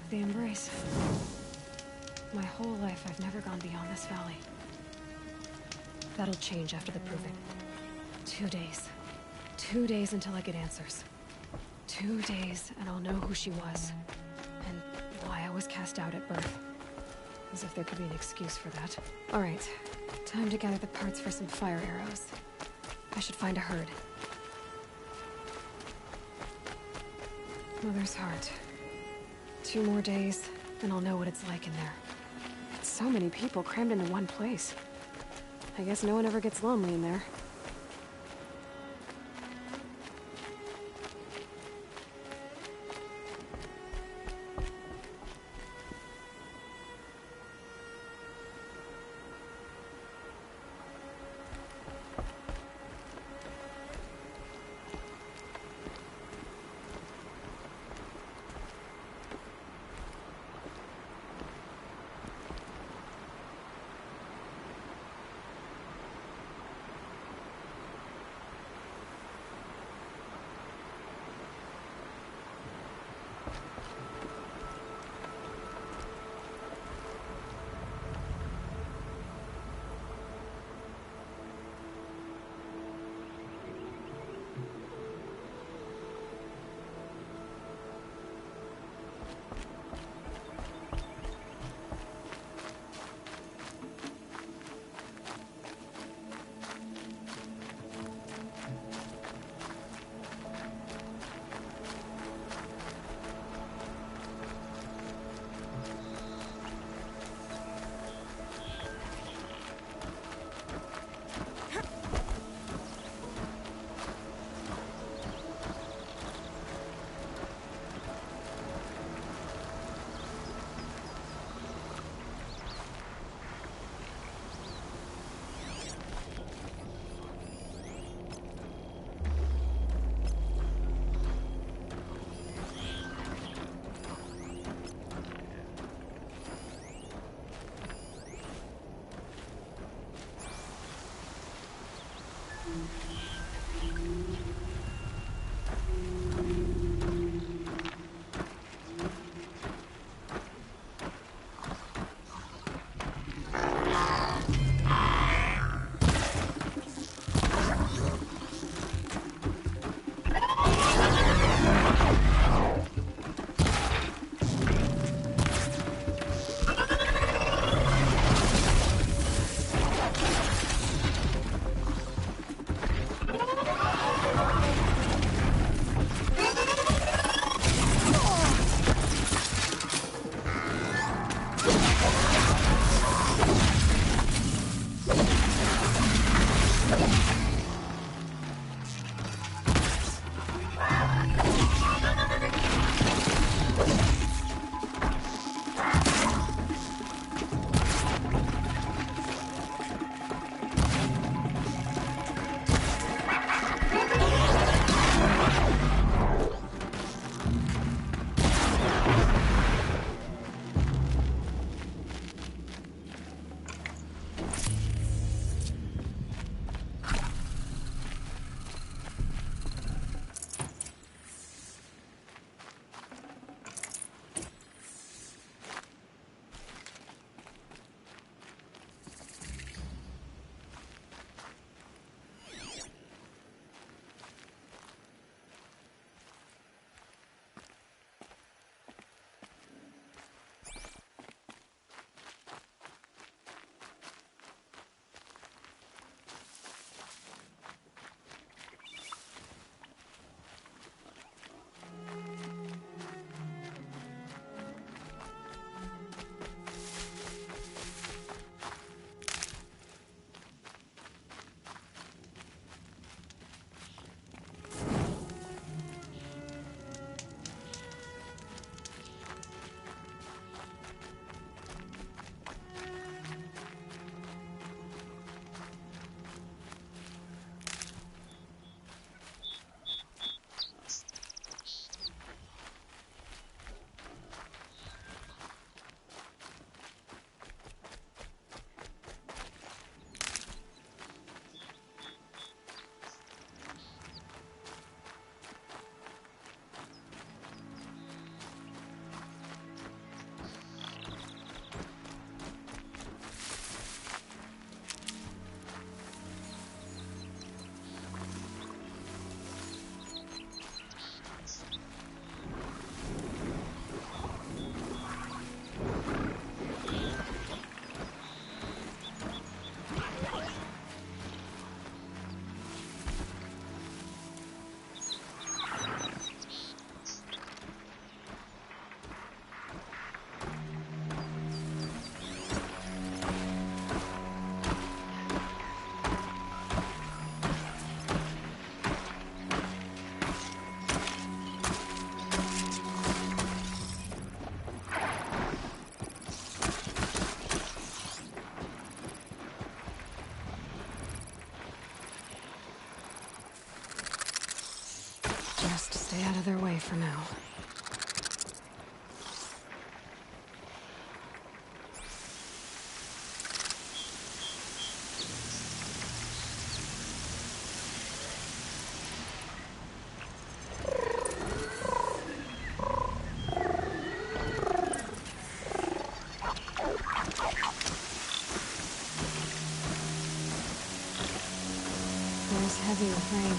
The embrace. My whole life, I've never gone beyond this valley. That'll change after the proving. 2 days. 2 days until I get answers. 2 days, and I'll know who she was. And why I was cast out at birth. As if there could be an excuse for that. Alright, time to gather the parts for some fire arrows. I should find a herd. Mother's heart. 2 more days, and I'll know what it's like in there. It's so many people crammed into one place. I guess no one ever gets lonely in there. Stay out of their way for now. It's heavy with rain.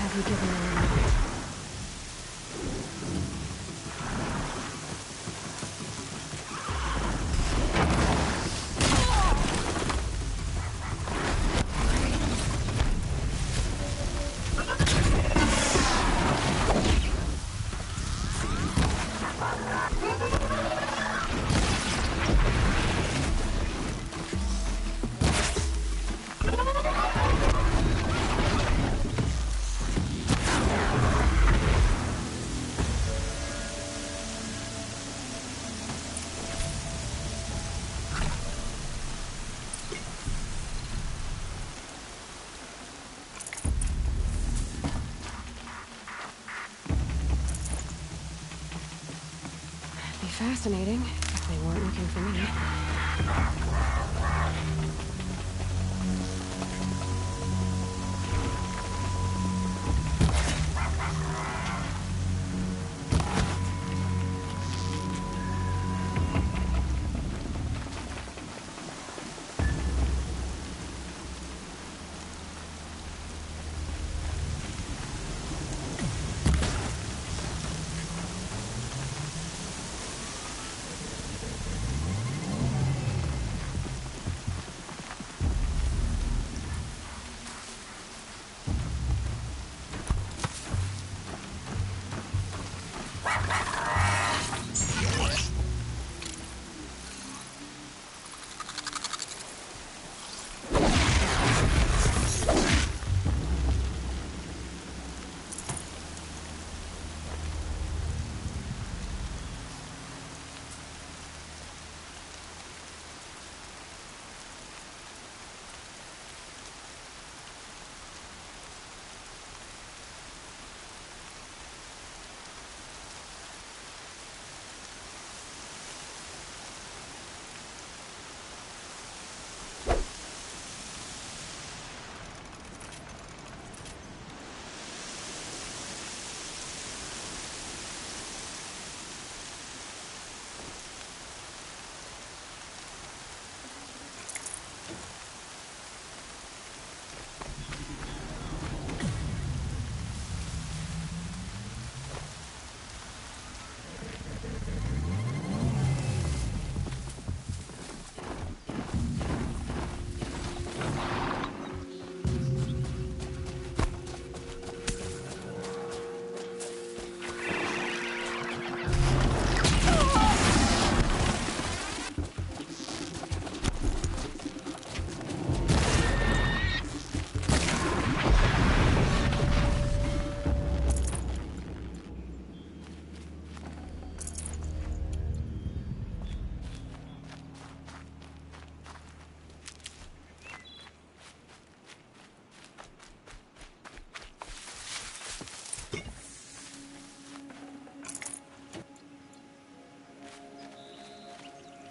Have you given them a moment? Fascinating, if they weren't looking for me.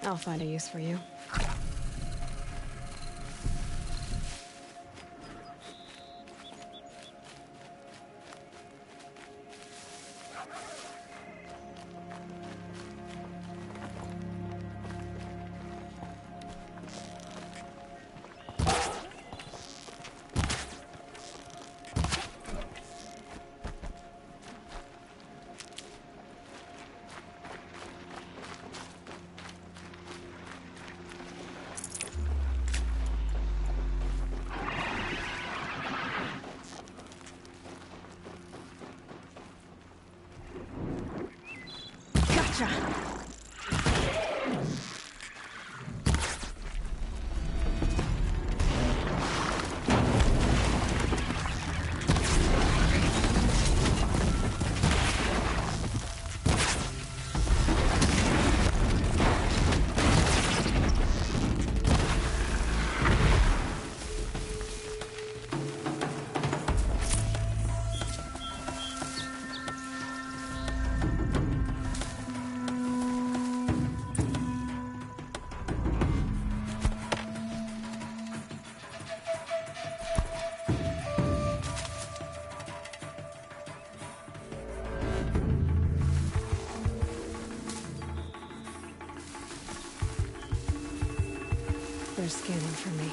I'll find a use for you. they're scanning for me.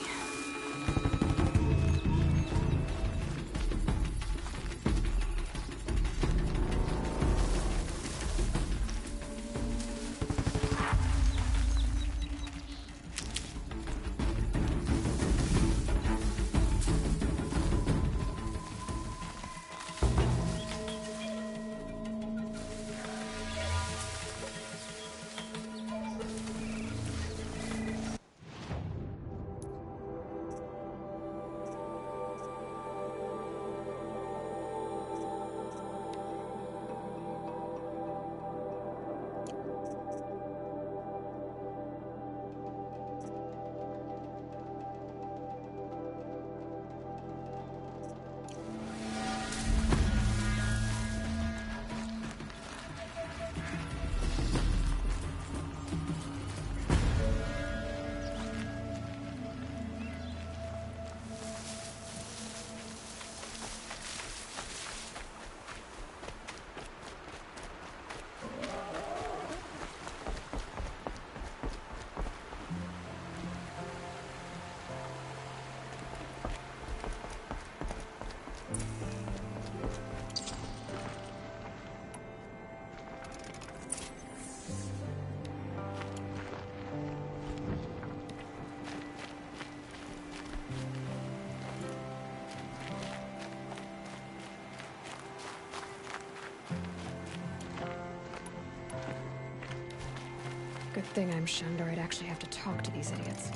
Good thing I'm shunned, or I'd actually have to talk to these idiots.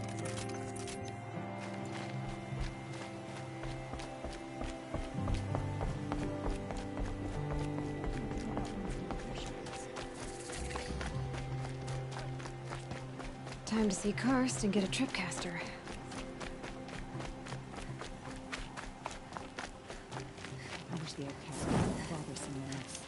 Time to see Karst and get a tripcaster. I wish the outcast wouldn't bother someone else.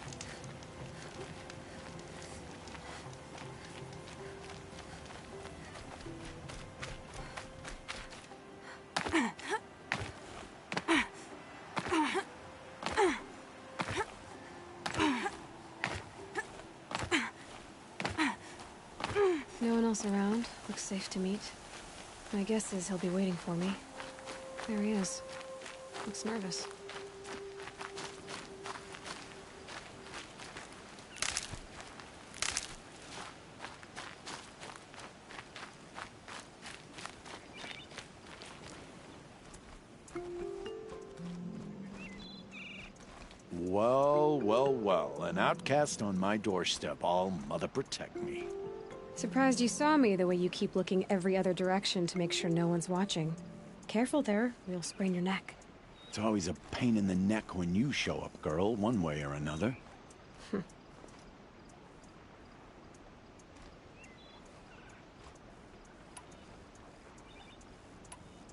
No one else around. Looks safe to meet. My guess is he'll be waiting for me. There he is. Looks nervous. Well, well, well. An outcast on my doorstep. All mother protect me. Surprised you saw me the way you keep looking every other direction to make sure no one's watching. Careful there, you'll sprain your neck. It's always a pain in the neck when you show up, girl, one way or another.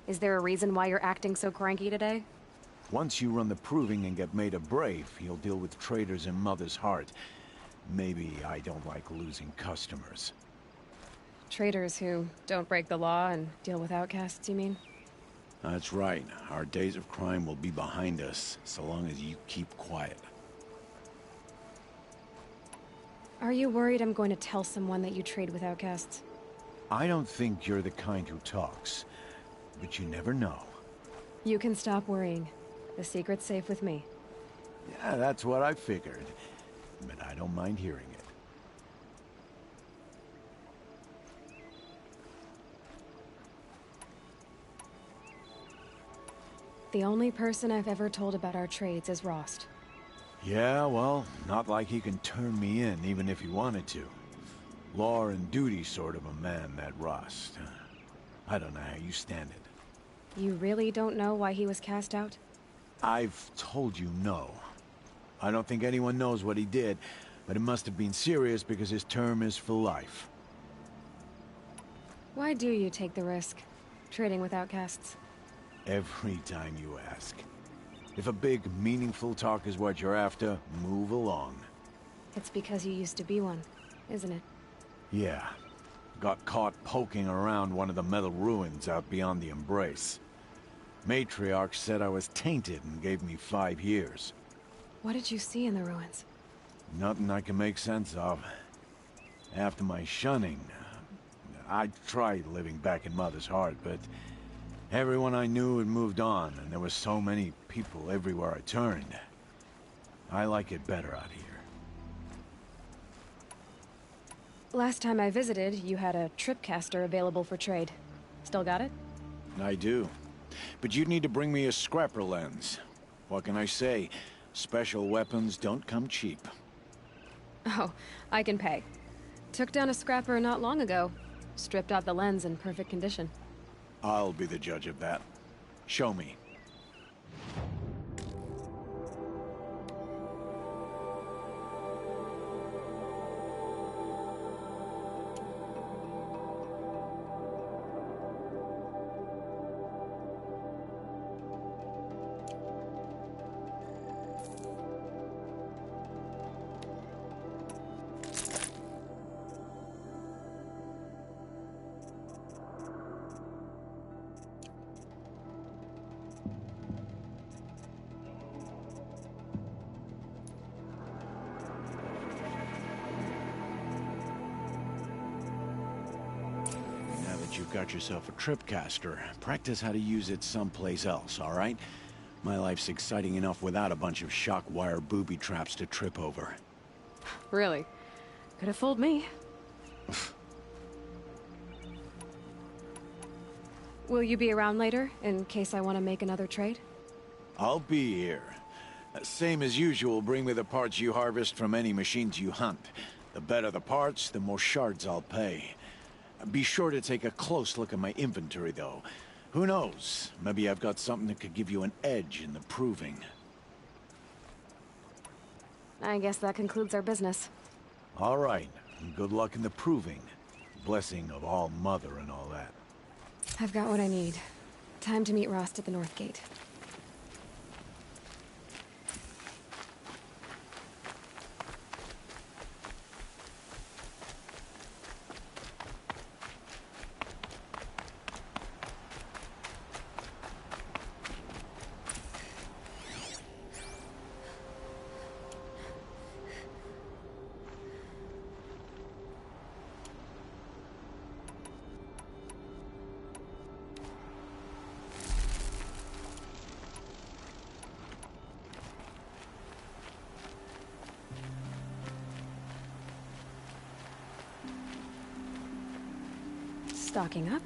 Is there a reason why you're acting so cranky today? Once you run the proving and get made a brave, you'll deal with traitors in Mother's Heart. Maybe I don't like losing customers. Traitors who don't break the law and deal with outcasts, you mean? That's right. Our days of crime will be behind us, so long as you keep quiet. Are you worried I'm going to tell someone that you trade with outcasts? I don't think you're the kind who talks, but you never know. You can stop worrying. The secret's safe with me. Yeah, that's what I figured, but I don't mind hearing it. The only person I've ever told about our trades is Rost. Yeah, well, not like he can turn me in, even if he wanted to. Law and duty sort of a man, that Rost. I don't know how you stand it. You really don't know why he was cast out? I've told you no. I don't think anyone knows what he did, but it must have been serious because his term is for life. Why do you take the risk, trading with outcasts? Every time you ask. If a big, meaningful talk is what you're after, move along. It's because you used to be one, isn't it? Yeah. Got caught poking around one of the metal ruins out beyond the Embrace. Matriarch said I was tainted and gave me 5 years. What did you see in the ruins? Nothing I can make sense of. After my shunning, I tried living back in Mother's heart, but everyone I knew had moved on, and there were so many people everywhere I turned. I like it better out here. Last time I visited, you had a tripcaster available for trade. Still got it? I do. But you'd need to bring me a scrapper lens. What can I say? Special weapons don't come cheap. Oh, I can pay. Took down a scrapper not long ago. Stripped out the lens in perfect condition. I'll be the judge of that. Show me. You've got yourself a tripcaster. Practice how to use it someplace else, all right? My life's exciting enough without a bunch of shock wire booby traps to trip over. Really? Could have fooled me. Will you be around later, in case I want to make another trade? I'll be here. Same as usual, bring me the parts you harvest from any machines you hunt. The better the parts, the more shards I'll pay. Be sure to take a close look at my inventory, though. Who knows? Maybe I've got something that could give you an edge in the proving. I guess that concludes our business. All right. Good luck in the proving. Blessing of All Mother and all that. I've got what I need. Time to meet Rost at the North Gate. Stocking up.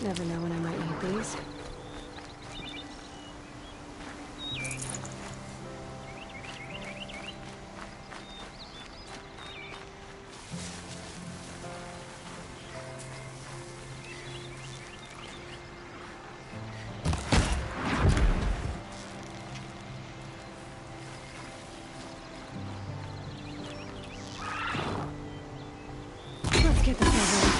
Never know when I might need these. Let's get this over with.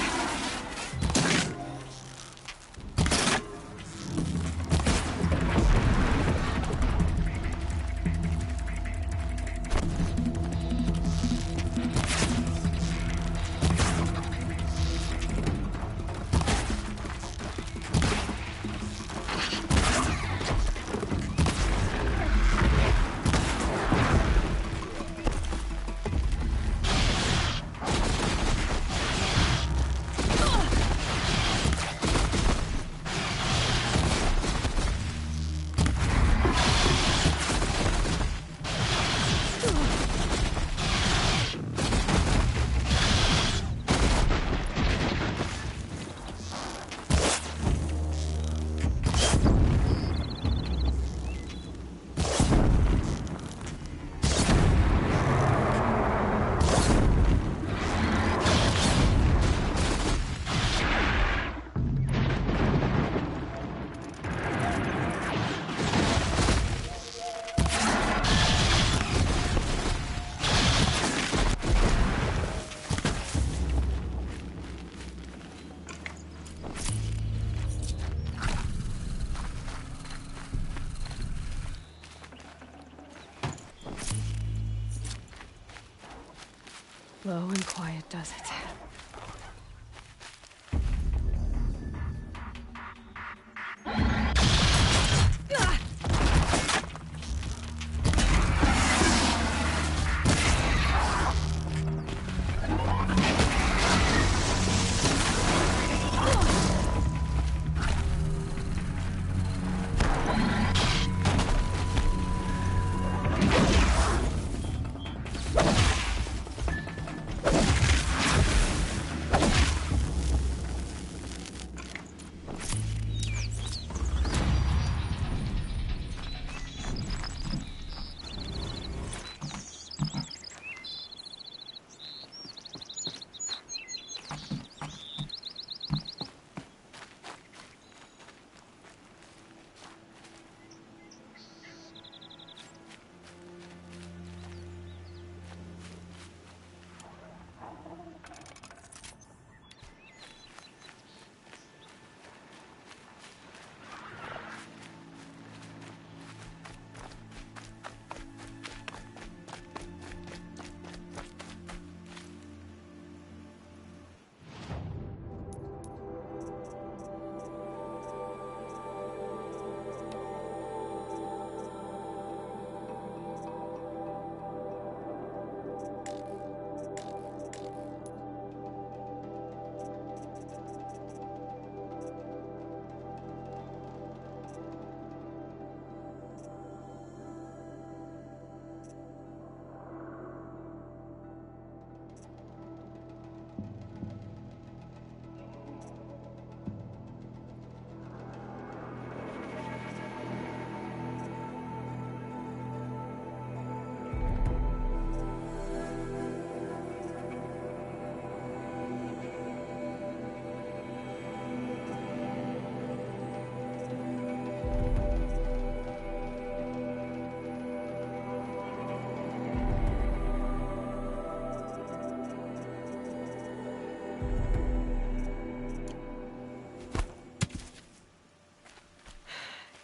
Slow and quiet does it.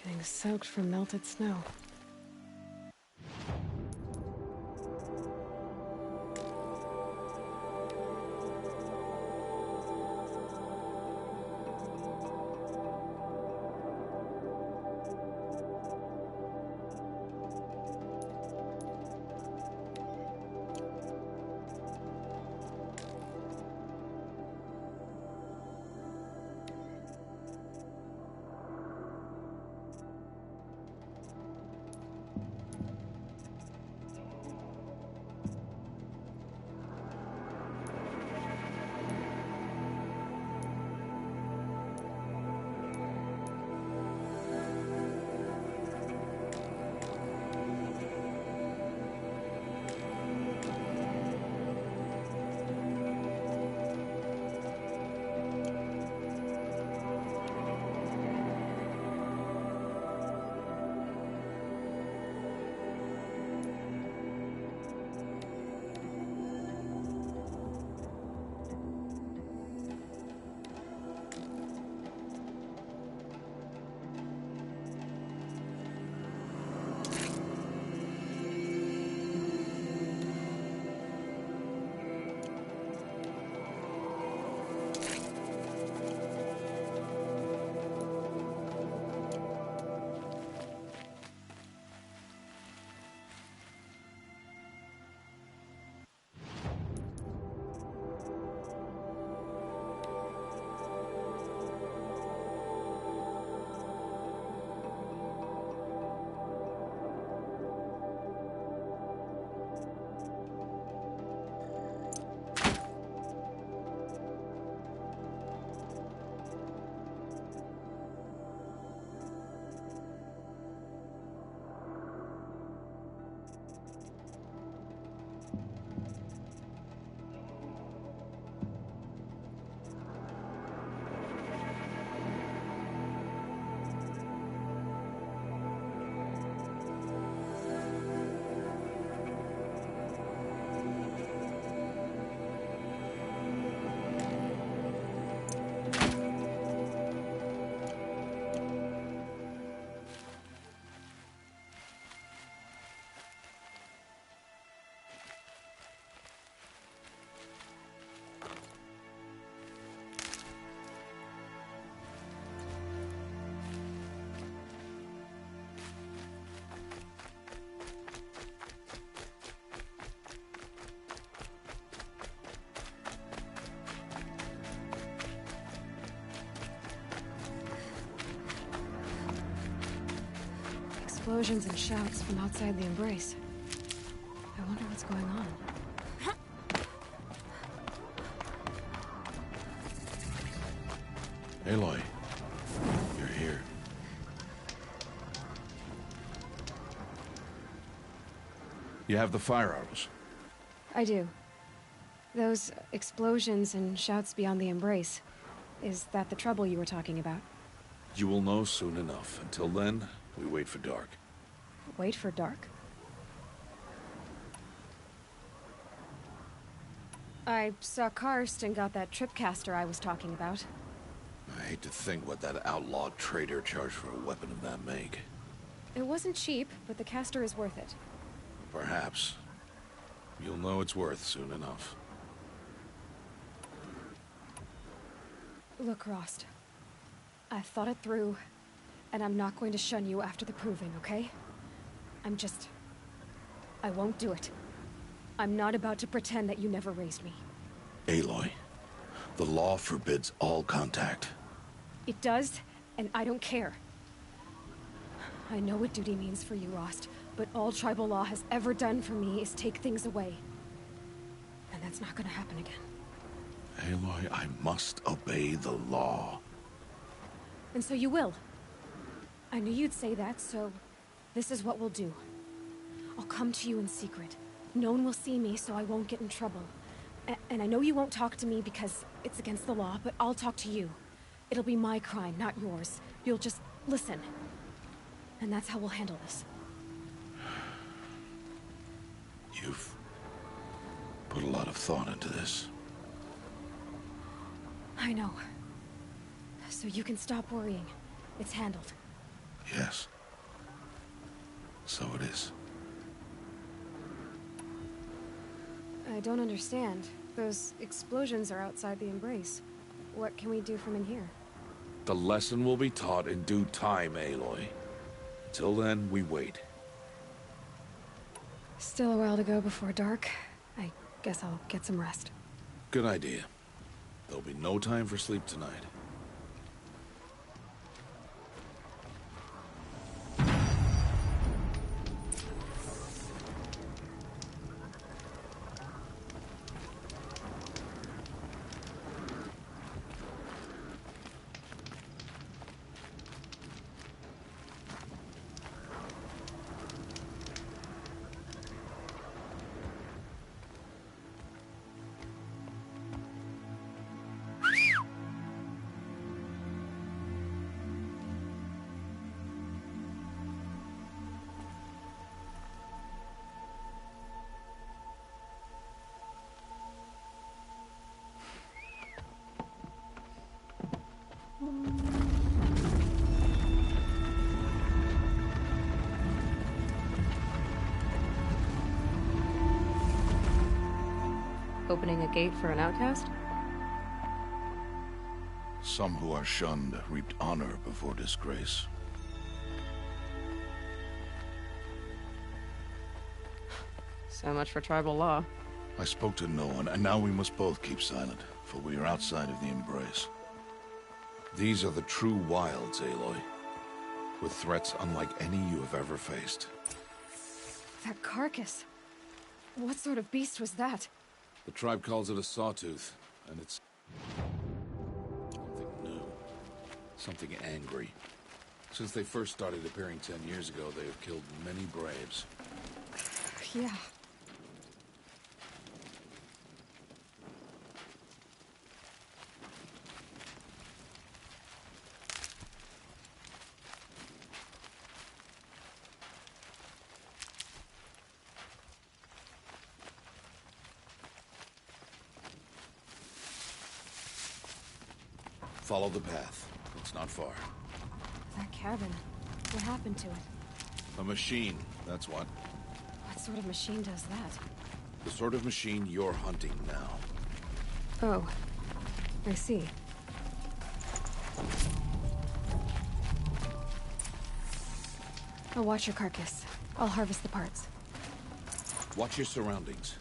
Getting soaked from melted snow. explosions and shouts from outside the embrace. I wonder what's going on. Aloy, you're here. You have the fire arrows. I do. Those explosions and shouts beyond the embrace. Is that the trouble you were talking about? You will know soon enough. Until then, we wait for dark. Wait for dark? I saw Karst and got that tripcaster I was talking about. I hate to think what that outlawed trader charged for a weapon of that make. It wasn't cheap, but the caster is worth it. Perhaps. You'll know it's worth soon enough. Look, Rost. I've thought it through, and I'm not going to shun you after the proving, okay? I won't do it. I'm not about to pretend that you never raised me. Aloy, the law forbids all contact. It does, and I don't care. I know what duty means for you, Rost, but all tribal law has ever done for me is take things away. And that's not gonna happen again. Aloy, I must obey the law. And so you will. I knew you'd say that, so this is what we'll do. I'll come to you in secret. No one will see me, so I won't get in trouble. And I know you won't talk to me because it's against the law, but I'll talk to you. It'll be my crime, not yours. You'll just listen. And that's how we'll handle this. You've put a lot of thought into this. I know. So you can stop worrying. It's handled. Yes. So it is. I don't understand. Those explosions are outside the embrace. What can we do from in here? The lesson will be taught in due time, Aloy. Till then, we wait. Still a while to go before dark. I guess I'll get some rest. Good idea. There'll be no time for sleep tonight. Opening a gate for an outcast? Some who are shunned reaped honor before disgrace. So much for tribal law. I spoke to no one, and now we must both keep silent, for we are outside of the embrace. These are the true wilds, Aloy, with threats unlike any you have ever faced. That carcass. What sort of beast was that? The tribe calls it a sawtooth, and it's something new, something angry. Since they first started appearing 10 years ago, they have killed many braves. Yeah. Follow the path. It's not far. That cabin. What happened to it? A machine, that's what. What sort of machine does that? The sort of machine you're hunting now. Oh. I see. I'll watch your carcass. I'll harvest the parts. Watch your surroundings.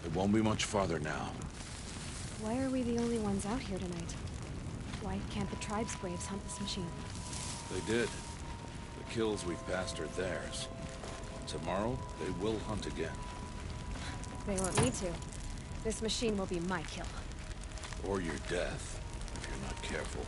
It won't be much farther now. Why are we the only ones out here tonight? Why can't the tribe's braves hunt this machine? They did. The kills we've passed are theirs. Tomorrow, they will hunt again. They won't need to. This machine will be my kill. Or your death, if you're not careful.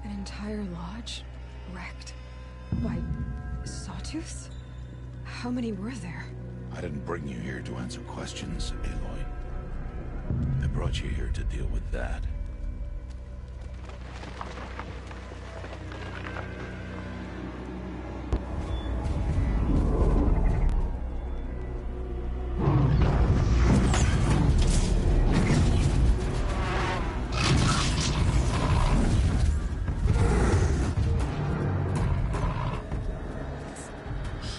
An entire lodge? Wrecked? By... sawtooths? How many were there? I didn't bring you here to answer questions, Aloy. I brought you here to deal with that.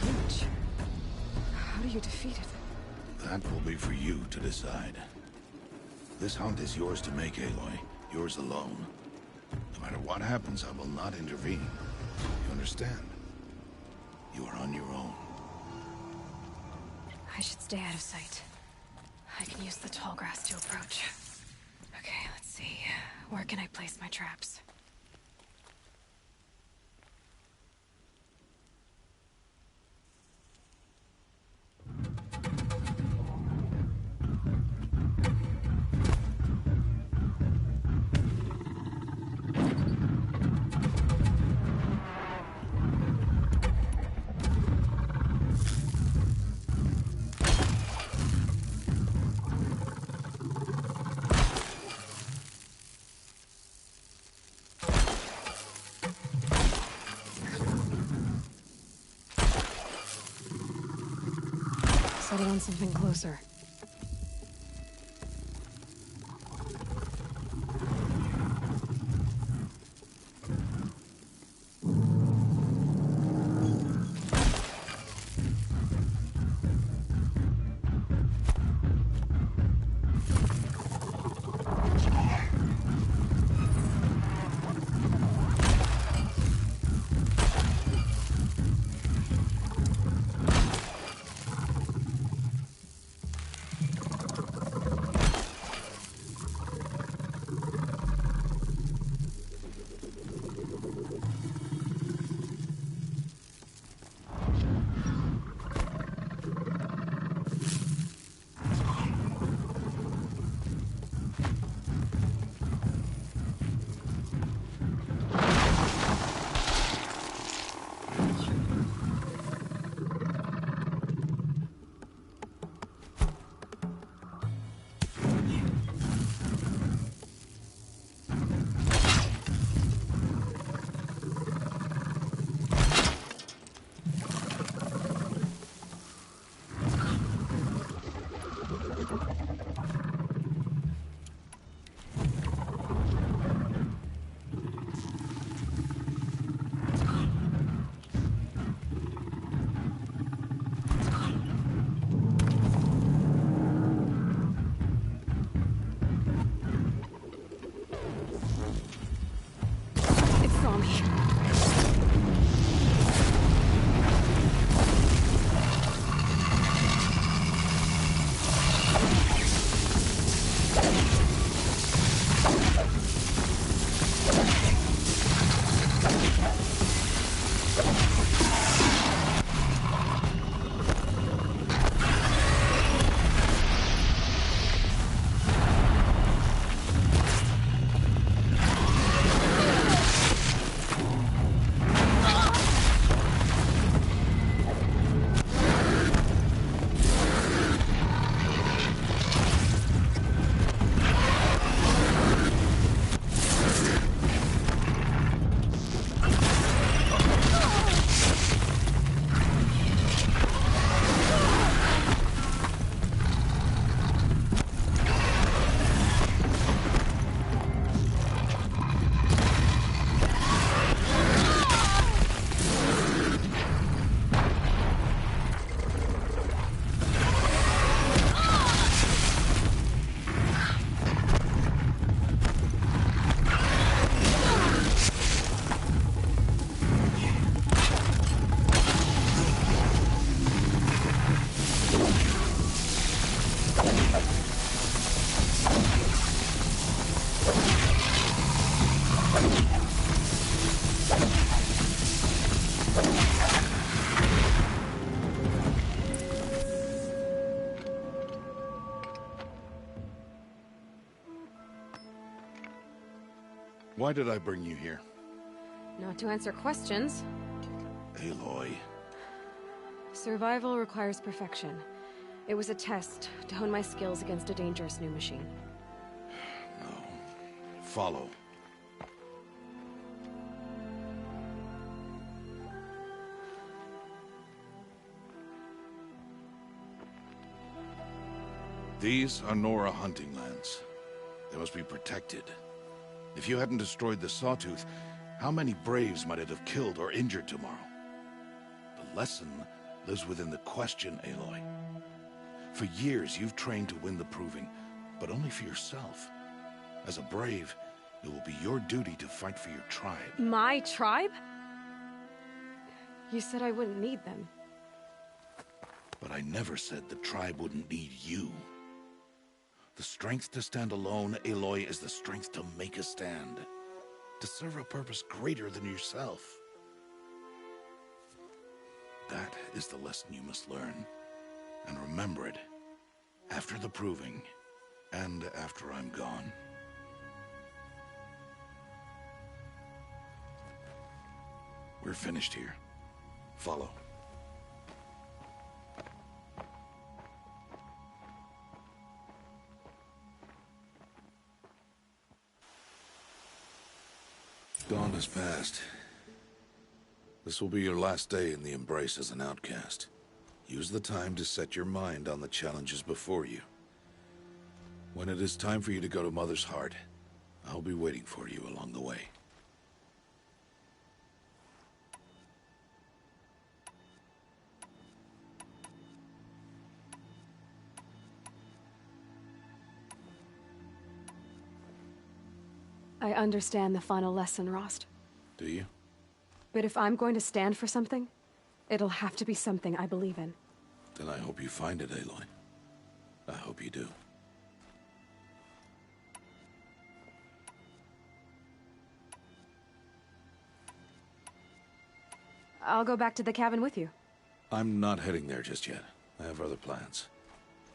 Huge. How do you defeat it? That will be for you to decide. This hunt is yours to make, Aloy. Yours alone. No matter what happens, I will not intervene. You understand? You are on your own. I should stay out of sight. I can use the tall grass to approach. Okay, let's see. Where can I place my traps? Setting on something closer. Why did I bring you here? Not to answer questions. Aloy. Survival requires perfection. It was a test to hone my skills against a dangerous new machine. No. Follow. These are Nora hunting lands. They must be protected. If you hadn't destroyed the Sawtooth, how many Braves might it have killed or injured tomorrow? The lesson lives within the question, Aloy. For years, you've trained to win the Proving, but only for yourself. As a Brave, it will be your duty to fight for your tribe. My tribe? You said I wouldn't need them. But I never said the tribe wouldn't need you. The strength to stand alone, Aloy, is the strength to make a stand. To serve a purpose greater than yourself. That is the lesson you must learn. And remember it. After the Proving. And after I'm gone. We're finished here. Follow. Dawn has passed. This will be your last day in the Embrace as an outcast. Use the time to set your mind on the challenges before you. When it is time for you to go to Mother's Heart, I'll be waiting for you along the way. I understand the final lesson, Rost. Do you? But if I'm going to stand for something, it'll have to be something I believe in. Then I hope you find it, Aloy. I hope you do. I'll go back to the cabin with you. I'm not heading there just yet. I have other plans.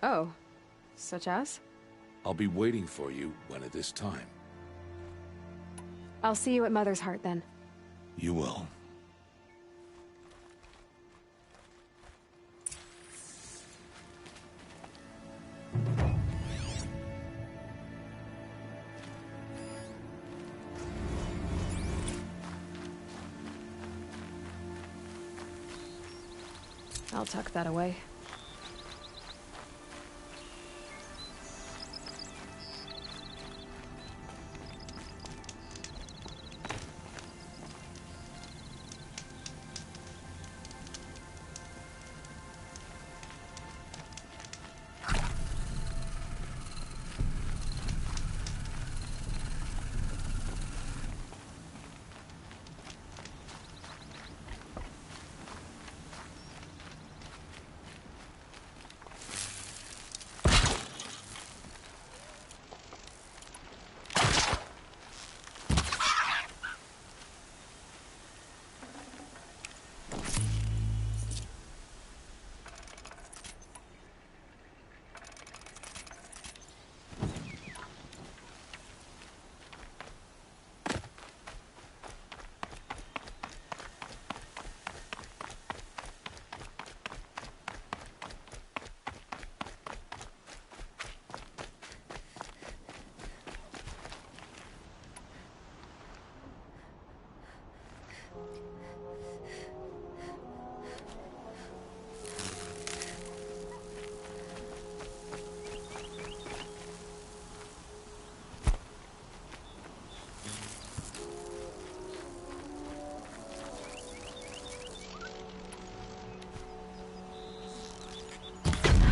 Oh, such as? I'll be waiting for you when it is time. I'll see you at Mother's Heart then. You will. I'll tuck that away.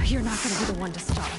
You're not gonna be the one to stop.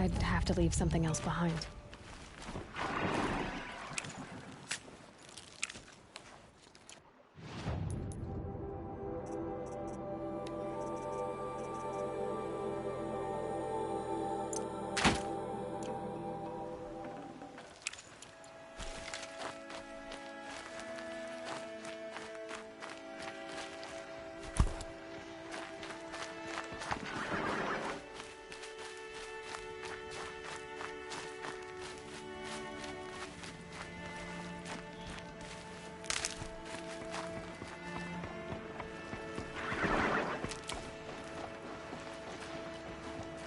I'd have to leave something else behind.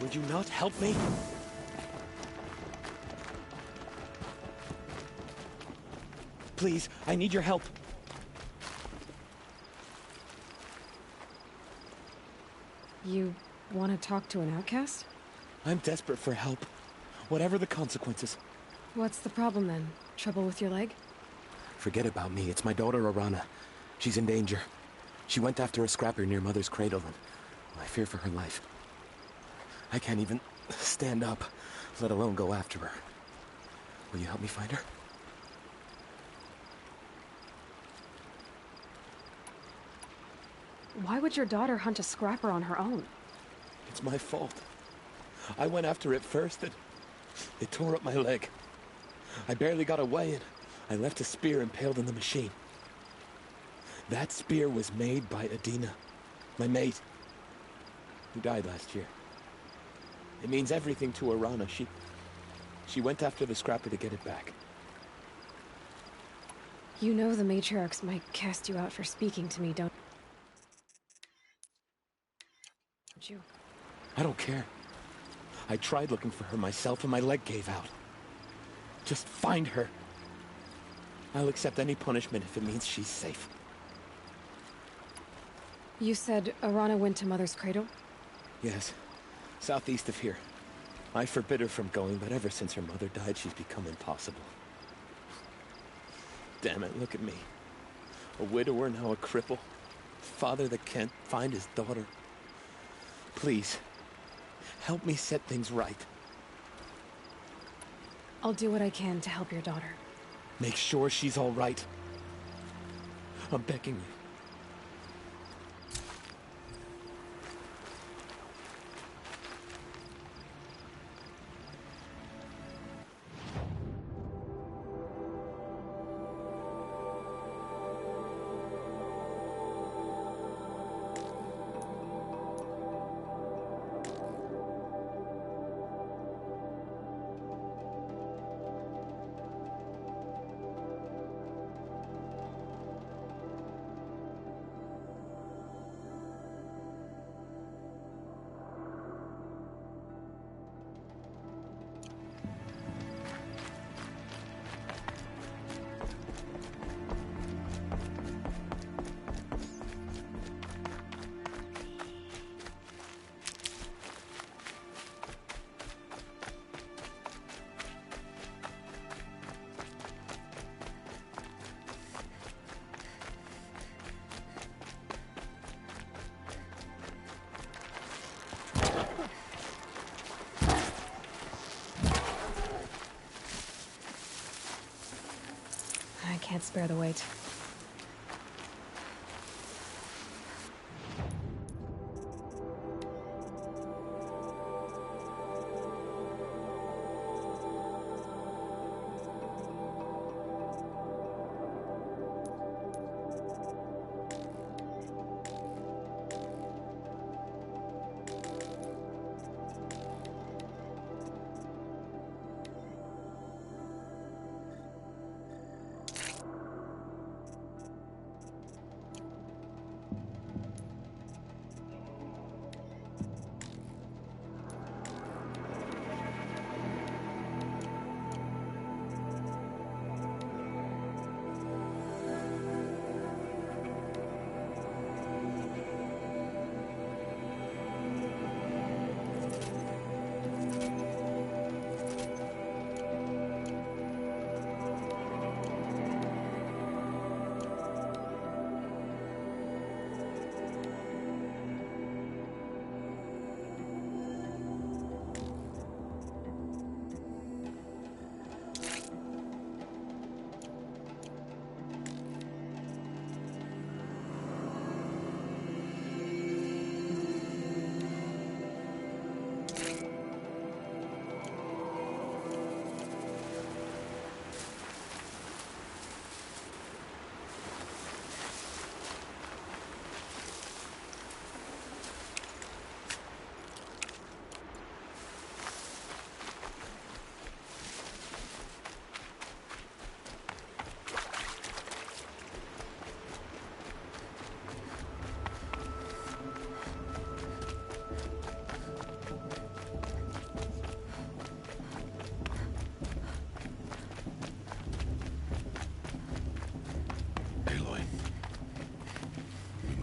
Would you not help me? Please, I need your help. You want to talk to an outcast? I'm desperate for help. Whatever the consequences. What's the problem then? Trouble with your leg? Forget about me. It's my daughter, Arana. She's in danger. She went after a scrapper near Mother's cradle, and I fear for her life. I can't even stand up, let alone go after her. Will you help me find her? Why would your daughter hunt a scrapper on her own? It's my fault. I went after it first, and it tore up my leg. I barely got away, and I left a spear impaled in the machine. That spear was made by Adina, my mate, who died last year. It means everything to Arana. She went after the scrapper to get it back. You know the matriarchs might cast you out for speaking to me, don't you? I don't care. I tried looking for her myself and my leg gave out. Just find her. I'll accept any punishment if it means she's safe. You said Arana went to Mother's cradle? Yes. Southeast of here. I forbid her from going, but ever since her mother died, she's become impossible. Damn it, look at me. A widower, now a cripple. Father that can't find his daughter. Please, help me set things right. I'll do what I can to help your daughter. Make sure she's all right. I'm begging you. I can't spare the weight.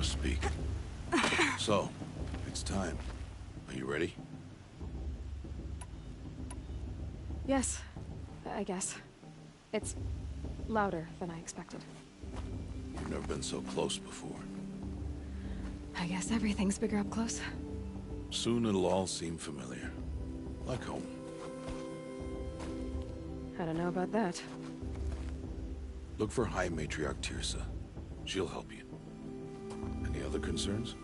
must speak. So, it's time. Are you ready? Yes, I guess. It's louder than I expected. You've never been so close before. I guess everything's bigger up close. Soon it'll all seem familiar. Like home. I don't know about that. Look for High Matriarch Tirsa. She'll help you. Any other concerns?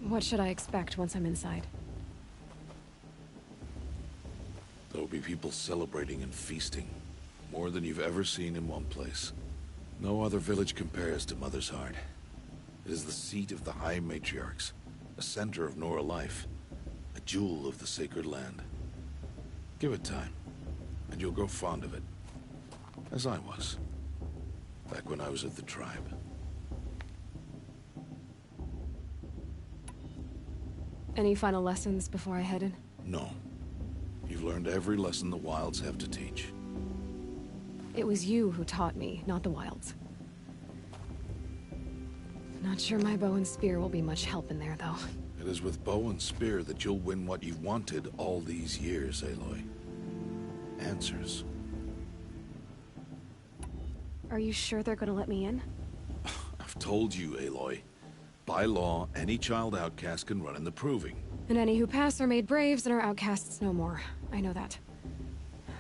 What should I expect once I'm inside? There'll be people celebrating and feasting. More than you've ever seen in one place. No other village compares to Mother's Heart. It is the seat of the High Matriarchs, a center of Nora life, a jewel of the sacred land. Give it time, and you'll grow fond of it. As I was, back when I was at the tribe. Any final lessons before I head in? No. You've learned every lesson the Wilds have to teach. It was you who taught me, not the Wilds. Not sure my bow and spear will be much help in there, though. It is with bow and spear that you'll win what you've wanted all these years, Aloy. Answers. Are you sure they're gonna let me in? I've told you, Aloy. By law, any child outcast can run in the Proving. And any who pass are made braves and are outcasts no more. I know that.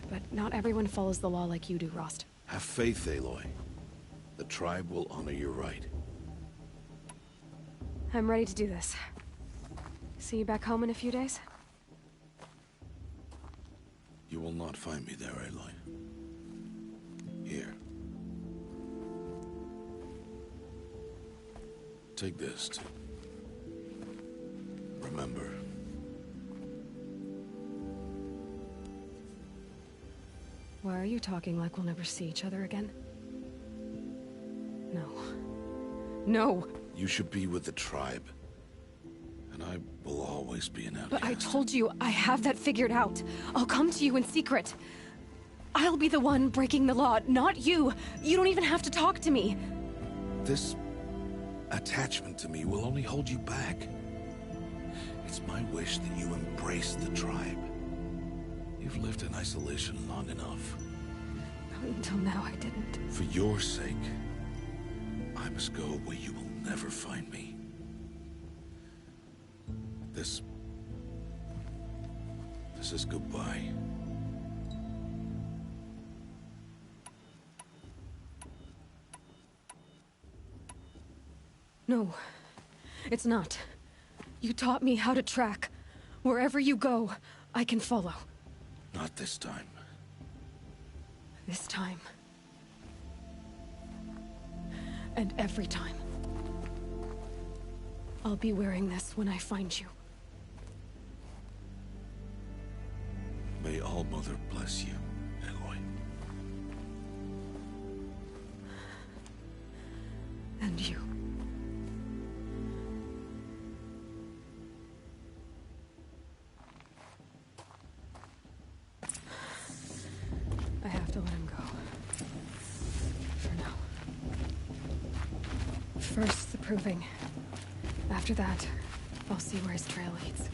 But not everyone follows the law like you do, Rost. Have faith, Aloy. The tribe will honor your right. I'm ready to do this. See you back home in a few days? You will not find me there, Aloy. Here. Take this to remember. Why are you talking like we'll never see each other again? No. No! You should be with the tribe. And I will always be an outcast. But I told you, I have that figured out. I'll come to you in secret. I'll be the one breaking the law, not you. You don't even have to talk to me. This attachment to me will only hold you back. It's my wish that you embrace the tribe. You've lived in isolation long enough. Until now, I didn't. For your sake, I must go where you will never find me. This is goodbye. No, it's not. You taught me how to track. Wherever you go, I can follow. Not this time. This time. And every time. I'll be wearing this when I find you. May All Mother bless you, Aloy. And you. I have to let him go. For now. First, the Proving. After that, I'll see where his trail leads.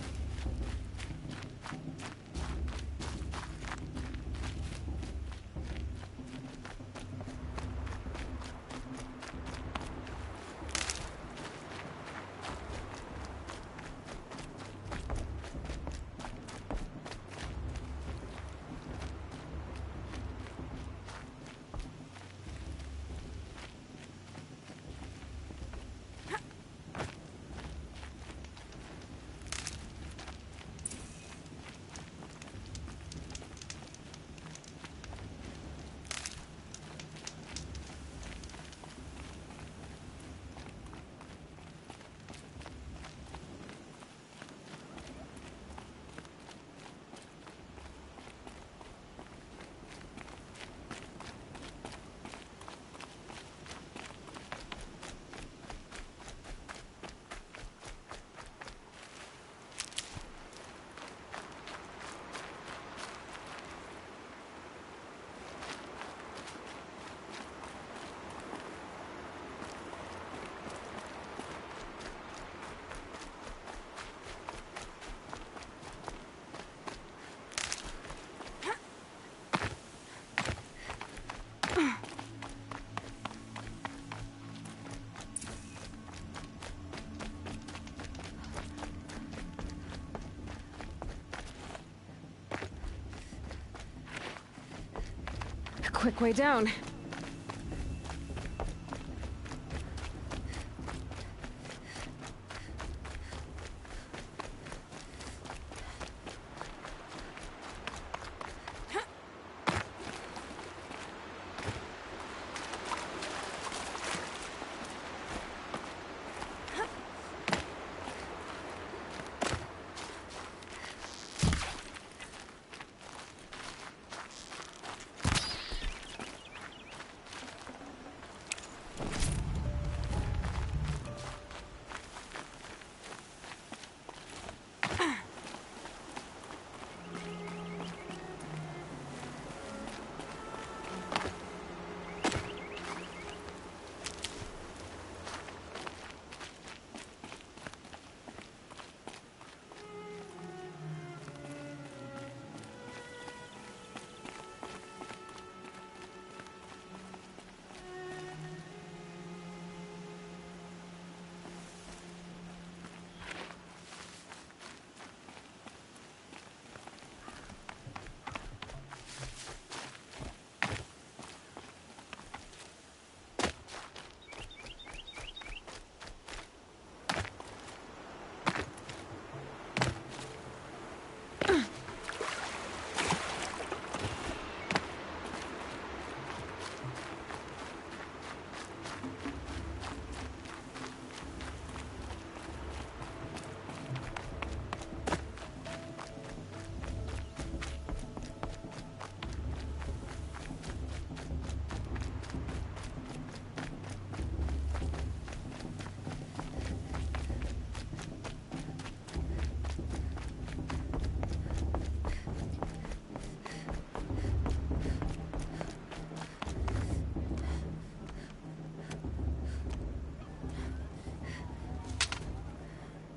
quick way down.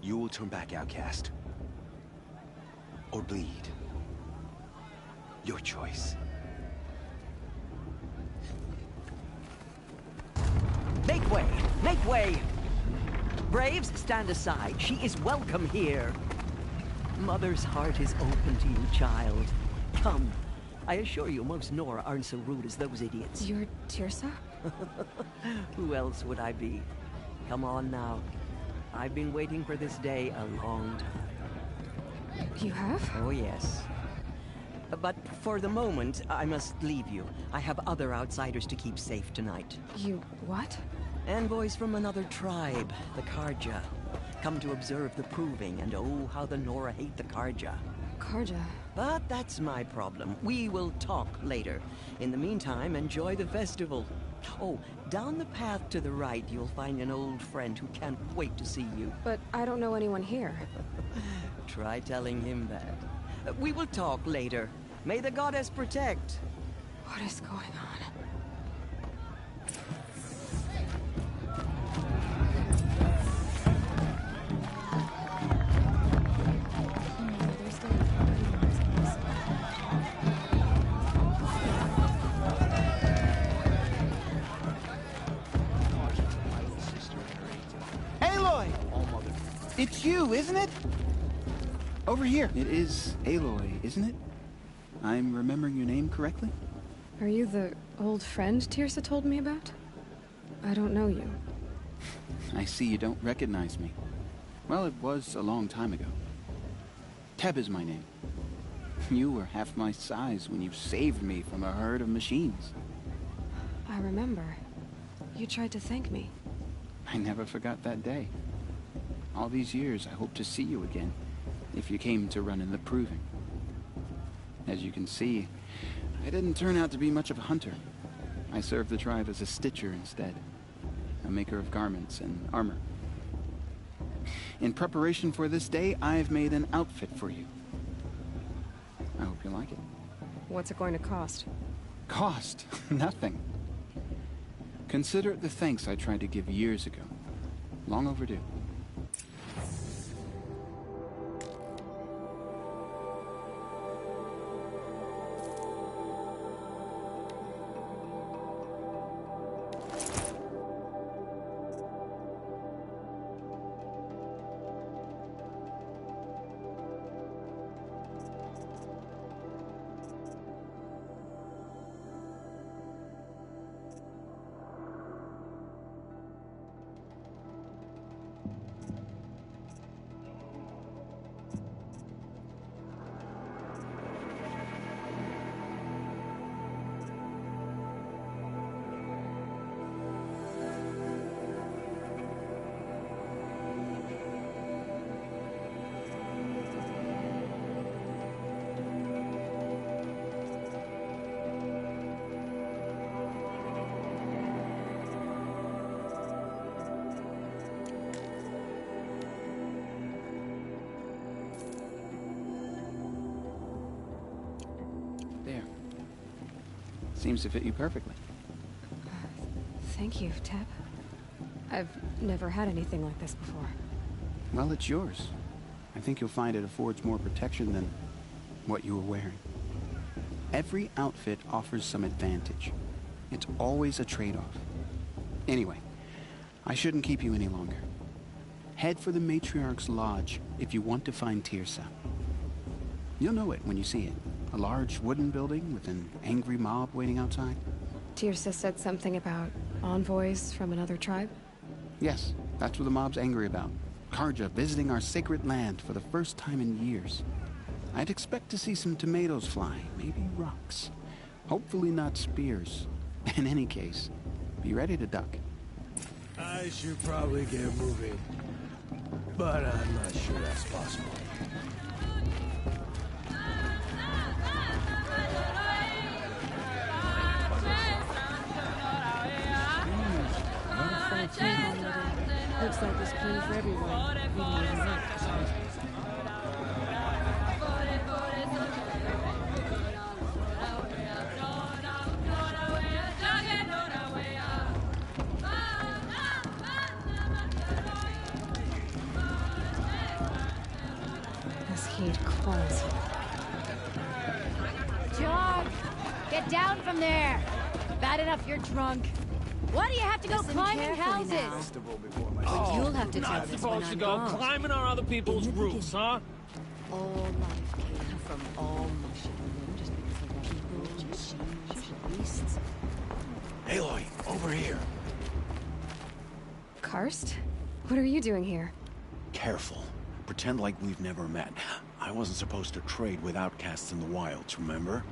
You will turn back, outcast. Or bleed. Your choice. Make way! Make way! Braves, stand aside. She is welcome here. Mother's heart is open to you, child. Come. I assure you, most Nora aren't so rude as those idiots. You're Tirsa? Who else would I be? Come on now. I've been waiting for this day a long time. You have? Oh, yes. But for the moment, I must leave you. I have other outsiders to keep safe tonight. You what? Envoys from another tribe, the Karja. Come to observe the proving, and oh, how the Nora hate the Karja. Karja? But that's my problem. We will talk later. In the meantime, enjoy the festival. Oh, down the path to the right, you'll find an old friend who can't wait to see you. But I don't know anyone here. Try telling him that. We will talk later. May the goddess protect. What is going on? It's you, isn't it? Over here. It is Aloy, isn't it? I'm remembering your name correctly? Are you the old friend Tirsa told me about? I don't know you. I see you don't recognize me. Well, it was a long time ago. Teb is my name. You were half my size when you saved me from a herd of machines. I remember. You tried to thank me. I never forgot that day. All these years, I hope to see you again, if you came to run in the proving. As you can see, I didn't turn out to be much of a hunter. I served the tribe as a stitcher instead, a maker of garments and armor. In preparation for this day, I've made an outfit for you. I hope you like it. What's it going to cost? Cost? Nothing. Consider it the thanks I tried to give years ago. Long overdue. Seems to fit you perfectly. Thank you, Teb. I've never had anything like this before. Well, it's yours. I think you'll find it affords more protection than what you were wearing. Every outfit offers some advantage. It's always a trade-off. Anyway, I shouldn't keep you any longer. Head for the Matriarch's Lodge if you want to find Tirsa. You'll know it when you see it. A large wooden building with an angry mob waiting outside. Tirsa said something about envoys from another tribe? Yes, that's what the mob's angry about. Karja visiting our sacred land for the first time in years. I'd expect to see some tomatoes fly, maybe rocks. Hopefully not spears. In any case, be ready to duck. I should probably get moving, but I'm not sure that's possible. Looks like there's plenty for everyone. We don't even know. This heat close. John! Get down from there! Bad enough you're drunk. Why do you have to go climbing houses? You'll have to tell Not us when supposed I'm to go gone. climbing on other people's In the roofs, huh? All life came from all motion. Just because of people, machines, beasts. Aloy, over here. Karst? What are you doing here? Careful. Pretend like we've never met. I wasn't supposed to trade with outcasts in the wilds, remember?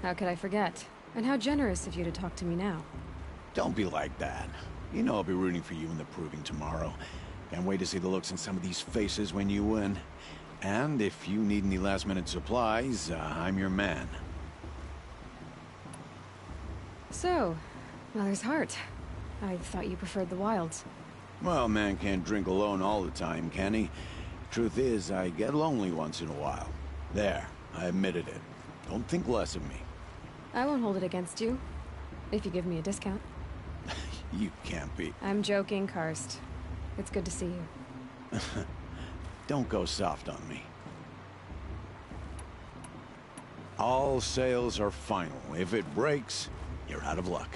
How could I forget? And how generous of you to talk to me now. Don't be like that. You know I'll be rooting for you in the proving tomorrow. Can't wait to see the looks in some of these faces when you win. And if you need any last-minute supplies, I'm your man. So, Mother's Heart. I thought you preferred the wilds. Well, man can't drink alone all the time, can he? Truth is, I get lonely once in a while. There, I admitted it. Don't think less of me. I won't hold it against you, if you give me a discount. You can't be. I'm joking, Karst. It's good to see you. Don't go soft on me. All sales are final. If it breaks, you're out of luck.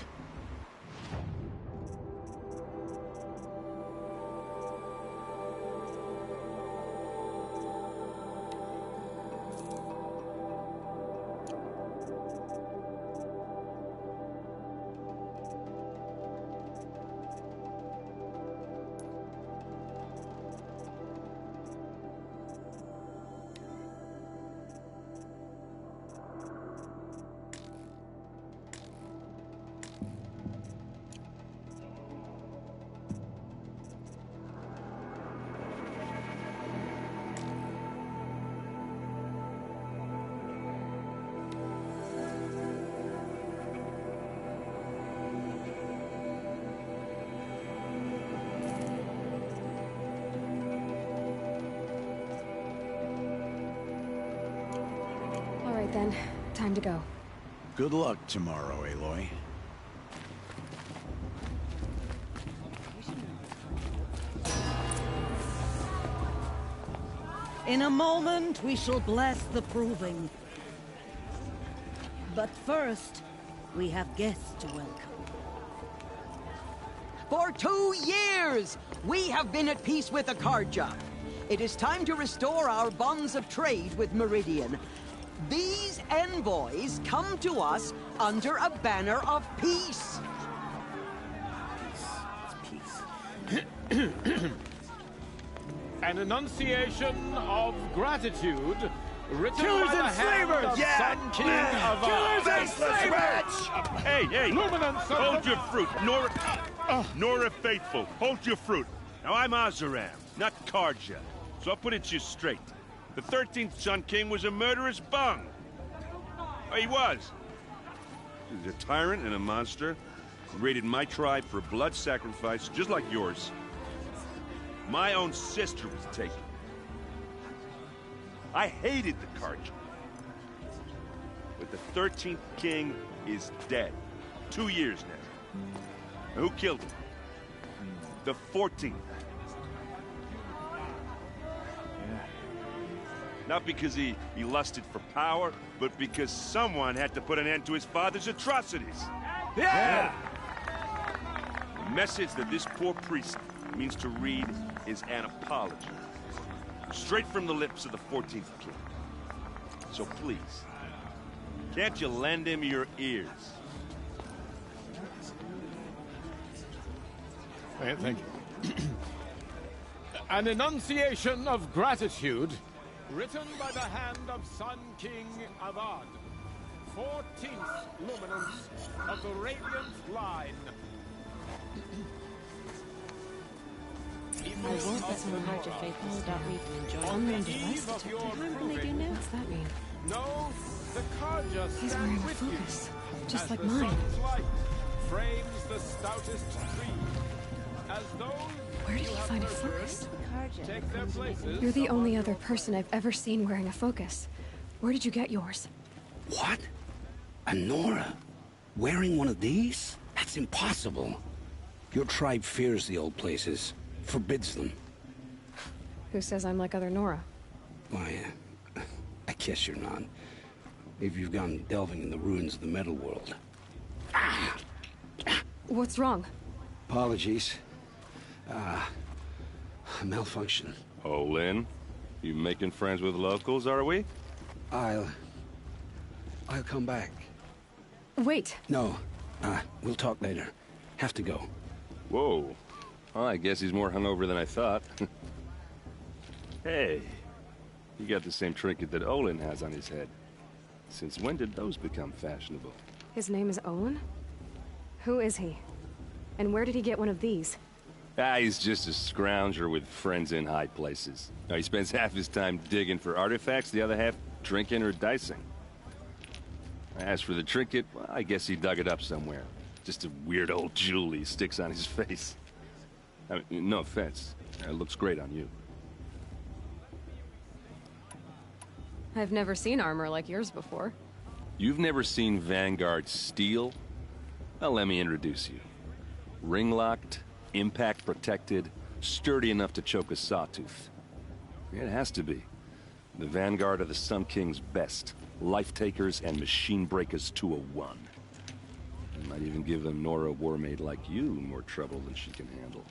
Then, time to go. Good luck tomorrow, Aloy. In a moment, we shall bless the proving. But first, we have guests to welcome. For 2 years, we have been at peace with the Karja. It is time to restore our bonds of trade with Meridian. These envoys come to us under a banner of peace. Peace. An enunciation of gratitude written Killers by the and hand slavers! of Yeah! Sun King of Killers and Faceless slavers! Hey, hey! Luminance of Hold the- your fruit, Nora Faithful. Hold your fruit. Now I'm Azaram, not Karja, so I'll put it to you straight. The 13th Sun King was a murderous bung. Oh, he was. He was a tyrant and a monster. He raided my tribe for blood sacrifice, just like yours. My own sister was taken. I hated the Karja. But the 13th king is dead. 2 years now. Now, who killed him? The 14th. Not because he lusted for power, but because someone had to put an end to his father's atrocities. Yeah! The message that this poor priest means to read is an apology. Straight from the lips of the 14th king. So please, can't you lend him your ears? Thank you. An enunciation of gratitude written by the hand of Sun King Avad, 14th luminance of the Radiant Line. I won't let someone hurt your faithful without me enjoying unknown device detected. How will they do now? What's that mean? No, the Karja He's stand wearing a with focus, you, just as like the mine. sun's light frames the stoutest tree. As those Where did you he have find a nurtured focus? take their places. You're the only other person I've ever seen wearing a focus. Where did you get yours? What? A Nora? Wearing one of these? That's impossible. Your tribe fears the old places. Forbids them. Who says I'm like other Nora? Why, I guess you're not. Maybe you've gone delving in the ruins of the metal world. What's wrong? Apologies. A malfunction. Oh, Lynn, you making friends with locals, are we? I'll come back. Wait. No, we'll talk later. Have to go. Whoa. Well, I guess he's more hungover than I thought. Hey, you got the same trinket that Olin has on his head. Since when did those become fashionable? His name is Olin? Who is he? And where did he get one of these? He's just a scrounger with friends in high places. Now, he spends half his time digging for artifacts, the other half drinking or dicing. As for the trinket, well, I guess he dug it up somewhere. Just a weird old jewel he sticks on his face. I mean, no offense. It looks great on you. I've never seen armor like yours before. You've never seen Vanguard steel? Well, let me introduce you. Ring-locked, impact-protected, sturdy enough to choke a sawtooth. It has to be. The Vanguard of the Sun King's best. Life-takers and machine-breakers to a one. I might even give a Nora warmaid like you more trouble than she can handle.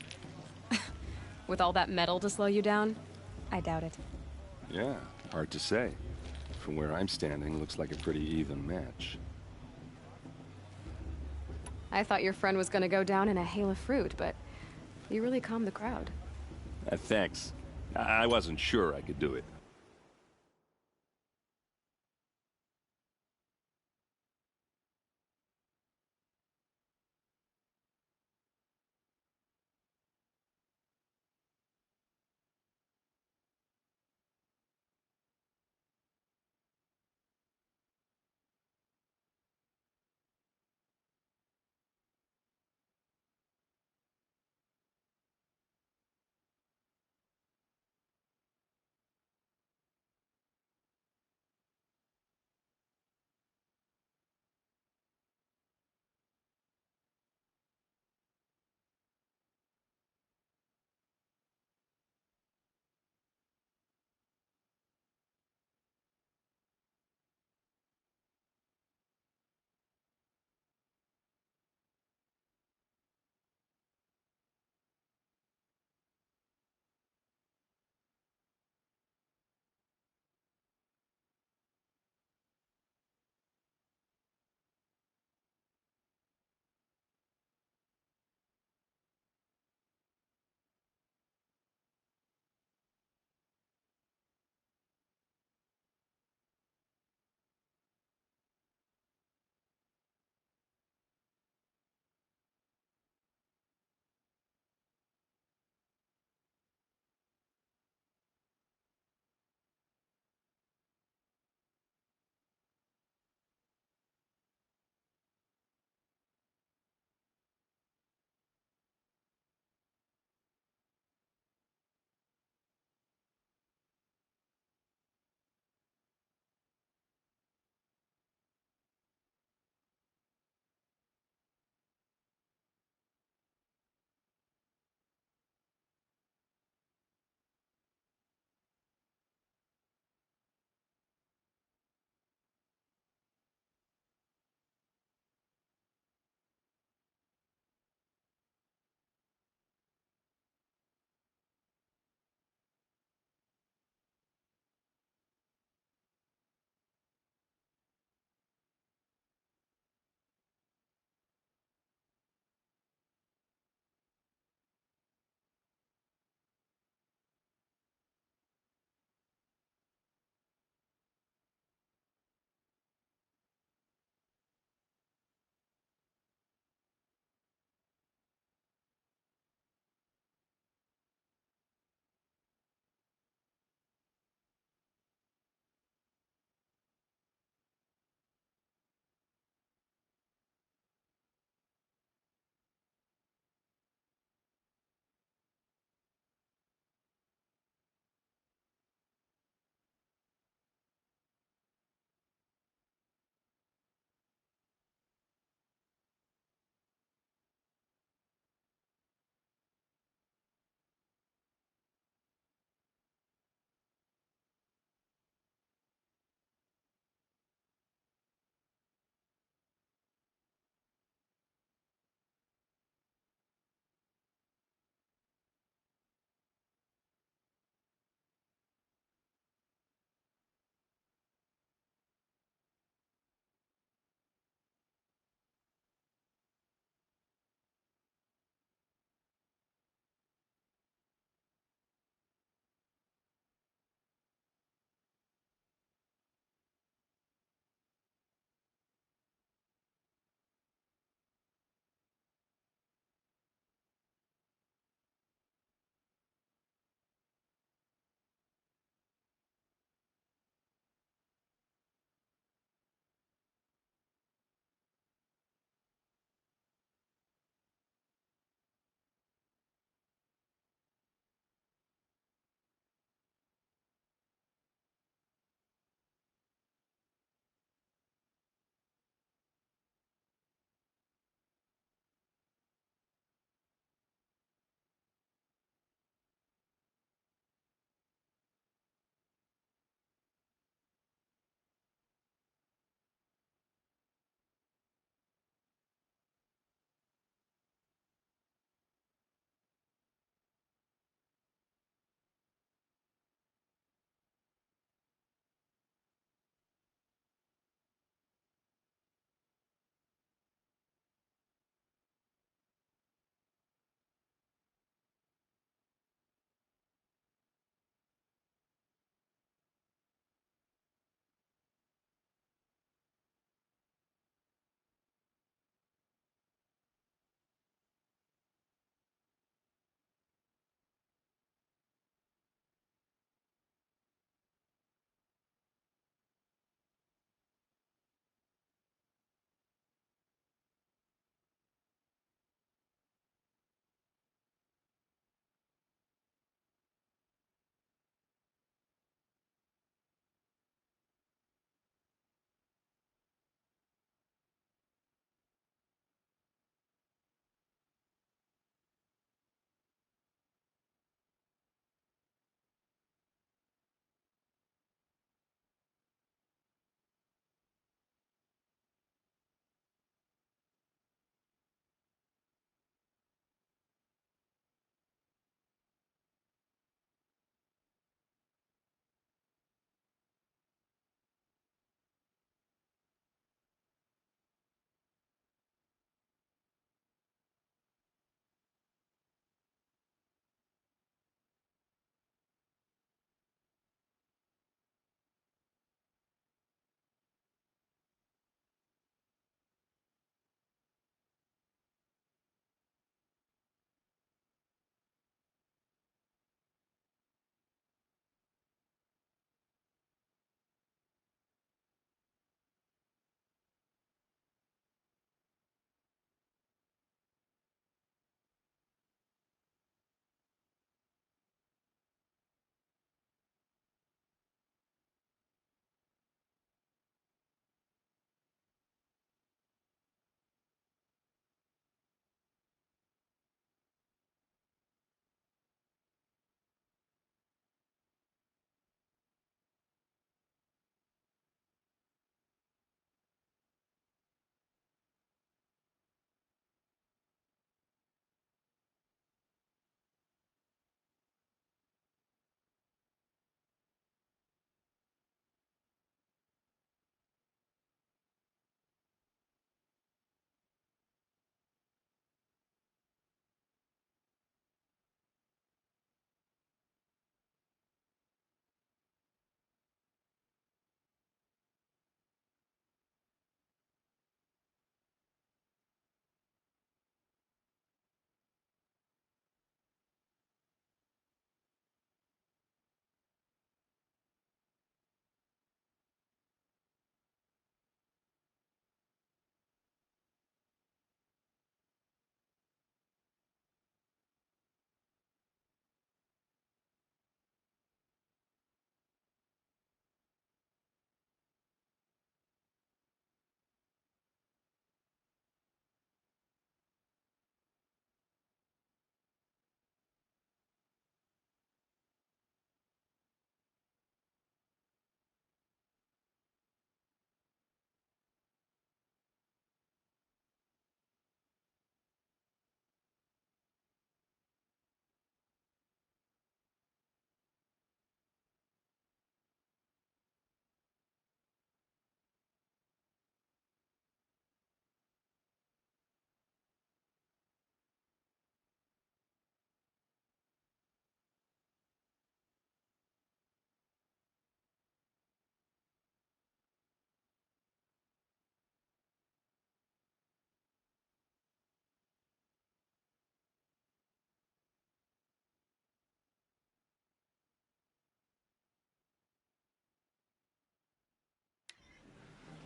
With all that metal to slow you down? I doubt it. Yeah, hard to say. From where I'm standing, looks like a pretty even match. I thought your friend was gonna go down in a hail of fruit, but you really calmed the crowd. Thanks. I wasn't sure I could do it.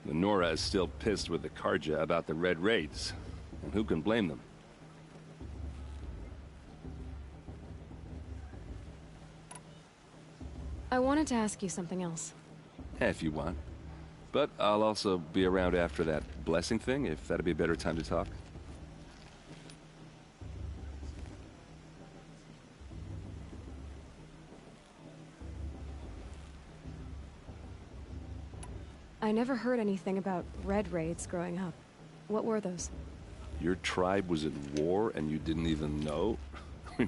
The Nora is still pissed with the Karja about the Red Raids. And who can blame them? I wanted to ask you something else. If you want. But I'll also be around after that blessing thing, if that'd be a better time to talk. I never heard anything about Red Raids growing up. What were those? Your tribe was at war and you didn't even know?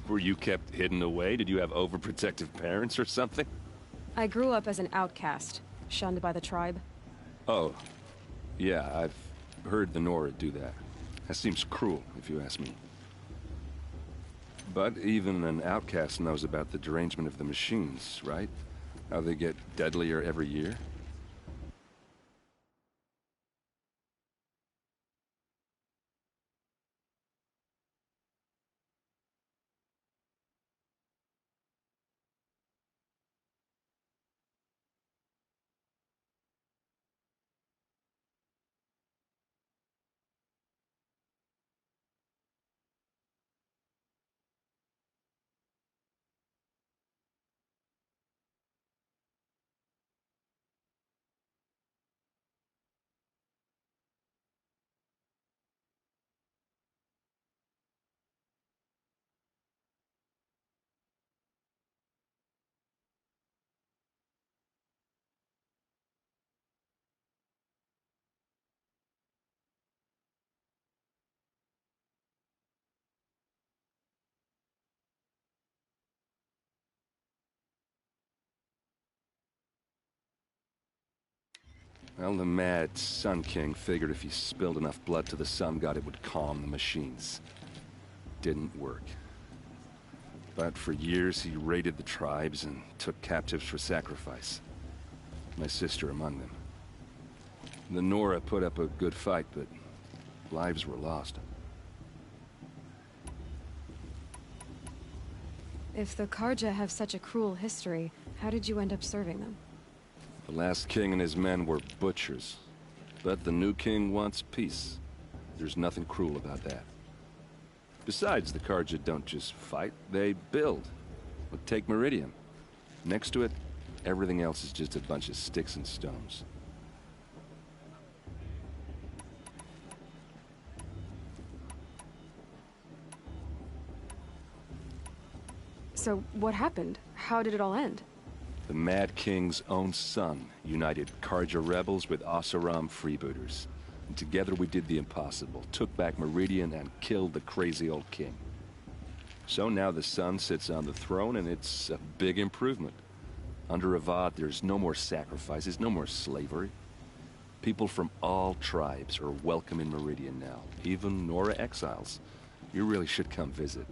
Were you kept hidden away? Did you have overprotective parents or something? I grew up as an outcast, shunned by the tribe. Oh, yeah, I've heard the Nora do that. That seems cruel, if you ask me. But even an outcast knows about the derangement of the machines, right? How they get deadlier every year? Well, the mad Sun King figured if he spilled enough blood to the Sun God, it would calm the machines. Didn't work. But for years, he raided the tribes and took captives for sacrifice. My sister among them. The Nora put up a good fight, but lives were lost. If the Karja have such a cruel history, how did you end up serving them? The last king and his men were butchers. But the new king wants peace. There's nothing cruel about that. Besides, the Karja don't just fight, they build. Look, take Meridian. Next to it, everything else is just a bunch of sticks and stones. So, what happened? How did it all end? The Mad King's own son united Karja rebels with Oseram freebooters. And together we did the impossible, took back Meridian and killed the crazy old king. So now the son sits on the throne and it's a big improvement. Under Avad, there's no more sacrifices, no more slavery. People from all tribes are welcome in Meridian now, even Nora exiles. You really should come visit.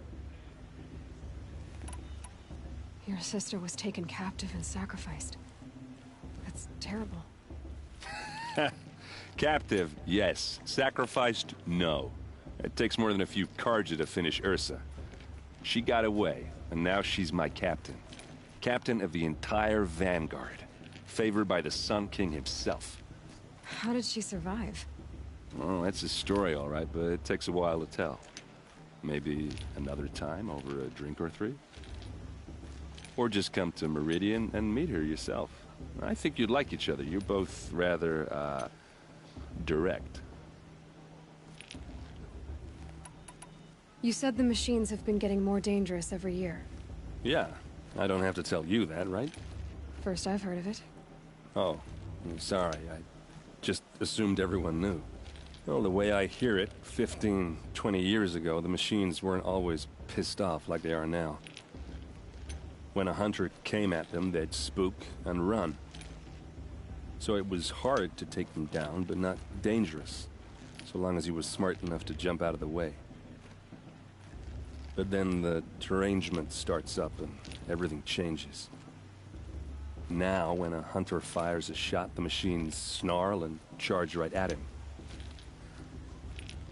Your sister was taken captive and sacrificed. That's terrible. Captive, yes. Sacrificed, no. It takes more than a few Karja to finish Ursa. She got away, and now she's my captain. Captain of the entire Vanguard. Favored by the Sun King himself. How did she survive? Oh, that's a story, all right, but it takes a while to tell. Maybe another time over a drink or three? Or just come to Meridian and meet her yourself. I think you'd like each other. You're both rather, direct. You said the machines have been getting more dangerous every year. Yeah, I don't have to tell you that, right? First I've heard of it. Oh, I'm sorry. I just assumed everyone knew. Well, the way I hear it, 15, 20 years ago, the machines weren't always pissed off like they are now. When a hunter came at them, they'd spook and run. So it was hard to take them down, but not dangerous, so long as he was smart enough to jump out of the way. But then the derangement starts up and everything changes. Now, when a hunter fires a shot, the machines snarl and charge right at him.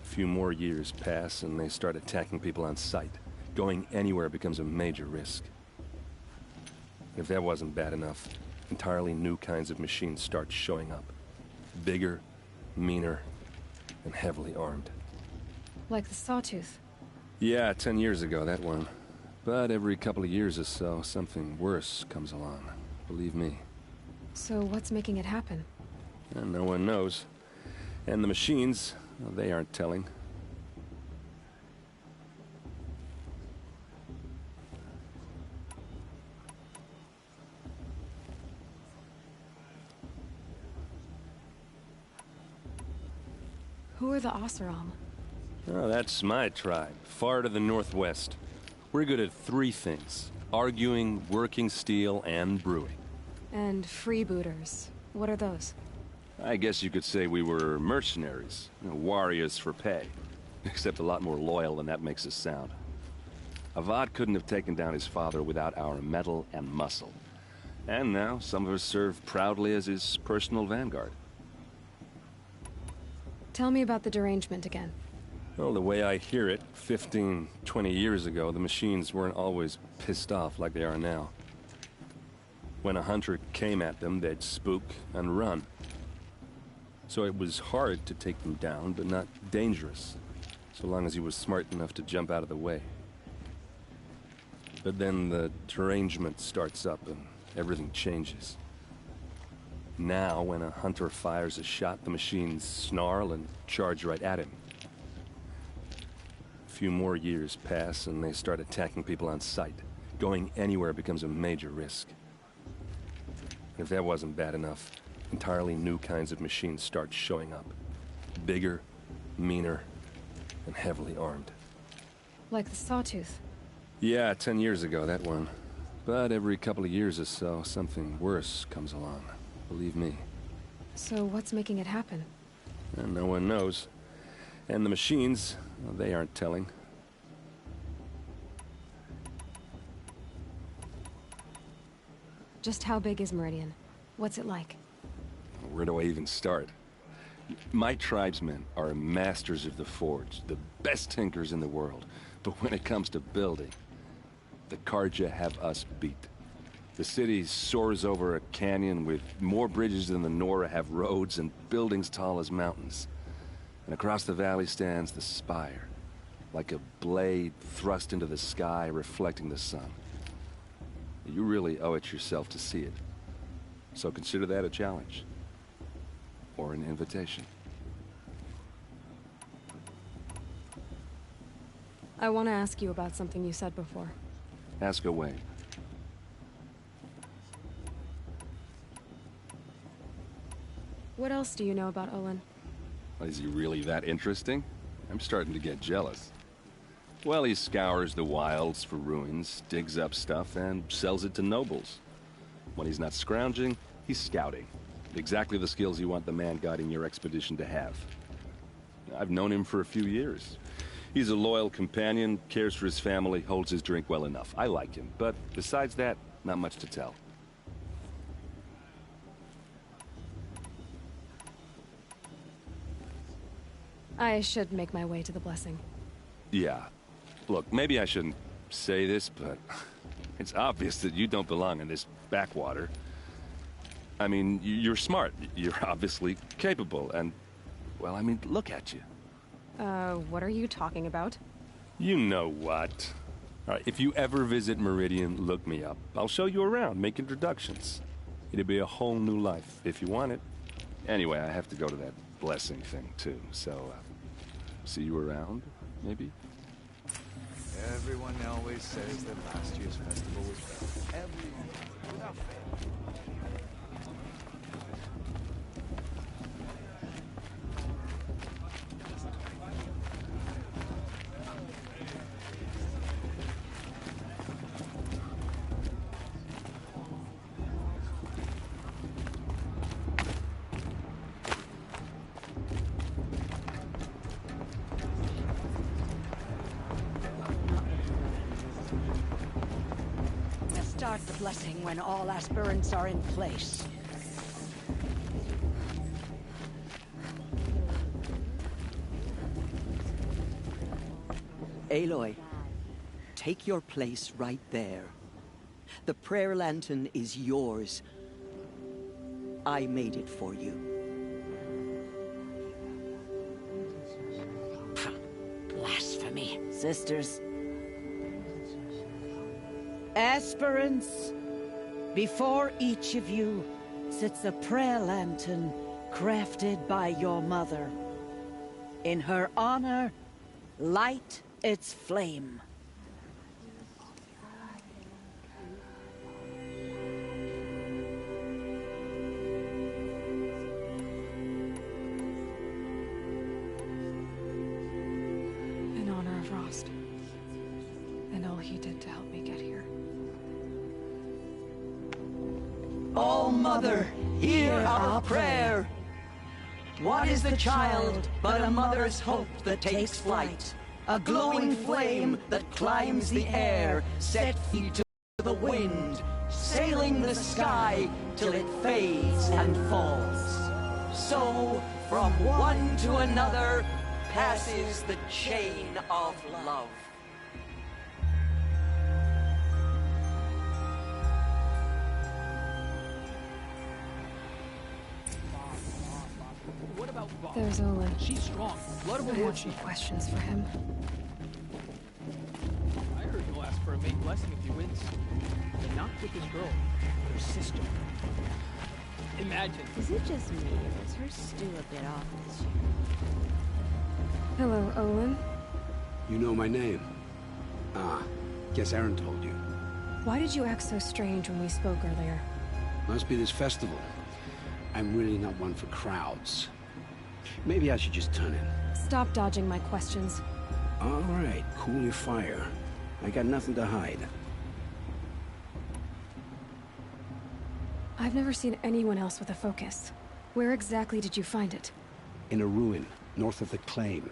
A few more years pass and they start attacking people on sight. Going anywhere becomes a major risk. If that wasn't bad enough, entirely new kinds of machines start showing up. Bigger, meaner, and heavily armed. Like the Sawtooth. Yeah, 10 years ago, that one. But every couple of years or so, something worse comes along. Believe me. So what's making it happen? And no one knows. And the machines, well, they aren't telling. Who are the Oseram? Oh, that's my tribe, far to the northwest. We're good at three things: arguing, working steel, and brewing. And freebooters. What are those? I guess you could say we were mercenaries, warriors for pay. Except a lot more loyal than that makes us sound. Avad couldn't have taken down his father without our metal and muscle. And now, some of us serve proudly as his personal vanguard. Tell me about the derangement again. Well, the way I hear it, 15, 20 years ago, the machines weren't always pissed off like they are now. When a hunter came at them, they'd spook and run. So it was hard to take them down, but not dangerous, so long as he was smart enough to jump out of the way. But then the derangement starts up and everything changes. Now, when a hunter fires a shot, the machines snarl and charge right at him. A few more years pass and they start attacking people on sight. Going anywhere becomes a major risk. If that wasn't bad enough, entirely new kinds of machines start showing up. Bigger, meaner, and heavily armed. Like the Sawtooth. Yeah, 10 years ago, that one. But every couple of years or so, something worse comes along. Believe me. So what's making it happen? And no one knows. And the machines, well, they aren't telling. Just how big is Meridian? What's it like? Where do I even start? My tribesmen are masters of the forge, the best tinkers in the world. But when it comes to building, the Carja have us beat. The city soars over a canyon with more bridges than the Nora have roads and buildings tall as mountains. And across the valley stands the spire, like a blade thrust into the sky reflecting the sun. You really owe it yourself to see it. So consider that a challenge. Or an invitation. I want to ask you about something you said before. Ask away. What else do you know about Olin? Is he really that interesting? I'm starting to get jealous. Well, he scours the wilds for ruins, digs up stuff, and sells it to nobles. When he's not scrounging, he's scouting. Exactly the skills you want the man guiding your expedition to have. I've known him for a few years. He's a loyal companion, cares for his family, holds his drink well enough. I like him, but besides that, not much to tell. I should make my way to the blessing. Yeah. Look, maybe I shouldn't say this, but it's obvious that you don't belong in this backwater. I mean, you're smart. You're obviously capable, and, well, I mean, look at you. What are you talking about? You know what. All right, if you ever visit Meridian, look me up. I'll show you around, make introductions. It'll be a whole new life, if you want it. Anyway, I have to go to that blessing thing, too, so, see you around, maybe? Everyone always says that last year's festival was better. Everyone, without fail. Start the blessing when all aspirants are in place. Aloy, take your place right there. The prayer lantern is yours. I made it for you. sisters. Aspirants, before each of you sits a prayer lantern crafted by your mother. In her honor, light its flame. In honor of Rost, and all he did to help me get here. Oh, Mother, hear our prayer. What is the child but a mother's hope that takes flight? A glowing flame that climbs the air, set free to the wind, sailing the sky till it fades and falls. So, from one to another, passes the chain of love. There's Olin. She's strong. Blood of a I war have some chief. questions for him. I heard he'll ask for a main blessing if he wins. But not with this girl, her sister. Imagine. Is it just me, or is her stew a bit off this year? Hello, Olin. You know my name? Ah, guess Aaron told you. Why did you act so strange when we spoke earlier? Must be this festival. I'm really not one for crowds. Maybe I should just turn in. Stop dodging my questions. All right, cool your fire. I got nothing to hide. I've never seen anyone else with a focus. Where exactly did you find it? In a ruin, north of the Claim.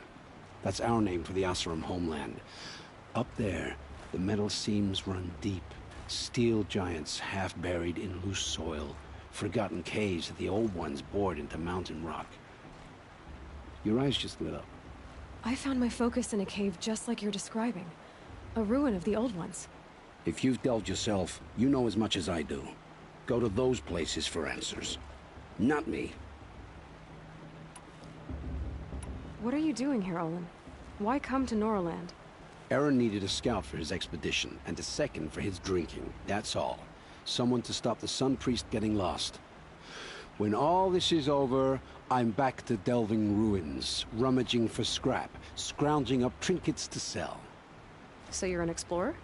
That's our name for the Oseram homeland. Up there, the metal seams run deep. Steel giants half buried in loose soil. Forgotten caves that the old ones bored into mountain rock. Your eyes just lit up. I found my focus in a cave just like you're describing. A ruin of the old ones. If you've delved yourself, you know as much as I do. Go to those places for answers. Not me. What are you doing here, Olin? Why come to Noraland? Aaron needed a scout for his expedition, and a second for his drinking. That's all. Someone to stop the Sun Priest getting lost. When all this is over, I'm back to delving ruins, rummaging for scrap, scrounging up trinkets to sell. So you're an explorer?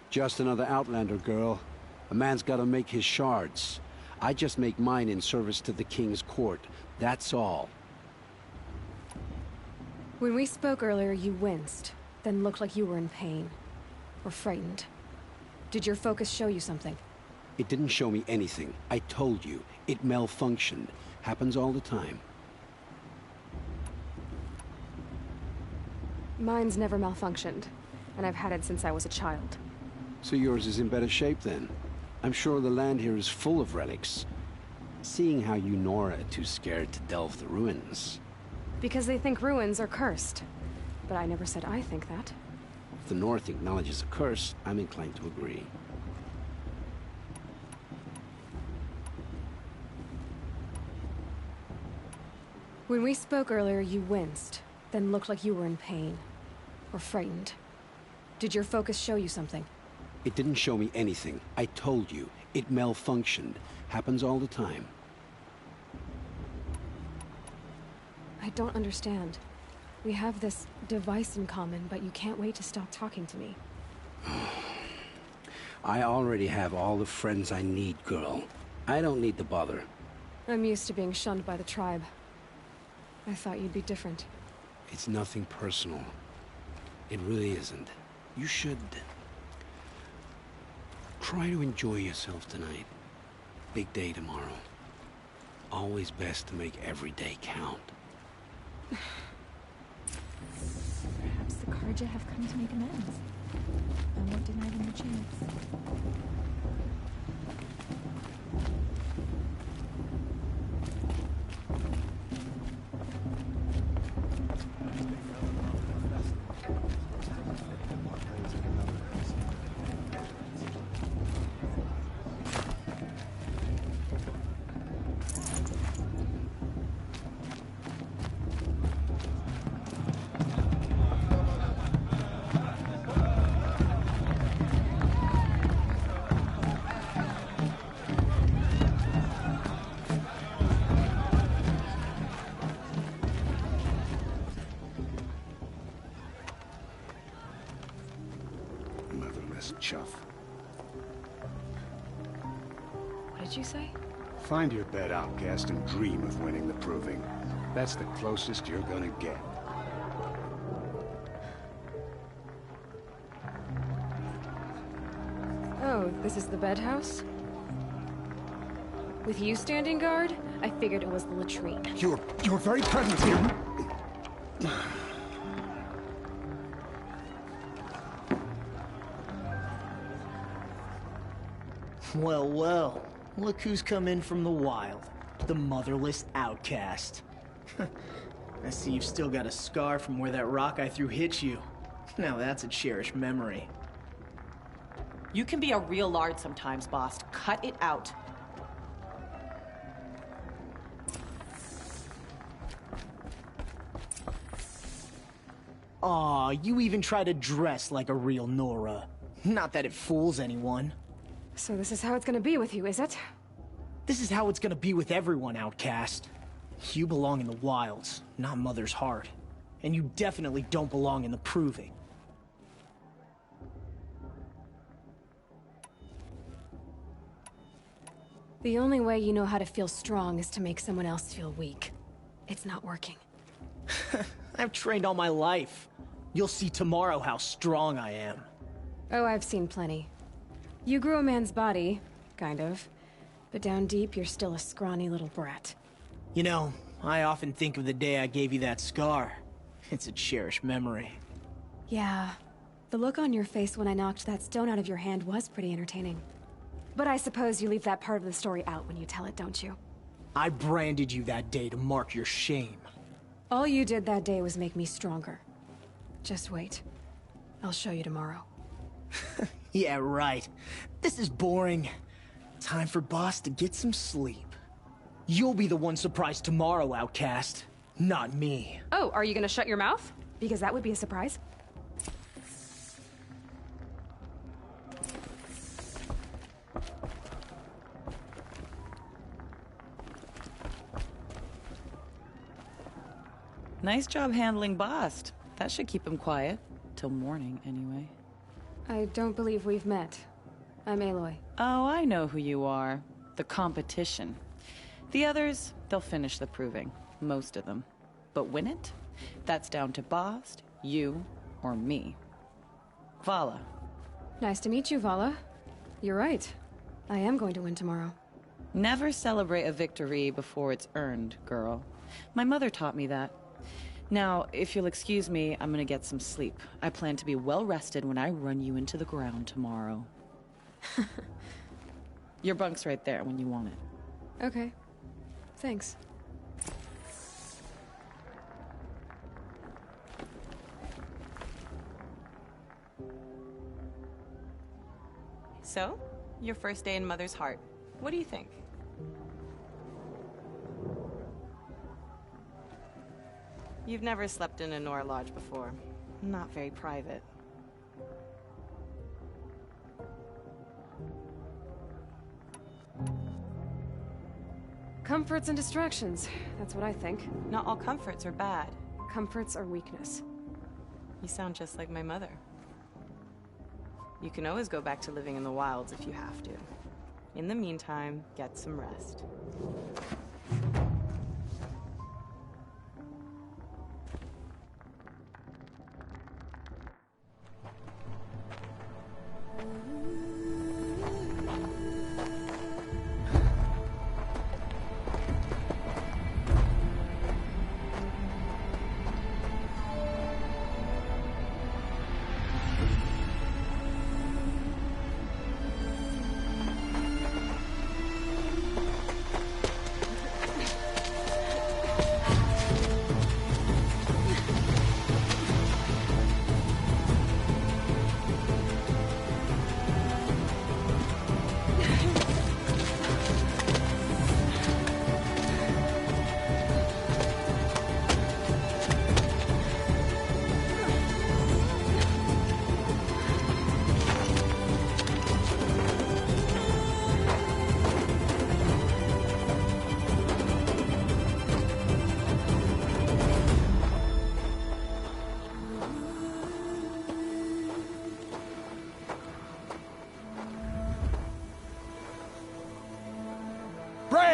Just another Outlander, girl. A man's gotta make his shards. I just make mine in service to the King's court. That's all. When we spoke earlier, you winced, then looked like you were in pain. Or frightened. Did your focus show you something? It didn't show me anything. I told you. It malfunctioned. Happens all the time. Mine's never malfunctioned, and I've had it since I was a child. So yours is in better shape then. I'm sure the land here is full of relics. Seeing how you Nora are too scared to delve the ruins. Because they think ruins are cursed. But I never said I think that. If the North acknowledges a curse, I'm inclined to agree. When we spoke earlier, you winced, then looked like you were in pain. Or frightened. Did your focus show you something? It didn't show me anything. I told you. It malfunctioned. Happens all the time. I don't understand. We have this device in common, but you can't wait to stop talking to me. I already have all the friends I need, girl. I don't need to bother. I'm used to being shunned by the tribe. I thought you'd be different. It's nothing personal. It really isn't. You should... try to enjoy yourself tonight. Big day tomorrow. Always best to make every day count. Perhaps the Karja have come to make amends. I won't deny them the chance. Useless chuff. What did you say? Find your bed, outcast, and dream of winning the proving. That's the closest you're gonna get. Oh, this is the bed house? With you standing guard, I figured it was the latrine. Your very presence here. Well, well. Look who's come in from the wild. The motherless outcast. I see you've still got a scar from where that rock I threw hit you. Now that's a cherished memory. You can be a real lard sometimes, boss. Cut it out. Aw, you even try to dress like a real Nora. Not that it fools anyone. So this is how it's gonna be with you, is it? This is how it's gonna be with everyone, outcast. You belong in the wilds, not Mother's heart. And you definitely don't belong in the proving. The only way you know how to feel strong is to make someone else feel weak. It's not working. I've trained all my life. You'll see tomorrow how strong I am. Oh, I've seen plenty. You grew a man's body, kind of. But down deep, you're still a scrawny little brat. You know, I often think of the day I gave you that scar. It's a cherished memory. Yeah. The look on your face when I knocked that stone out of your hand was pretty entertaining. But I suppose you leave that part of the story out when you tell it, don't you? I branded you that day to mark your shame. All you did that day was make me stronger. Just wait. I'll show you tomorrow. Yeah, right. This is boring. Time for Boss to get some sleep. You'll be the one surprised tomorrow, outcast. Not me. Oh, are you gonna shut your mouth? Because that would be a surprise. Nice job handling Bast. That should keep him quiet. Till morning, anyway. I don't believe we've met. I'm Aloy. Oh, I know who you are. The competition. The others, they'll finish the proving. Most of them. But win it? That's down to Bast, you, or me. Vala. Nice to meet you, Vala. You're right. I am going to win tomorrow. Never celebrate a victory before it's earned, girl. My mother taught me that. Now, if you'll excuse me, I'm gonna get some sleep. I plan to be well rested when I run you into the ground tomorrow. Your bunk's right there when you want it. Okay. Thanks. So, your first day in Mother's heart. What do you think? You've never slept in a Nora lodge before. Not very private. Comforts and distractions. That's what I think. Not all comforts are bad. Comforts are weakness. You sound just like my mother. You can always go back to living in the wilds if you have to. In the meantime, get some rest.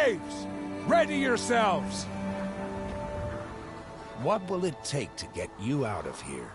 Braves! Ready yourselves! What will it take to get you out of here?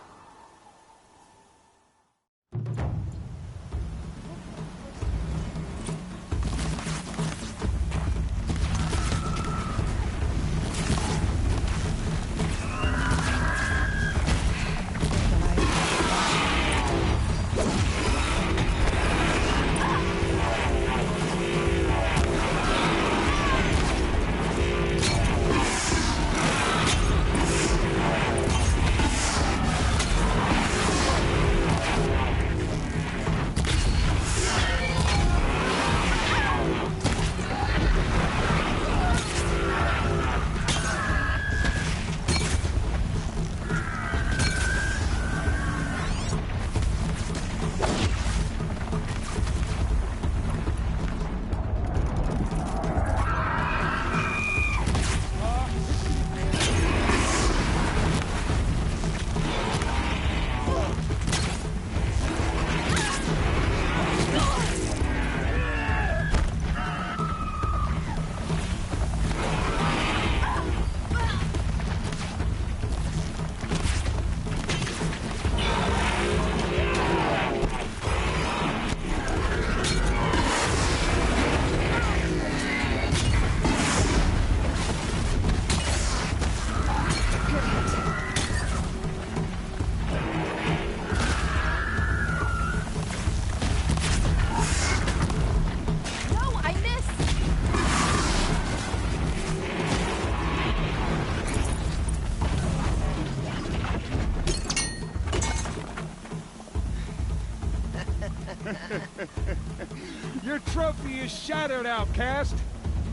Your trophy is shattered, outcast.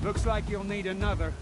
Looks like you'll need another.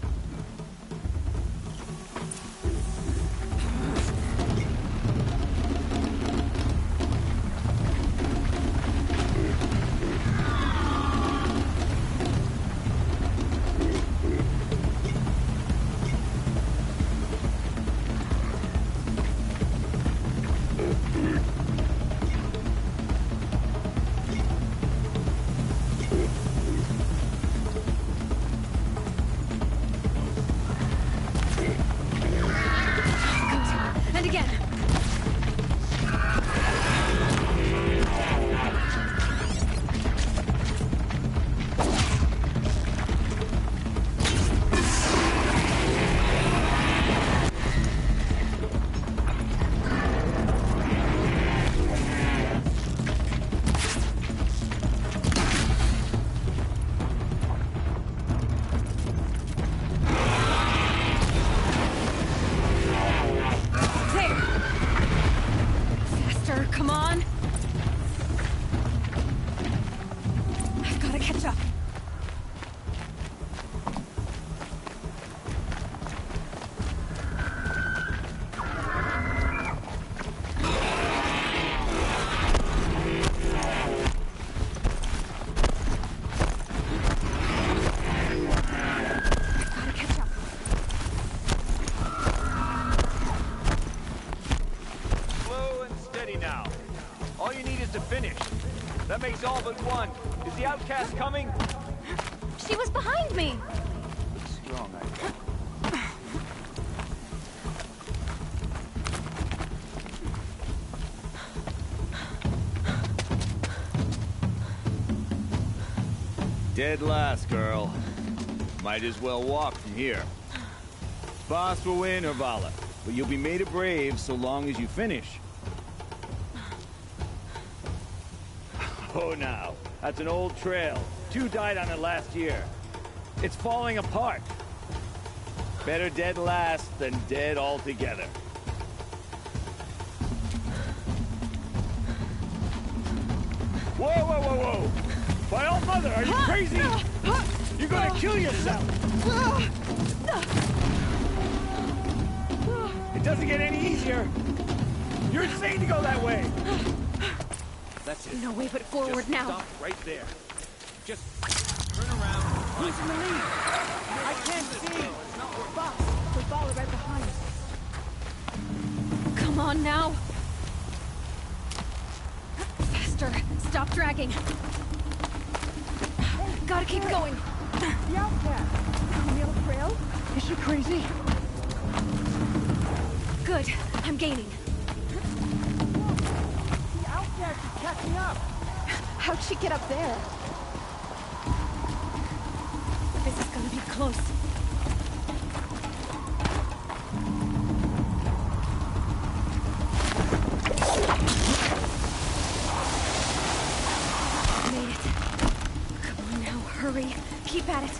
That makes all but one. Is the outcast coming? She was behind me! Strong, I think. Dead last, girl. Might as well walk from here. Boss will win, Hervala, but you'll be made a brave so long as you finish. Oh, now. That's an old trail. 2 died on it last year. It's falling apart. Better dead last than dead altogether. Whoa, whoa, whoa, whoa! By all mother, are you crazy? You're gonna kill yourself! It doesn't get any easier! You're insane to go that way! That's it. No way but forward Just now. Stop right there. Just turn around. Who's in the lead? I can't see. Boss, we follow right behind. Come on now. Faster. Stop dragging. Gotta keep going. The outcast! On the other trail? Is she crazy? Good. I'm gaining. The outcast is catching up! How'd she get up there? This is gonna be close. Made it. Come on now, hurry. Keep at it.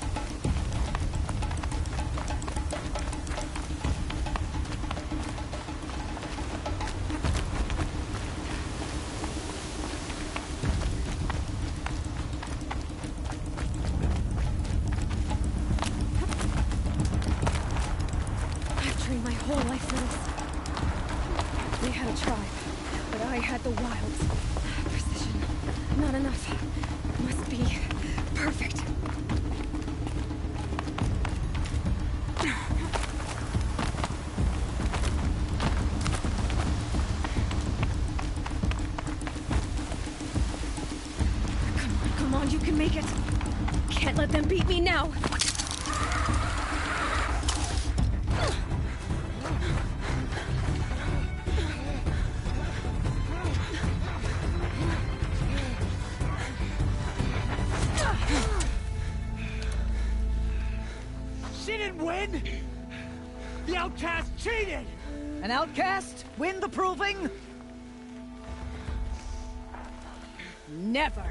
My whole life for this. They had a tribe, but I had the wilds. Precision. Not enough. Must be perfect. Come on, you can make it. Can't let them beat me now. She didn't win! The outcast cheated! An outcast win the proving? Never.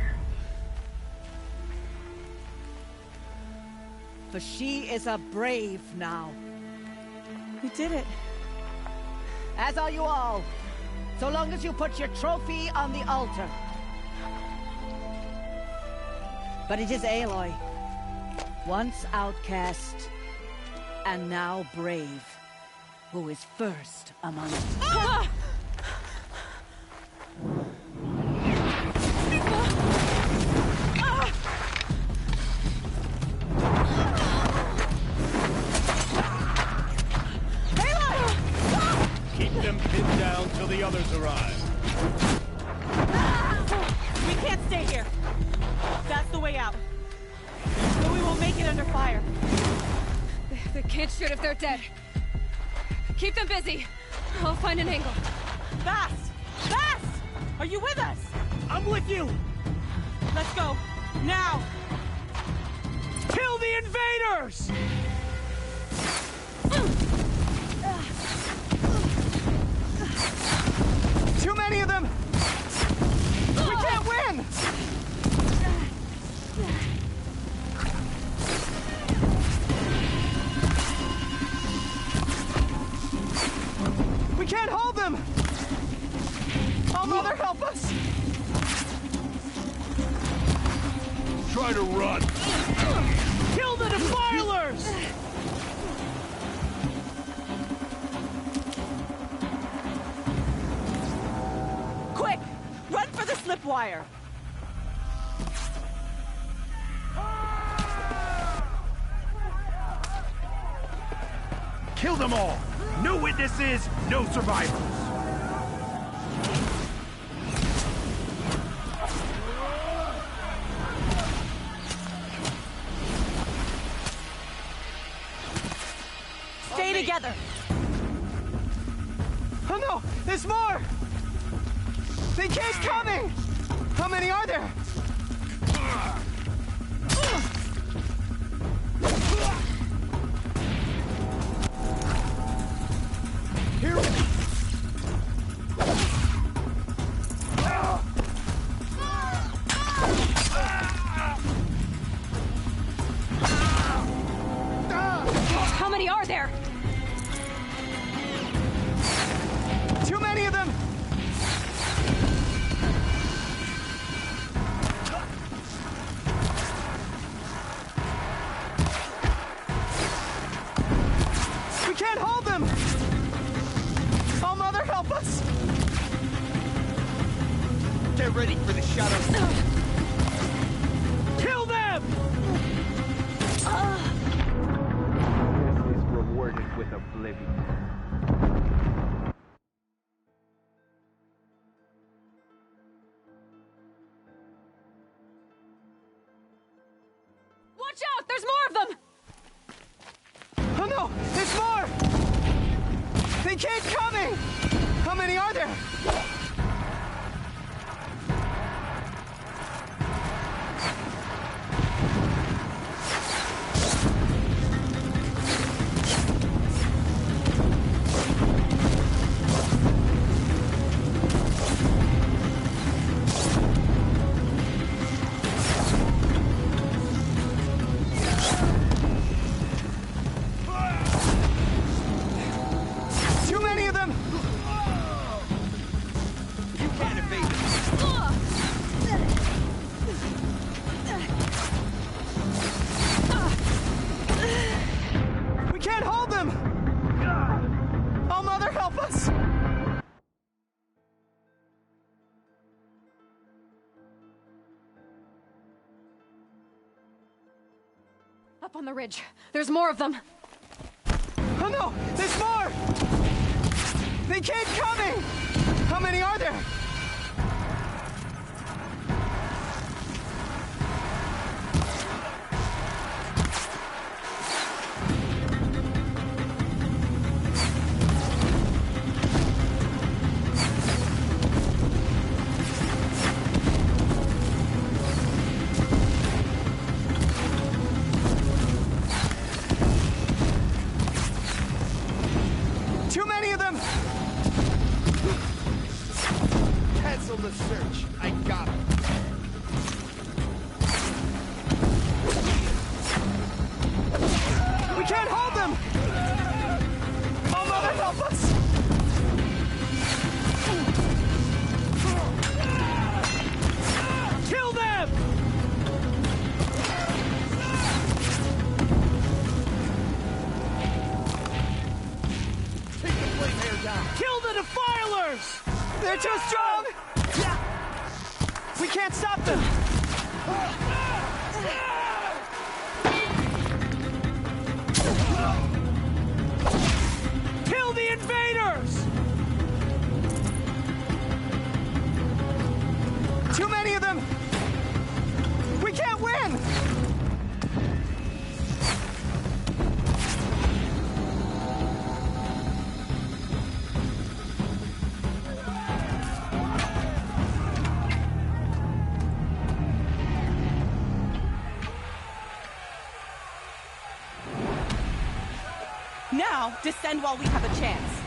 For she is a brave now. We did it. As are you all. So long as you put your trophy on the altar. But it is Aloy. Once outcast, and now brave, who is first among us. Ah! Keep them pinned down till the others arrive. We can't stay here. That's the way out. But we won't make it under fire. They can't shoot if they're dead. Keep them busy. I'll find an angle. Fast! Fast! Are you with us? I'm with you! Let's go. Now! Kill the invaders! Too many of them! We can't win! We can't hold them! Oh, Mother, help us! Try to run! Kill the defilers! Quick! Run for the slip wire! Kill them all! No witnesses, no survivors! Stay together! Oh no! There's more! They keep coming! How many are there? Here. How many are there? Too many of them! We can't hold them! Oh, Mother, help us! Get ready for the shadow. Kill them! This is rewarded with oblivion. Watch out! There's of them! Oh no! There's more! They keep coming! How many are there? Up on the ridge. There's more of them. Oh no! There's more! They keep coming! How many are there? Too many of them! Cancel the search. I got it. We can't hold them! Oh, Mother, help us! Kill them! Take the flame hair down. Kill the defilers! They're too strong! We can't stop them! Kill the invaders! Too many of them! We can't win! Now, descend while we have a chance.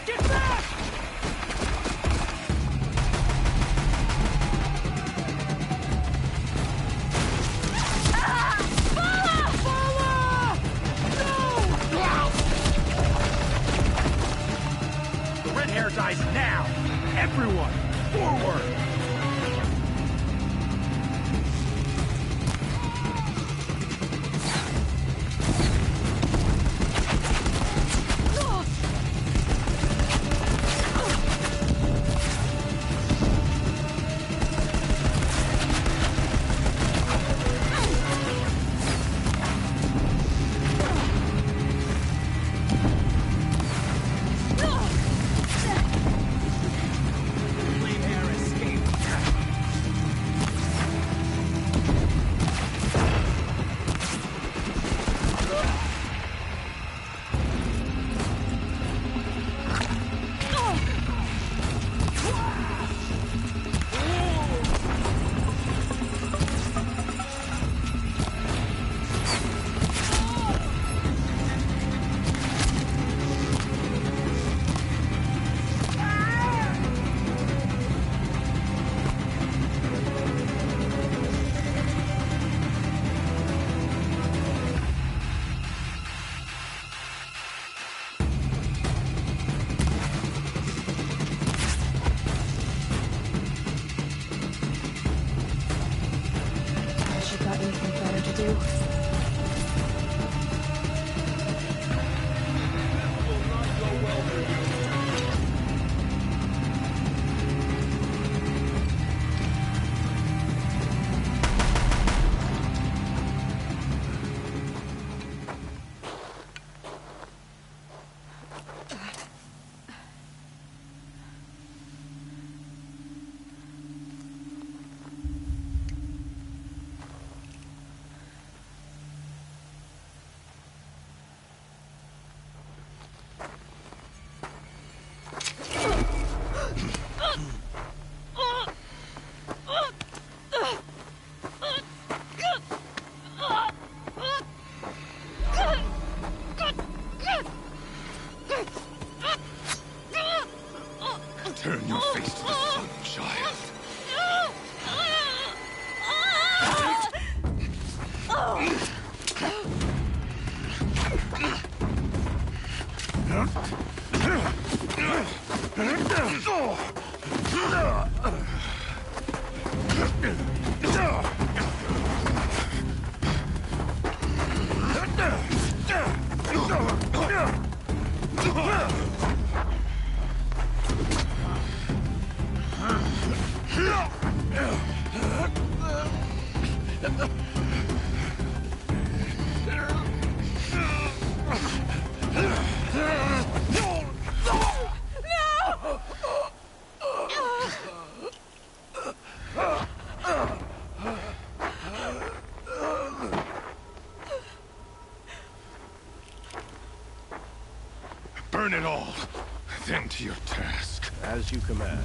Get back! The red hair dies now. Everyone, forward! Flame hair escaped. Burn it all, then to your task. As you command.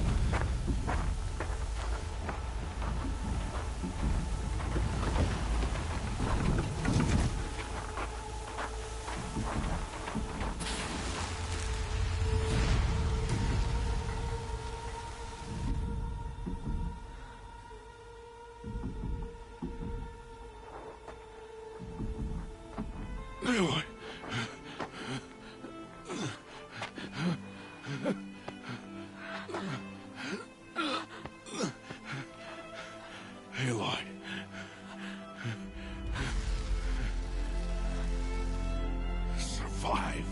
Aloy. Aloy. Survive.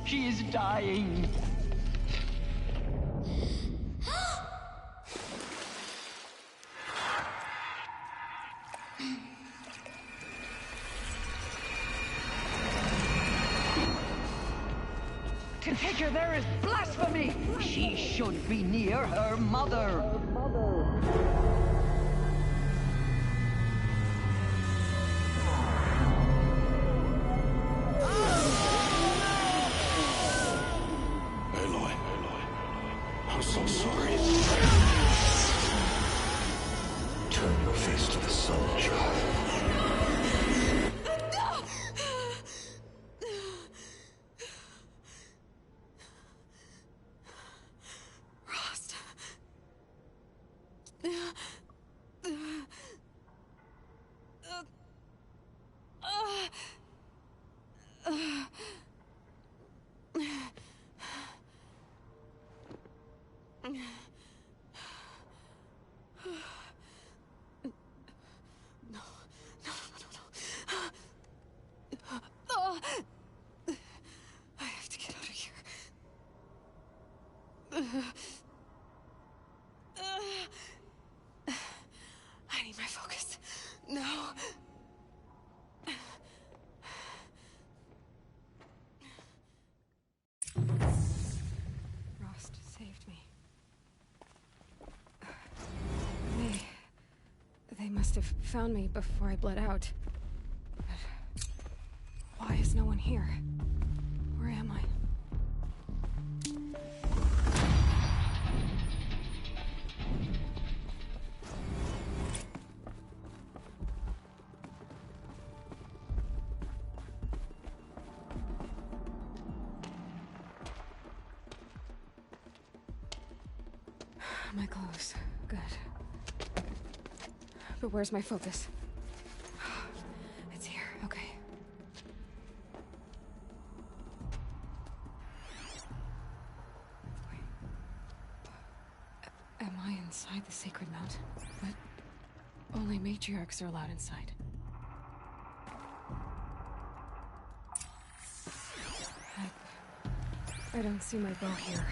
She is dying. To take her there is blasphemy. She should be near her mother. Aloy. I'm so sorry. Turn your face to the sun, child. I have to get out of here. I need my focus. No. Rost saved me. They must have found me before I bled out. But why is no one here? Where am I? My clothes. Good. But where's my focus? It's here. Okay. Wait. Am I inside the sacred mountain? But only matriarchs are allowed inside. I don't see my bow here.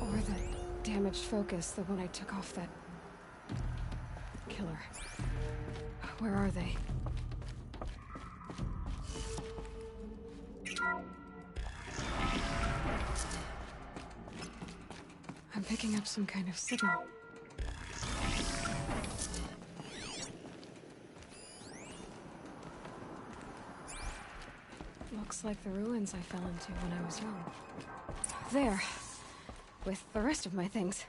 Or the damaged focus, the one I took off that killer. Where are they? picking up some kind of signal. Looks like the ruins I fell into when I was young. There, with the rest of my things.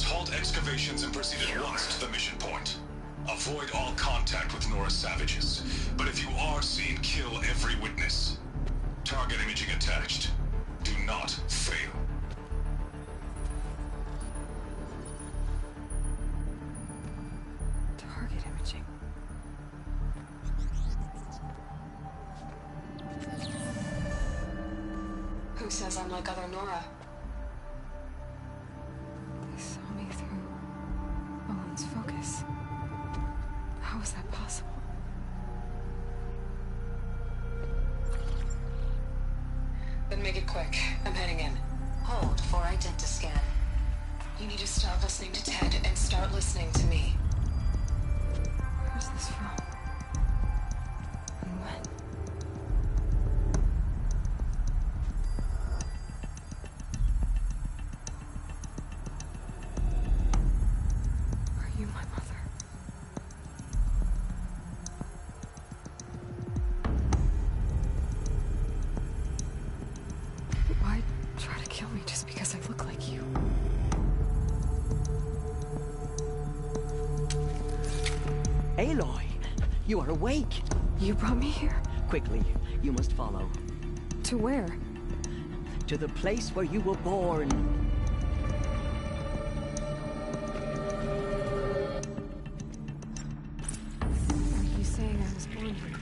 Halt excavations and proceed at once to the mission point. Avoid all contact with Nora savages, but if you are seen, kill every witness. Target imaging attached. Do not fail. Target imaging. Who says I'm like other Nora? Focus. How is that possible? Then make it quick. I'm heading in. Hold for identiscan. You need to stop listening to Ted and start listening to me. Where's this from? And when? Aloy, you are awake. You brought me here? Quickly, you must follow. To where? To the place where you were born. Are you saying I was born here?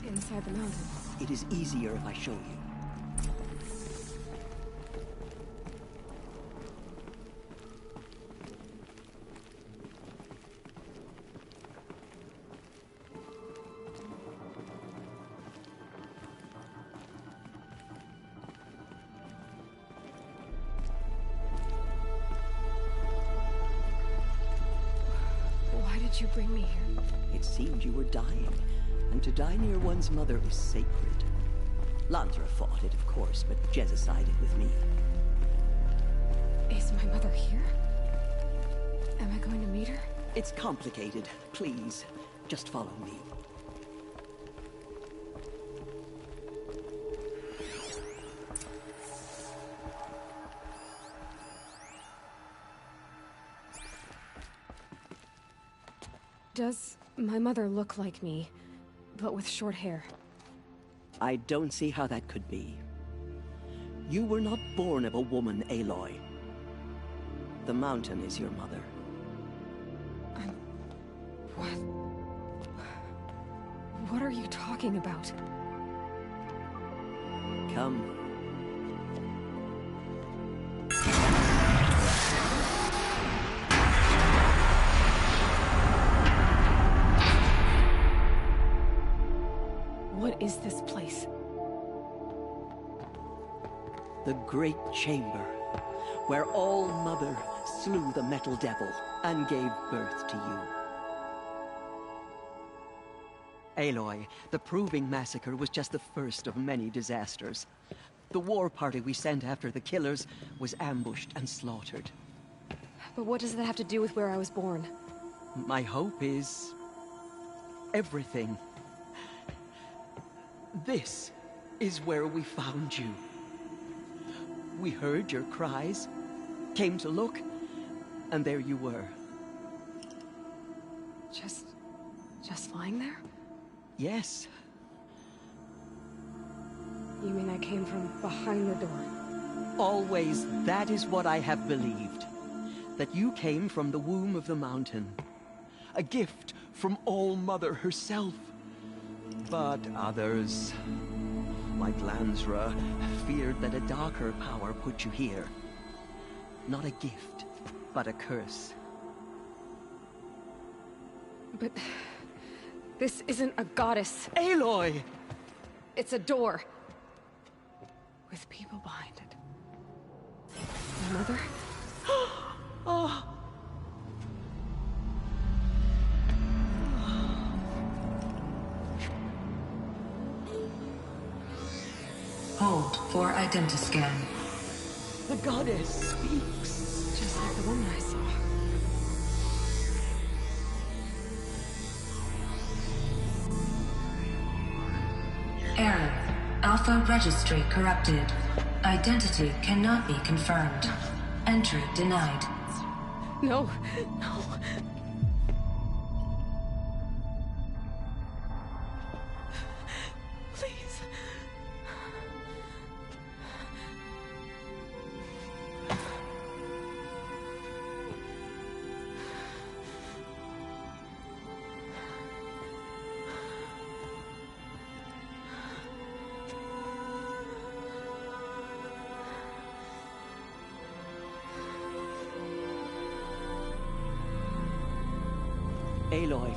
Inside the mountain? It is easier if I show you. You bring me here? It seemed you were dying, and to die near one's mother is sacred. Lansra fought it, of course, but Jezza sided with me. Is my mother here? Am I going to meet her? It's complicated. Please, just follow me. Does my mother look like me, but with short hair? I don't see how that could be. You were not born of a woman, Aloy. The mountain is your mother. What? What are you talking about? Come. What is this place? The Great Chamber, where All-Mother slew the Metal Devil and gave birth to you. Aloy, the Proving Massacre was just the first of many disasters. The war party we sent after the killers was ambushed and slaughtered. But what does that have to do with where I was born? My hope is... everything. This is where we found you. We heard your cries, came to look, and there you were. Just lying there? Yes. You mean I came from behind the door? Always, that is what I have believed. That you came from the womb of the mountain. a gift from All-Mother herself. But others, like Lansra, feared that a darker power put you here. Not a gift, but a curse. But this isn't a goddess. Aloy! It's a door. With people behind it. My mother? Oh. Hold for identiscan. The goddess speaks. Just like the woman I saw. Error. Alpha registry corrupted. Identity cannot be confirmed. Entry denied. No, no. Please. Aloy,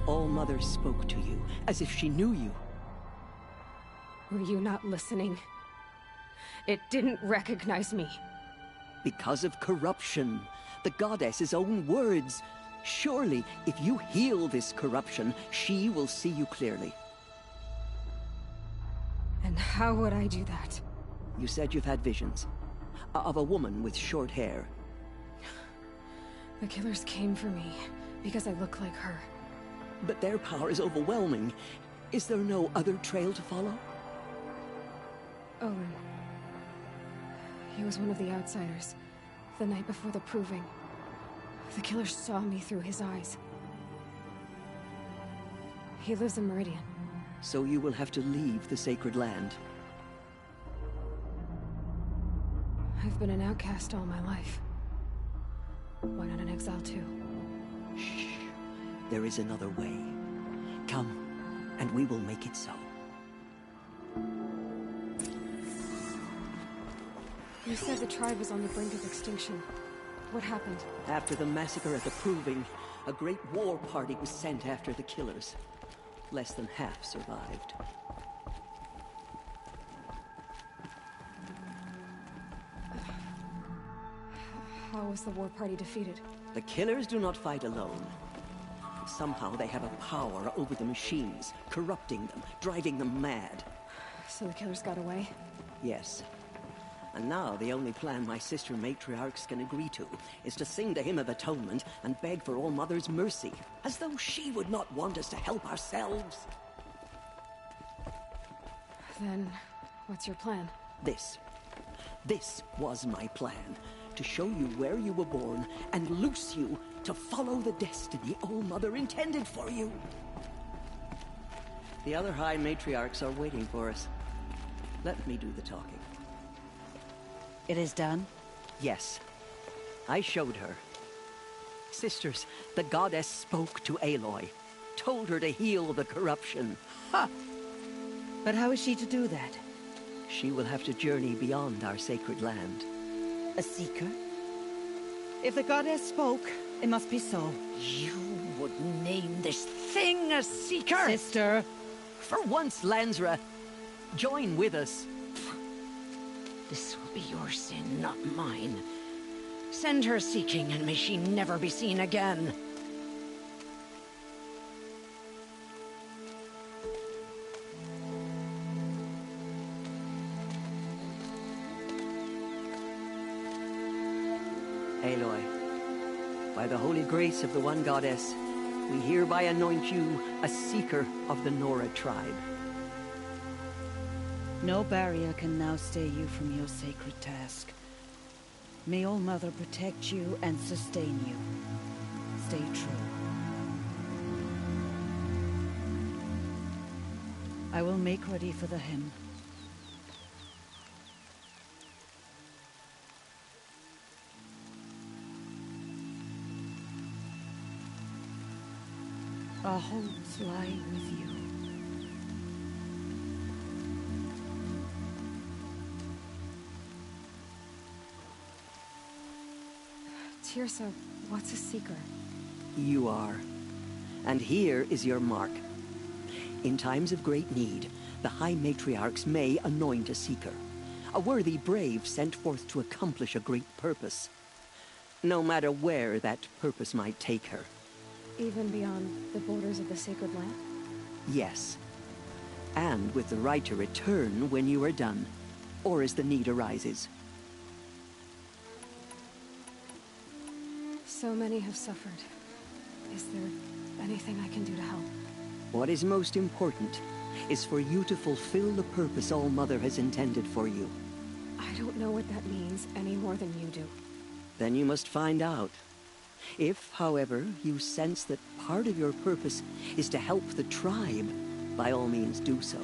All-Mother spoke to you, as if she knew you. Were you not listening? It didn't recognize me. Because of corruption. The goddess's own words. Surely, if you heal this corruption, she will see you clearly. And how would I do that? You said you've had visions. Of a woman with short hair. The killers came for me, because I look like her. But their power is overwhelming. Is there no other trail to follow? Owen. He was one of the outsiders. The night before the proving. The killer saw me through his eyes. He lives in Meridian. So you will have to leave the sacred land. I've been an outcast all my life. Why not an exile too? Shh. There is another way. Come, and we will make it so. You said the tribe was on the brink of extinction. What happened? After the massacre at the Proving, a great war party was sent after the killers. Less than half survived. How was the war party defeated? The killers do not fight alone. Somehow they have a power over the machines, corrupting them, driving them mad. So the killers got away? Yes. And now the only plan my sister matriarchs can agree to is to sing the Hymn of Atonement and beg for All-Mother's mercy, as though she would not want us to help ourselves. Then, what's your plan? This was my plan. To show you where you were born and loose you to follow the destiny All-Mother intended for you. The other High Matriarchs are waiting for us. Let me do the talking. It is done? Yes. I showed her. Sisters, the goddess spoke to Aloy. Told her to heal the corruption. Ha! But how is she to do that? She will have to journey beyond our sacred land. A seeker? If the goddess spoke, it must be so. You would name this thing a seeker? Sister! For once, Lansra, join with us. This will be your sin, not mine. Send her seeking, and may she never be seen again. Aloy, by the holy grace of the one goddess, we hereby anoint you a seeker of the Nora tribe. No barrier can now stay you from your sacred task. May All-Mother protect you and sustain you. Stay true. I will make ready for the hymn. Ahults lie with you. Tirsa, what's a seeker? You are. And here is your mark. In times of great need, the High Matriarchs may anoint a seeker. A worthy brave sent forth to accomplish a great purpose. No matter where that purpose might take her. Even beyond the borders of the sacred land? Yes. And with the right to return when you are done, or as the need arises. So many have suffered. Is there anything I can do to help? What is most important is for you to fulfill the purpose All-Mother has intended for you. I don't know what that means any more than you do. Then you must find out. If, however, you sense that part of your purpose is to help the tribe, by all means do so.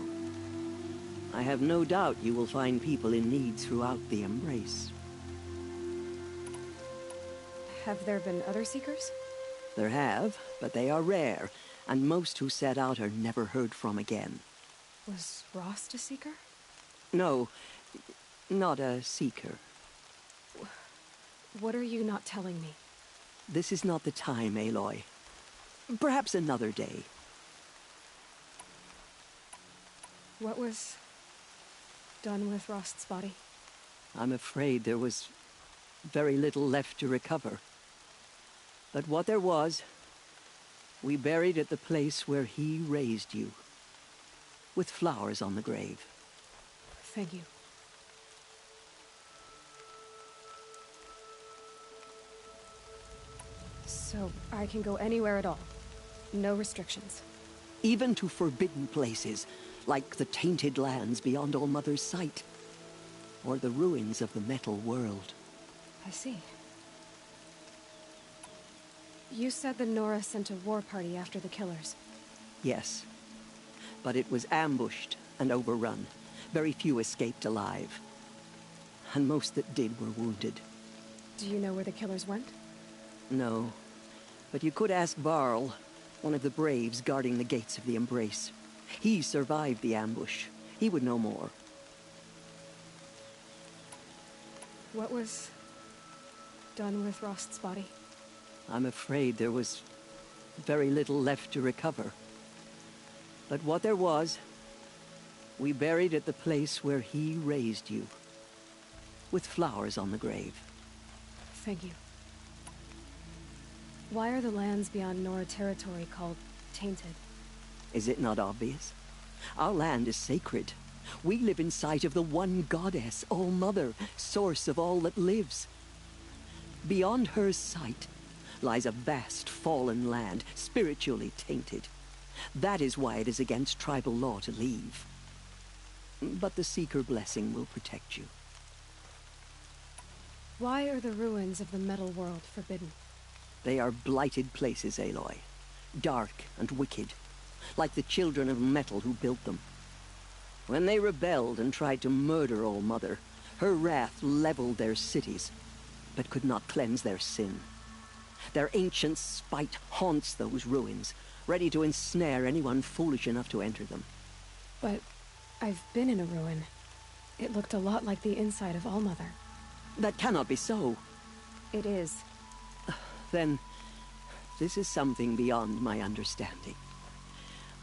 I have no doubt you will find people in need throughout the Embrace. Have there been other seekers? There have, but they are rare, and most who set out are never heard from again. Was Rost a seeker? No, not a seeker. What are you not telling me? This is not the time, Aloy. Perhaps another day. What was done with Rost's body? I'm afraid there was very little left to recover. But what there was, we buried at the place where he raised you, with flowers on the grave. Thank you. So, I can go anywhere at all? No restrictions? Even to forbidden places, like the tainted lands beyond All-Mother's sight, or the ruins of the metal world. I see. You said the Nora sent a war party after the killers. Yes, but it was ambushed and overrun. Very few escaped alive. And most that did were wounded. Do you know where the killers went? No, but you could ask Varl, one of the braves guarding the gates of the Embrace. He survived the ambush. He would know more. What was done with Rost's body? I'm afraid there was very little left to recover. But what there was, we buried at the place where he raised you, with flowers on the grave. Thank you. Why are the lands beyond Nora territory called tainted? Is it not obvious? Our land is sacred. We live in sight of the one goddess, All-Mother, source of all that lives. Beyond her sight lies a vast fallen land, spiritually tainted. That is why it is against tribal law to leave. But the Seeker blessing will protect you. Why are the ruins of the metal world forbidden? They are blighted places, Aloy. Dark and wicked, like the children of metal who built them. When they rebelled and tried to murder All-Mother, her wrath leveled their cities, but could not cleanse their sin. Their ancient spite haunts those ruins, ready to ensnare anyone foolish enough to enter them. But I've been in a ruin. It looked a lot like the inside of All-Mother. That cannot be so. It is. Then, this is something beyond my understanding.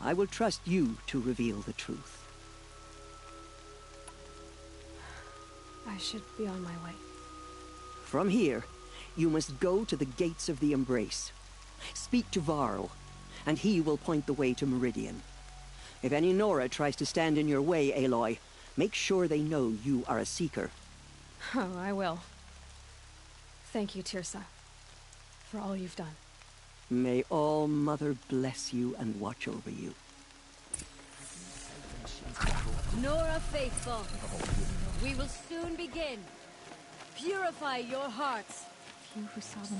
I will trust you to reveal the truth. I should be on my way. From here, you must go to the gates of the Embrace. Speak to Varl, and he will point the way to Meridian. If any Nora tries to stand in your way, Aloy, make sure they know you are a Seeker. Oh, I will. Thank you, Tirsa, for all you've done. May All-Mother bless you and watch over you. Nora faithful, we will soon begin. Purify your hearts.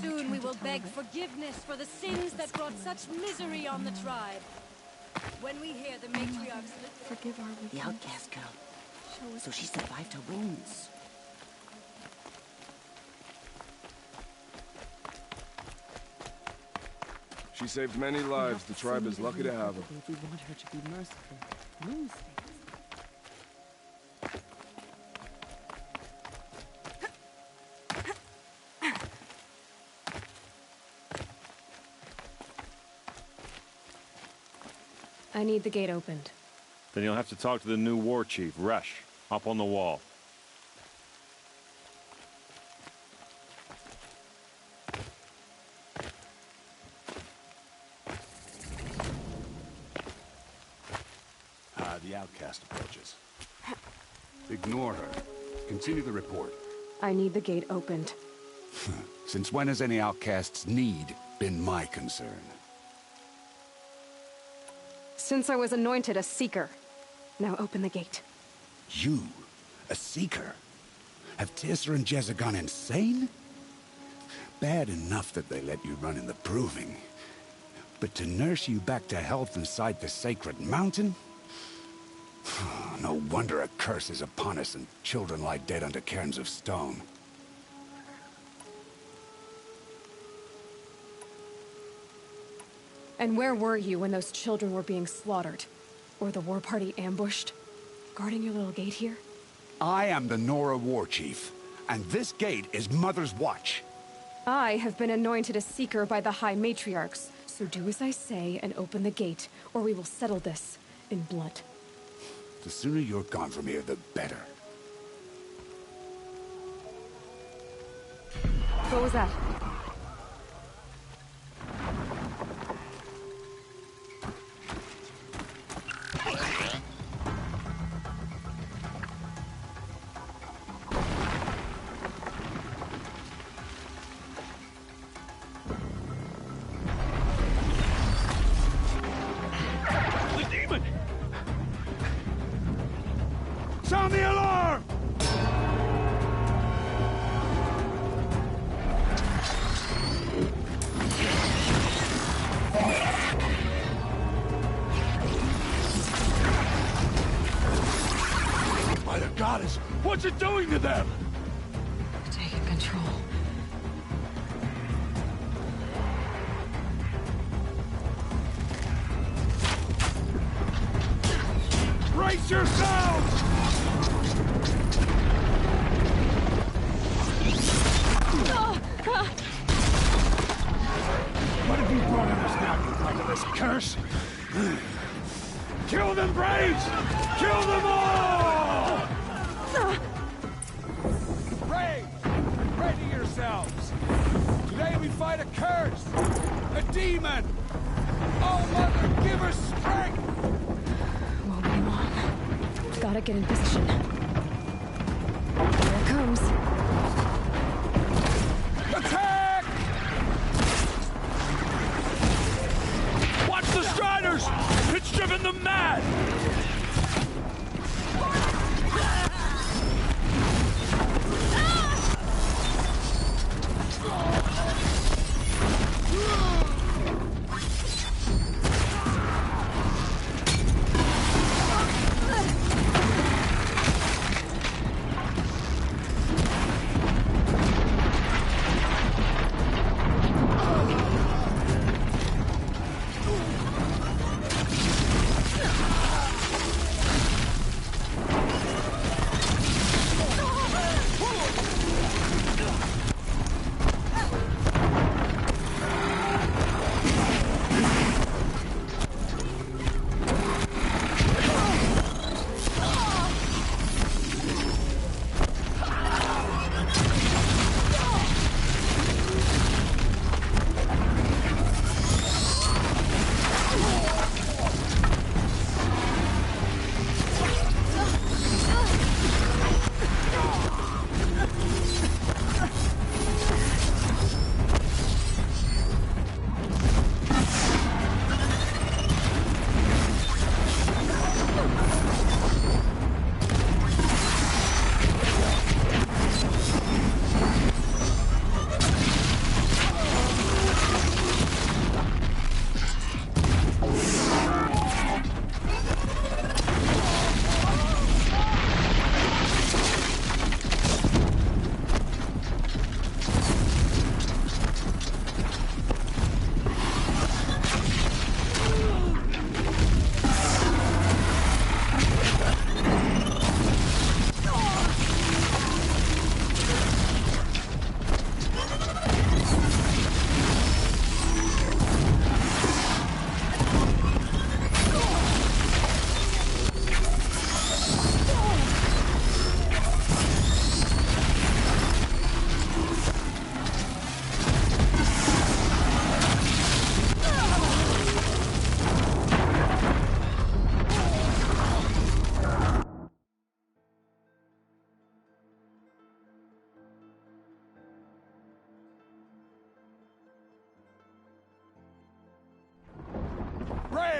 Soon we will beg forgiveness for the sins that brought such misery on the tribe. When we hear the matriarchs forgive our weakness. The outcast girl. So she survived her wounds. She saved many lives. The tribe is lucky to have her. If we want her to be merciful, lose things. I need the gate opened. Then you'll have to talk to the new war chief, Resh, up on the wall. The outcast approaches. Ignore her. Continue the report. I need the gate opened. Since when has any outcast's need been my concern? Since I was anointed a seeker. Now open the gate. You? A seeker? Have Tissa and Jezza gone insane? Bad enough that they let you run in the proving. But to nurse you back to health inside the sacred mountain? No wonder a curse is upon us and children lie dead under cairns of stone. And where were you when those children were being slaughtered? Or the war party ambushed? Guarding your little gate here? I am the Nora war chief, and this gate is Mother's watch. I have been anointed a seeker by the High Matriarchs, so do as I say and open the gate, or we will settle this in blood. The sooner you're gone from here, the better. What was that? Sound the alarm! By the goddess, what's it doing to them? Taking control. Brace yourselves! What have you brought on us now, you motherless curse? Kill them, Braves! Kill them all! Braves, ready yourselves. Today we fight a curse, a demon. Oh, Mother, give us strength! Won't be long. Gotta get in position. Here it comes. Attack! Watch the Striders! It's driven them mad!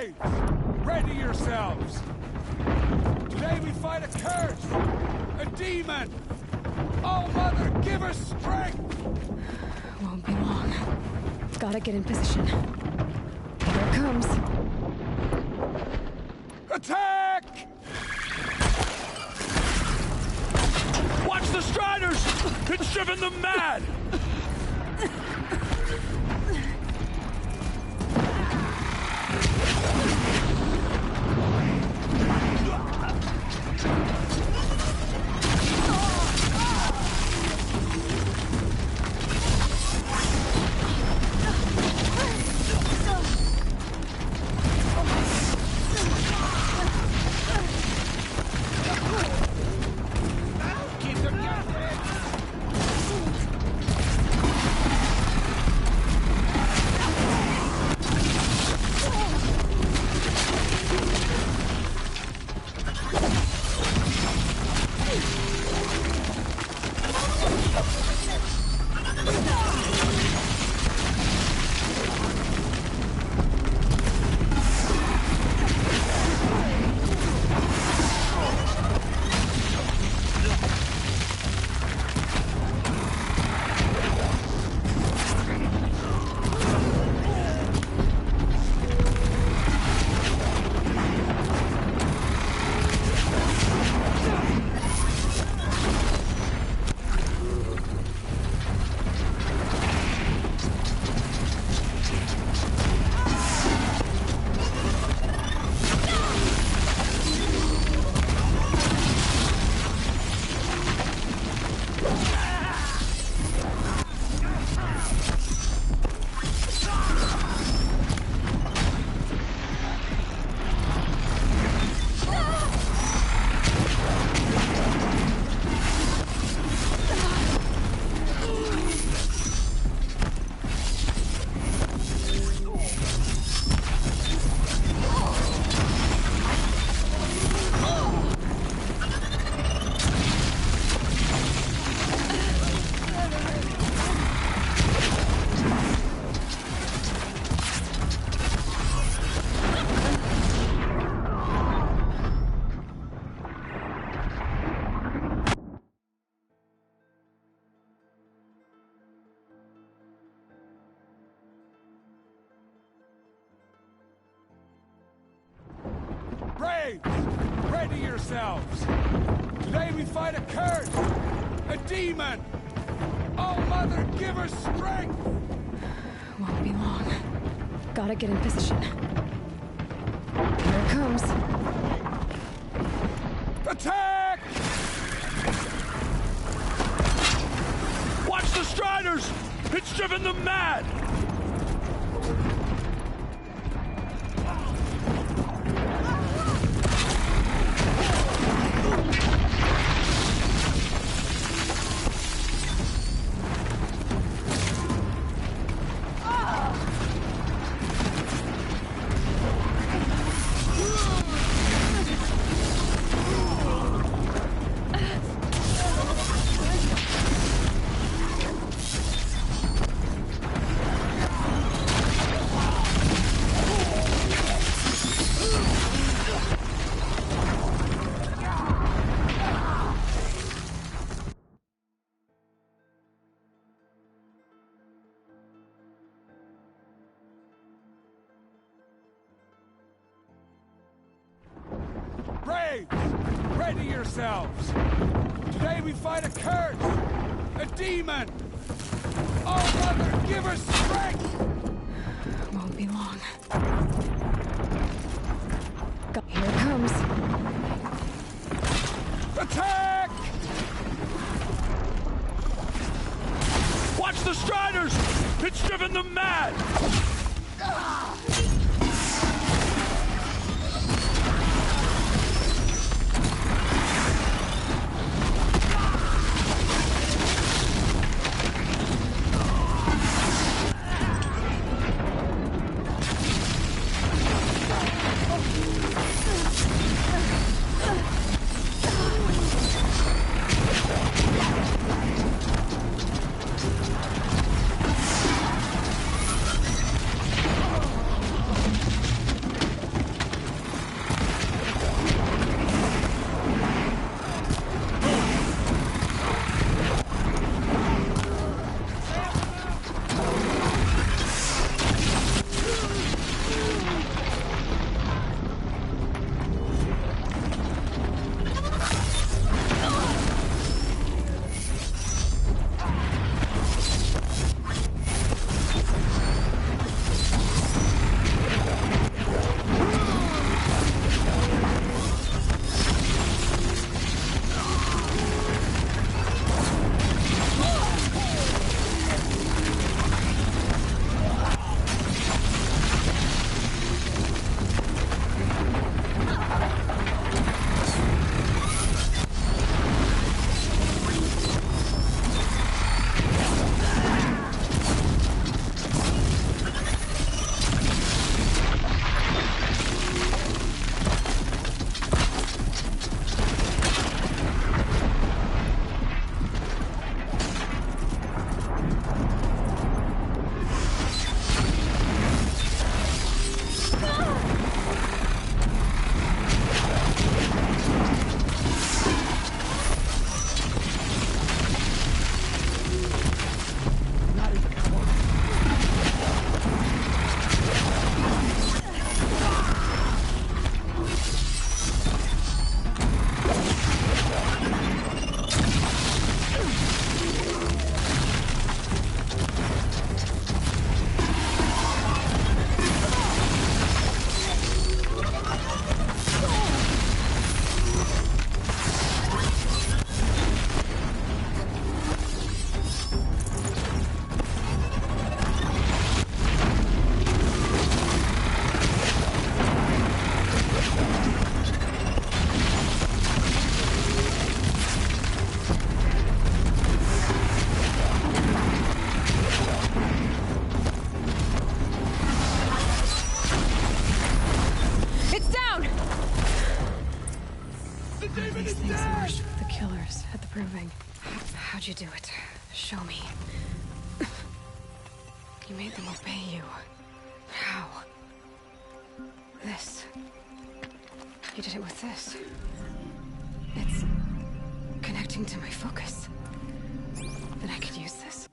Braves! Ready yourselves! Today we fight a curse! A demon! Oh, Mother, give us strength! Won't be long. Gotta get in position. Here it comes. Attack! Watch the Striders! It's driven them mad! Braves! Ready yourselves! Today we fight a curse! A demon! Oh, Mother, give us strength! Won't be long. Gotta get in position. Here it comes. Attack! Watch the Striders! It's driven them mad! Braves! Ready yourselves! Today we fight a curse! A demon! Oh, Mother, give us strength! Won't be long. Here it comes. Attack! Watch the Striders! It's driven them mad! Show me. You made them obey you. How? This. You did it with this. It's connecting to my focus. Then I could use this.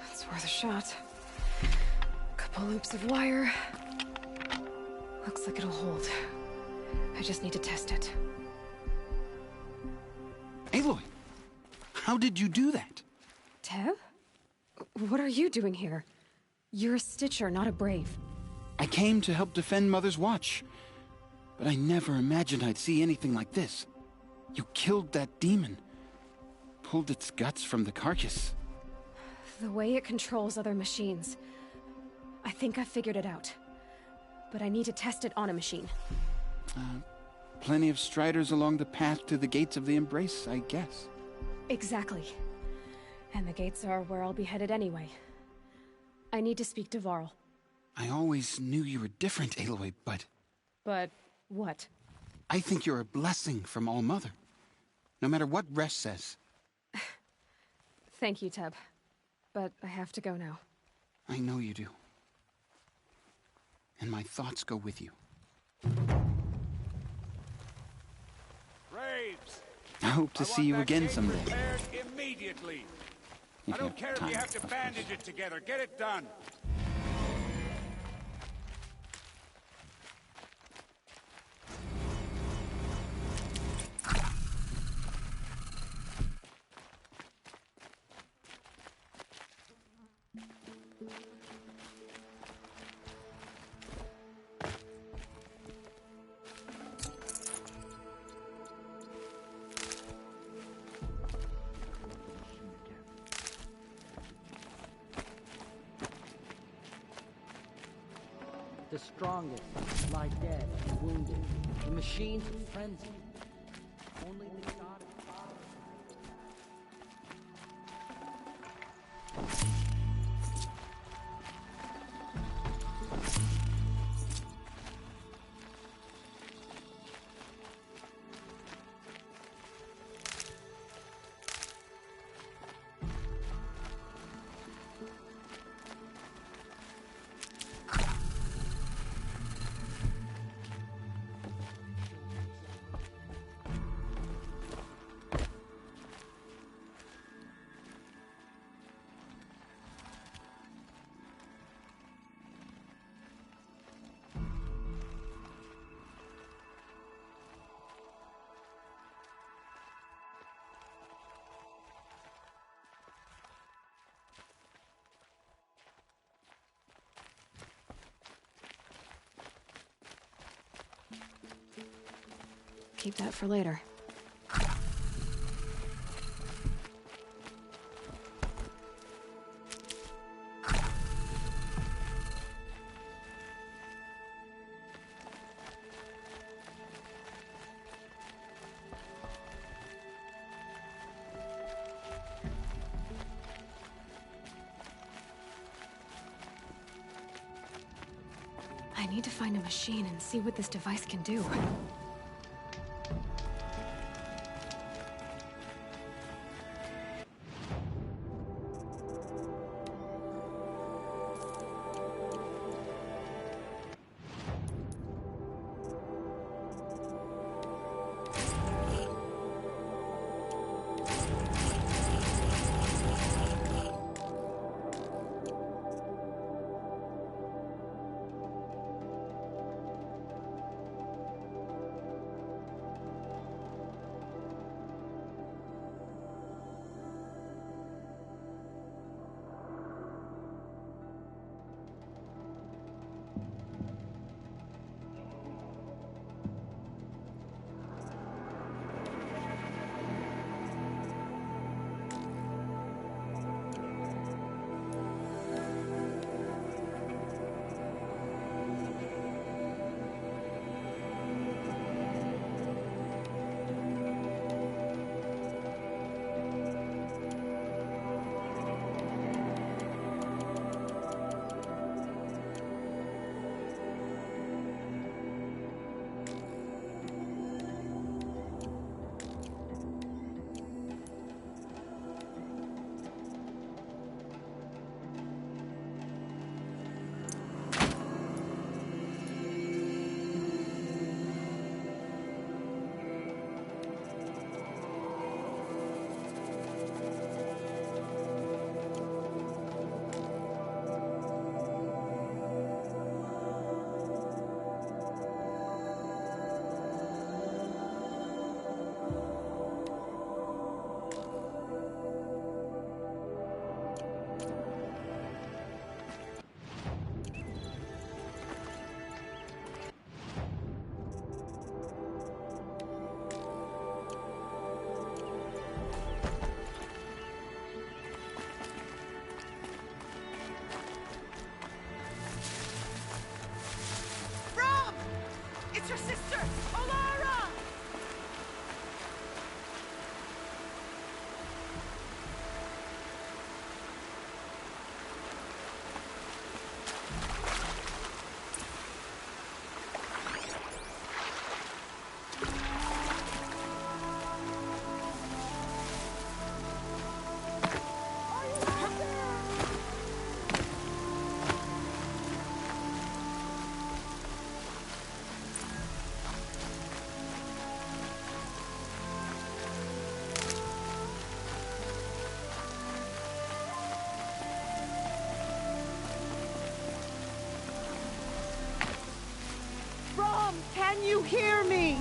It's worth a shot. Couple loops of wire. Looks like it'll hold. I just need to test it. Aloy! How did you do that? Teb? What are you doing here? You're a Stitcher, not a Brave. I came to help defend Mother's Watch. But I never imagined I'd see anything like this. You killed that demon. Pulled its guts from the carcass. The way it controls other machines. I think I figured it out. But I need to test it on a machine. Plenty of striders along the path to the gates of the Embrace, I guess. Exactly. And the gates are where I'll be headed anyway. I need to speak to Varl. I always knew you were different, Aloy, but... But what? I think you're a blessing from All-Mother. No matter what Resh says. Thank you, Teb. But I have to go now. I know you do. And my thoughts go with you. Braves! I hope to see you again someday. Repaired immediately. I don't care if you have to bandage it together. Get it done. The strongest lie dead and wounded. The machines are frenzied. Only the god of power. Keep that for later. I need to find a machine and see what this device can do. hear me?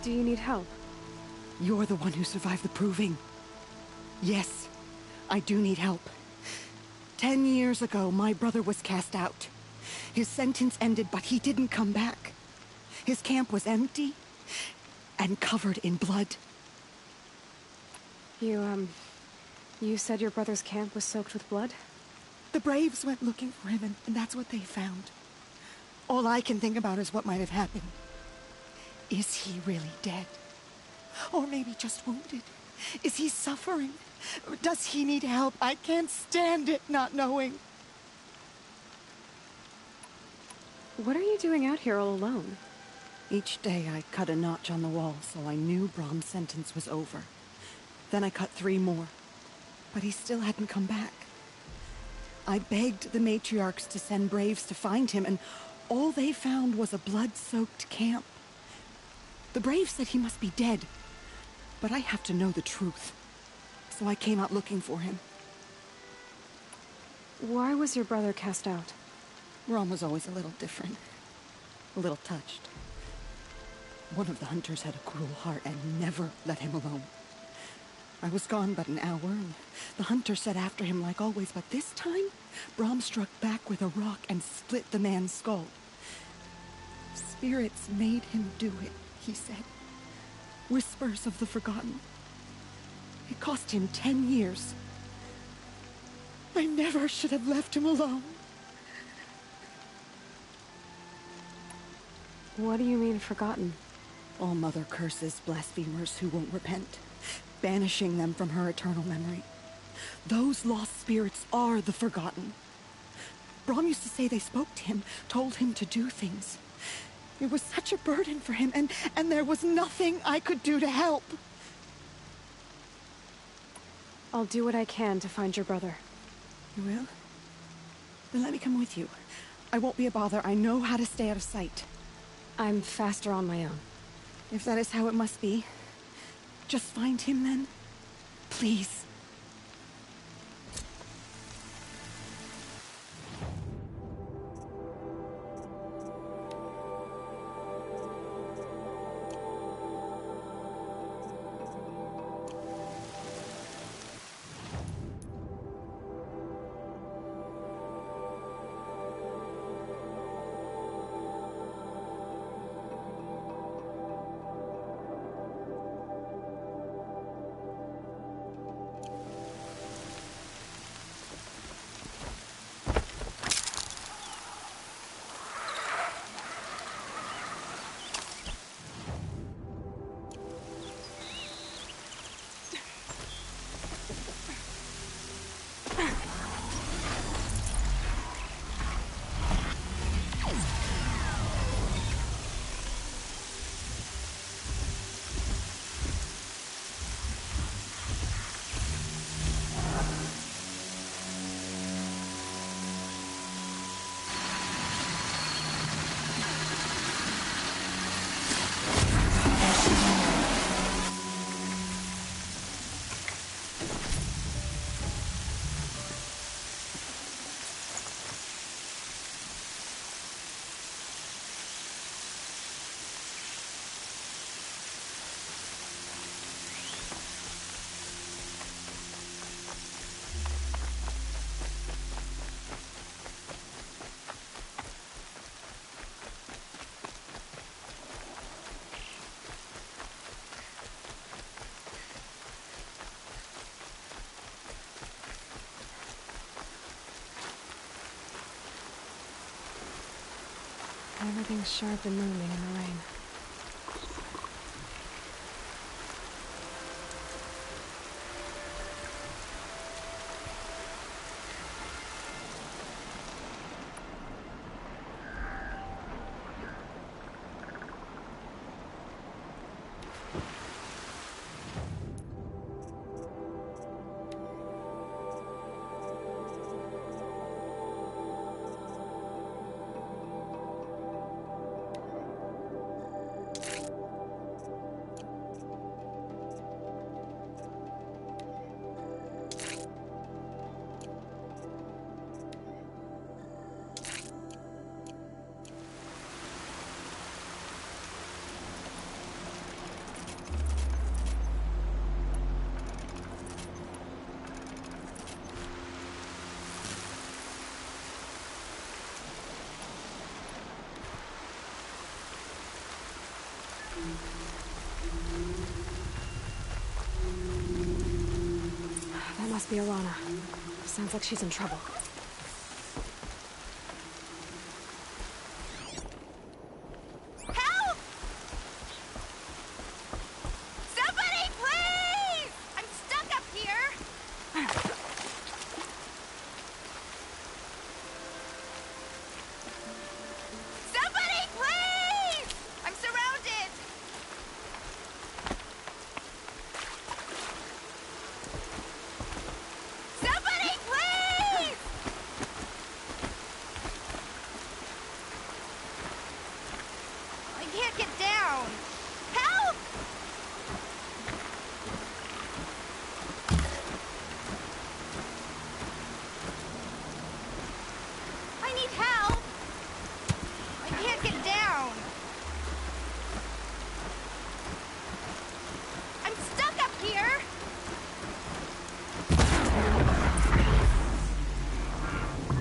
Do you need help? You're the one who survived the proving. Yes, I do need help. 10 years ago, my brother was cast out. His sentence ended, but he didn't come back. His camp was empty and covered in blood. You said your brother's camp was soaked with blood? The Braves went looking for him, and that's what they found. All I can think about is what might have happened. Is he really dead? Or maybe just wounded? Is he suffering? Does he need help? I can't stand it not knowing. What are you doing out here all alone? Each day I cut a notch on the wall so I knew Brahm's sentence was over. Then I cut 3 more. But he still hadn't come back. I begged the matriarchs to send Braves to find him, and all they found was a blood-soaked camp. The Braves said he must be dead, but I have to know the truth. So I came out looking for him. Why was your brother cast out? Brahm was always a little different. A little touched. One of the hunters had a cruel heart and never let him alone. I was gone but an hour, and the hunter set after him like always, but this time, Brahm struck back with a rock and split the man's skull. Spirits made him do it, he said. Whispers of the forgotten. It cost him 10 years. I never should have left him alone. What do you mean, forgotten? All Mother curses blasphemers who won't repent, banishing them from her eternal memory. Those lost spirits are the forgotten. Brahm used to say they spoke to him, told him to do things. It was such a burden for him, and there was nothing I could do to help. I'll do what I can to find your brother. You will? Then let me come with you. I won't be a bother. I know how to stay out of sight. I'm faster on my own. If that is how it must be, just find him then. Please. Everything's sharp and moving in the rain. That must be Alana. Sounds like she's in trouble. Help! Somebody, please! I'm stuck up here! Somebody, please! I'm surrounded! Somebody, please! I can't get down. Help! I need help. I can't get down. I'm stuck up here.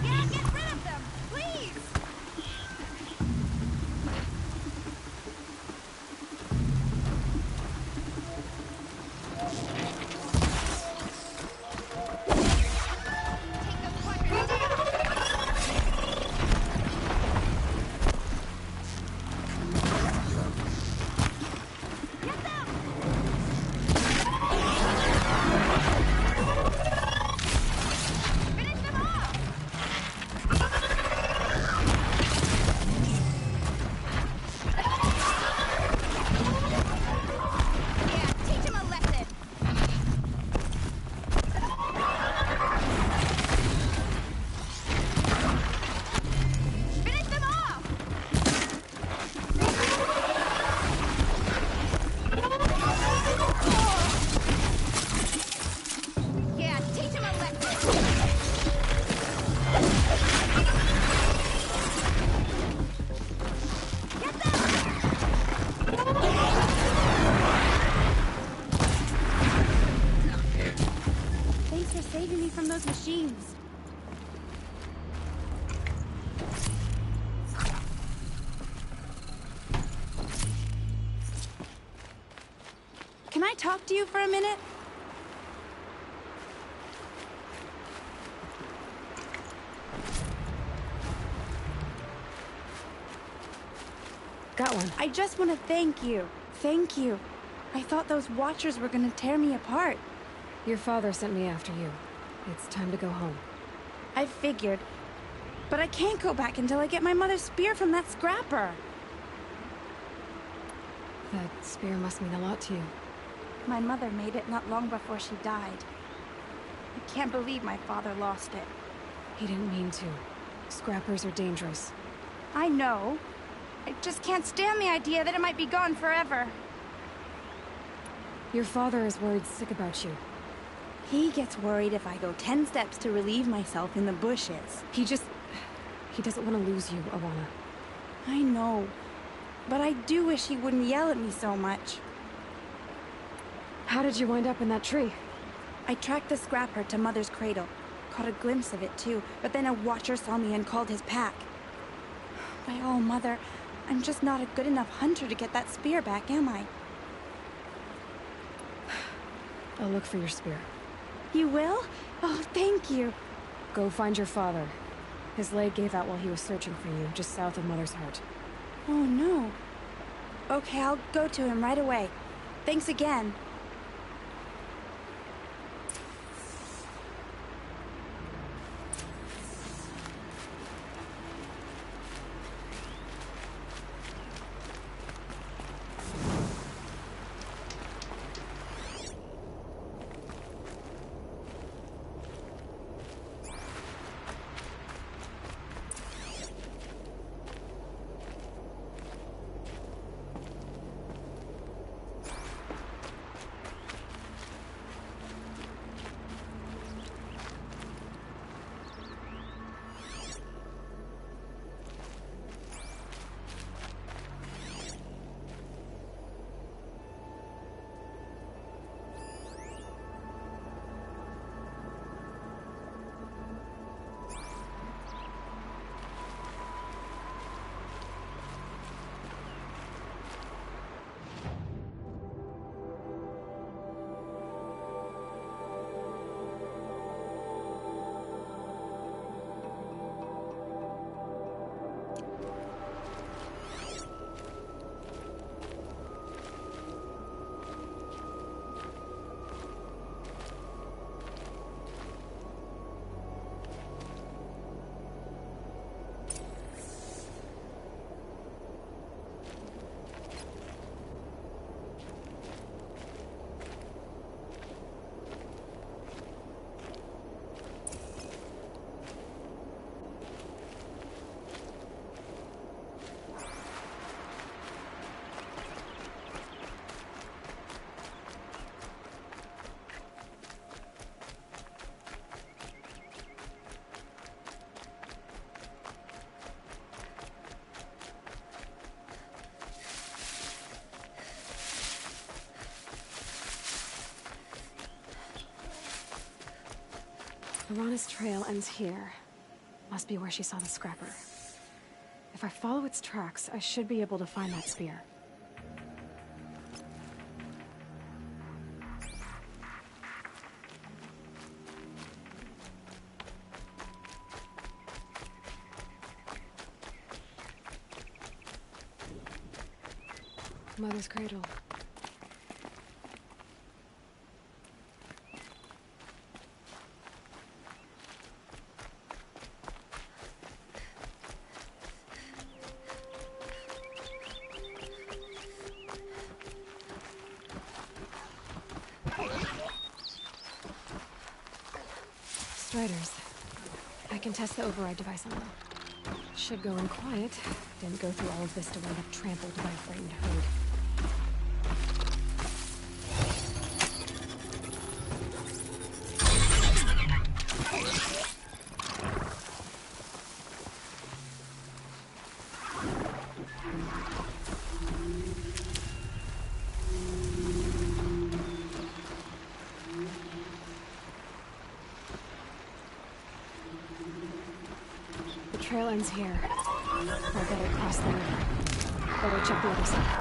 Yeah, get rid of them, please. Yeah, teach him a lesson. Finish them off. Yeah, teach him a lesson. Thanks for saving me from those machines. Can I talk to you for a minute? Got one. I just want to thank you. Thank you. I thought those Watchers were gonna tear me apart. Your father sent me after you. It's time to go home. I figured. But I can't go back until I get my mother's spear from that scrapper. That spear must mean a lot to you. My mother made it not long before she died. I can't believe my father lost it. He didn't mean to. Scrappers are dangerous. I know. I just can't stand the idea that it might be gone forever. Your father is worried sick about you. He gets worried if I go 10 steps to relieve myself in the bushes. He doesn't want to lose you, Alana. I know. But I do wish he wouldn't yell at me so much. How did you wind up in that tree? I tracked the scrapper to Mother's cradle. Caught a glimpse of it too, but then a Watcher saw me and called his pack. By all, Mother, I'm just not a good enough hunter to get that spear back, am I? I'll look for your spear. You will? Oh, thank you. Go find your father. His leg gave out while he was searching for you, just south of Mother's Heart. Oh, no. Okay, I'll go to him right away. Thanks again. Lorana's trail ends here. Must be where she saw the scrapper. If I follow its tracks, I should be able to find that spear. Mother's cradle. Striders. I can test the override device on them. Should go in quiet. Didn't go through all of this to wind up trampled by a frightened herd. Trail ends here. I better cross the river. Better check the other side.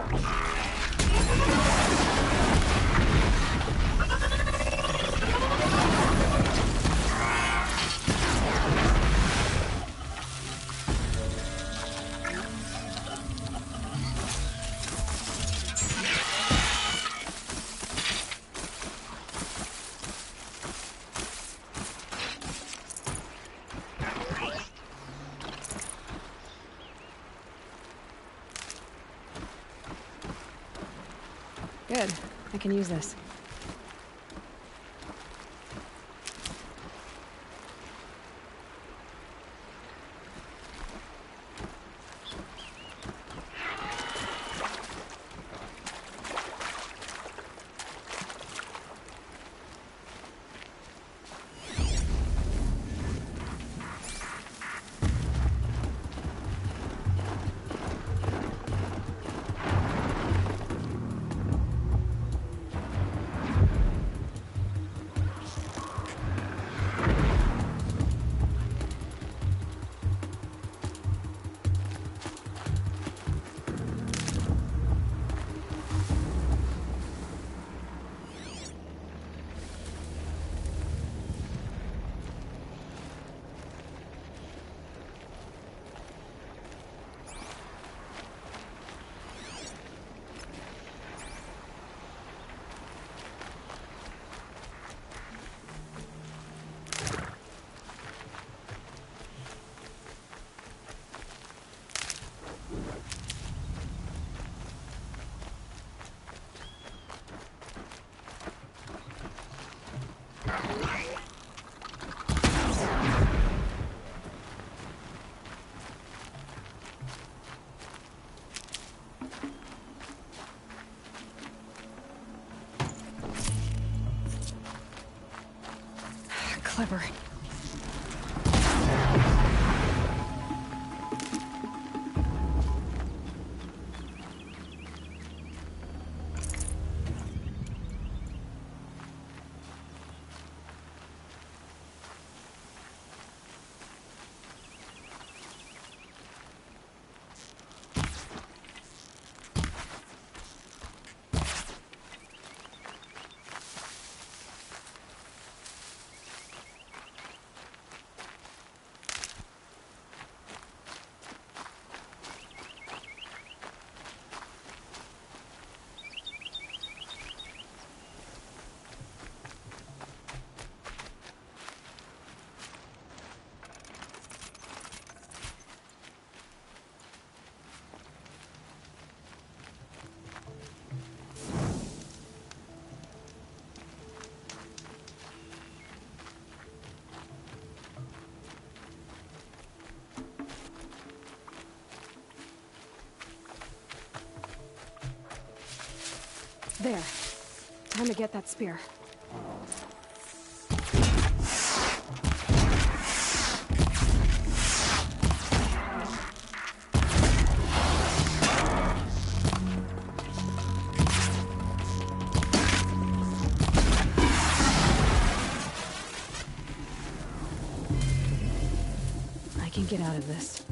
Good. I can use this. Clever. There. Time to get that spear. get out of this.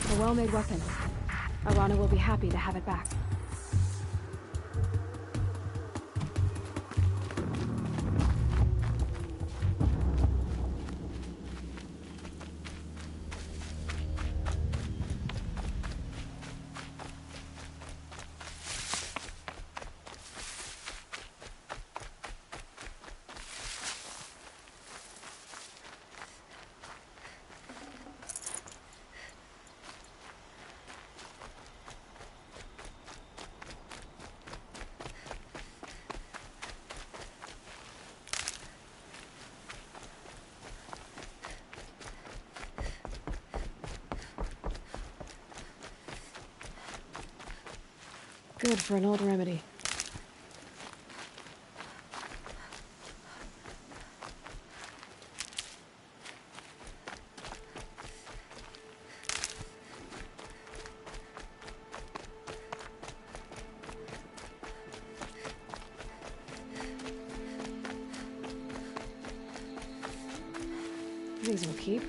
A well-made weapon. Arana will be happy to have it back. Good for an old remedy. These will keep.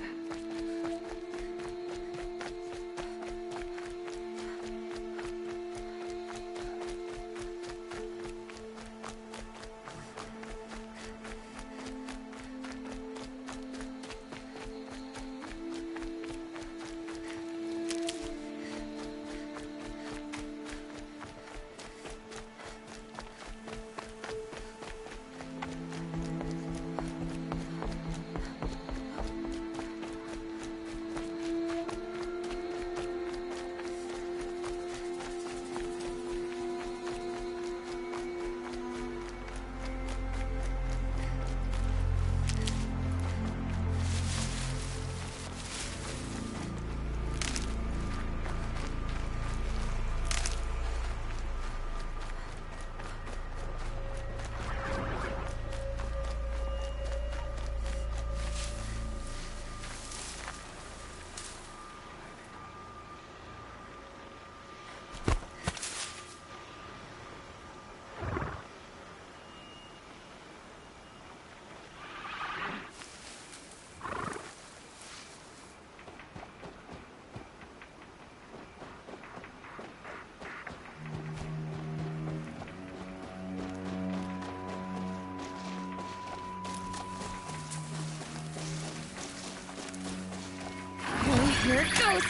Here it goes!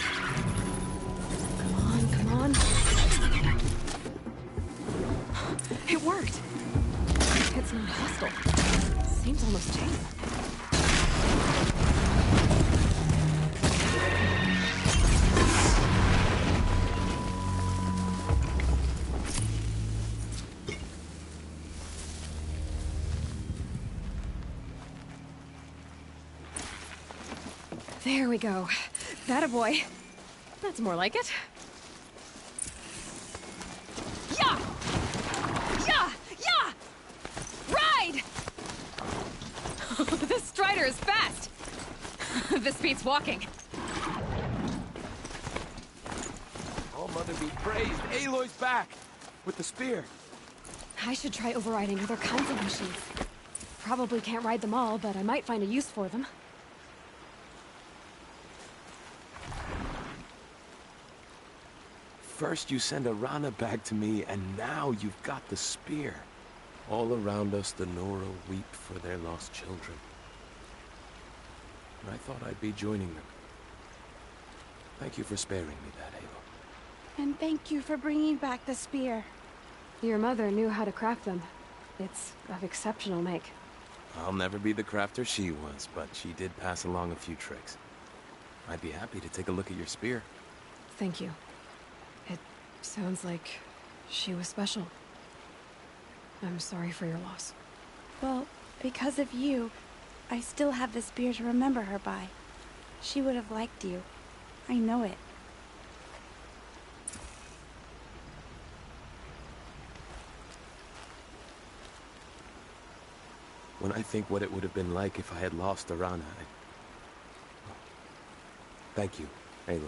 Come on, come on. It worked! It's not hostile. Seems almost tame. There we go. That a boy. That's more like it. Yeah! Yeah! Yeah! Ride! This rider is fast! This beats walking. All Mother be praised. Aloy's back! With the spear. I should try overriding other kinds of machines. Probably can't ride them all, but I might find a use for them. First you send Arana back to me, and now you've got the spear. All around us, the Nora weep for their lost children. And I thought I'd be joining them. Thank you for sparing me that, Aloy. And thank you for bringing back the spear. Your mother knew how to craft them. It's of exceptional make. I'll never be the crafter she was, but she did pass along a few tricks. I'd be happy to take a look at your spear. Thank you. It sounds like she was special. I'm sorry for your loss. Well, because of you, I still have the spear to remember her by. She would have liked you. I know it. When I think what it would have been like if I had lost Arana, Thank you, Aloy.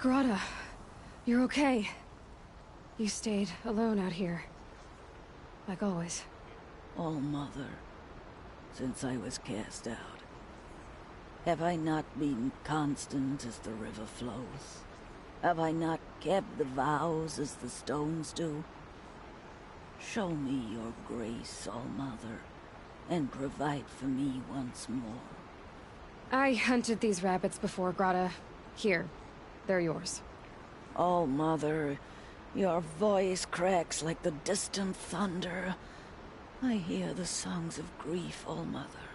Grata, you're okay. You stayed alone out here. Like always. Oh, Mother, since I was cast out, have I not been constant as the river flows? Have I not kept the vows as the stones do? Show me your grace, All Mother, and provide for me once more. I hunted these rabbits before, Grata. Here, they're yours. Oh, Mother, your voice cracks like the distant thunder. I hear the songs of grief, All Mother.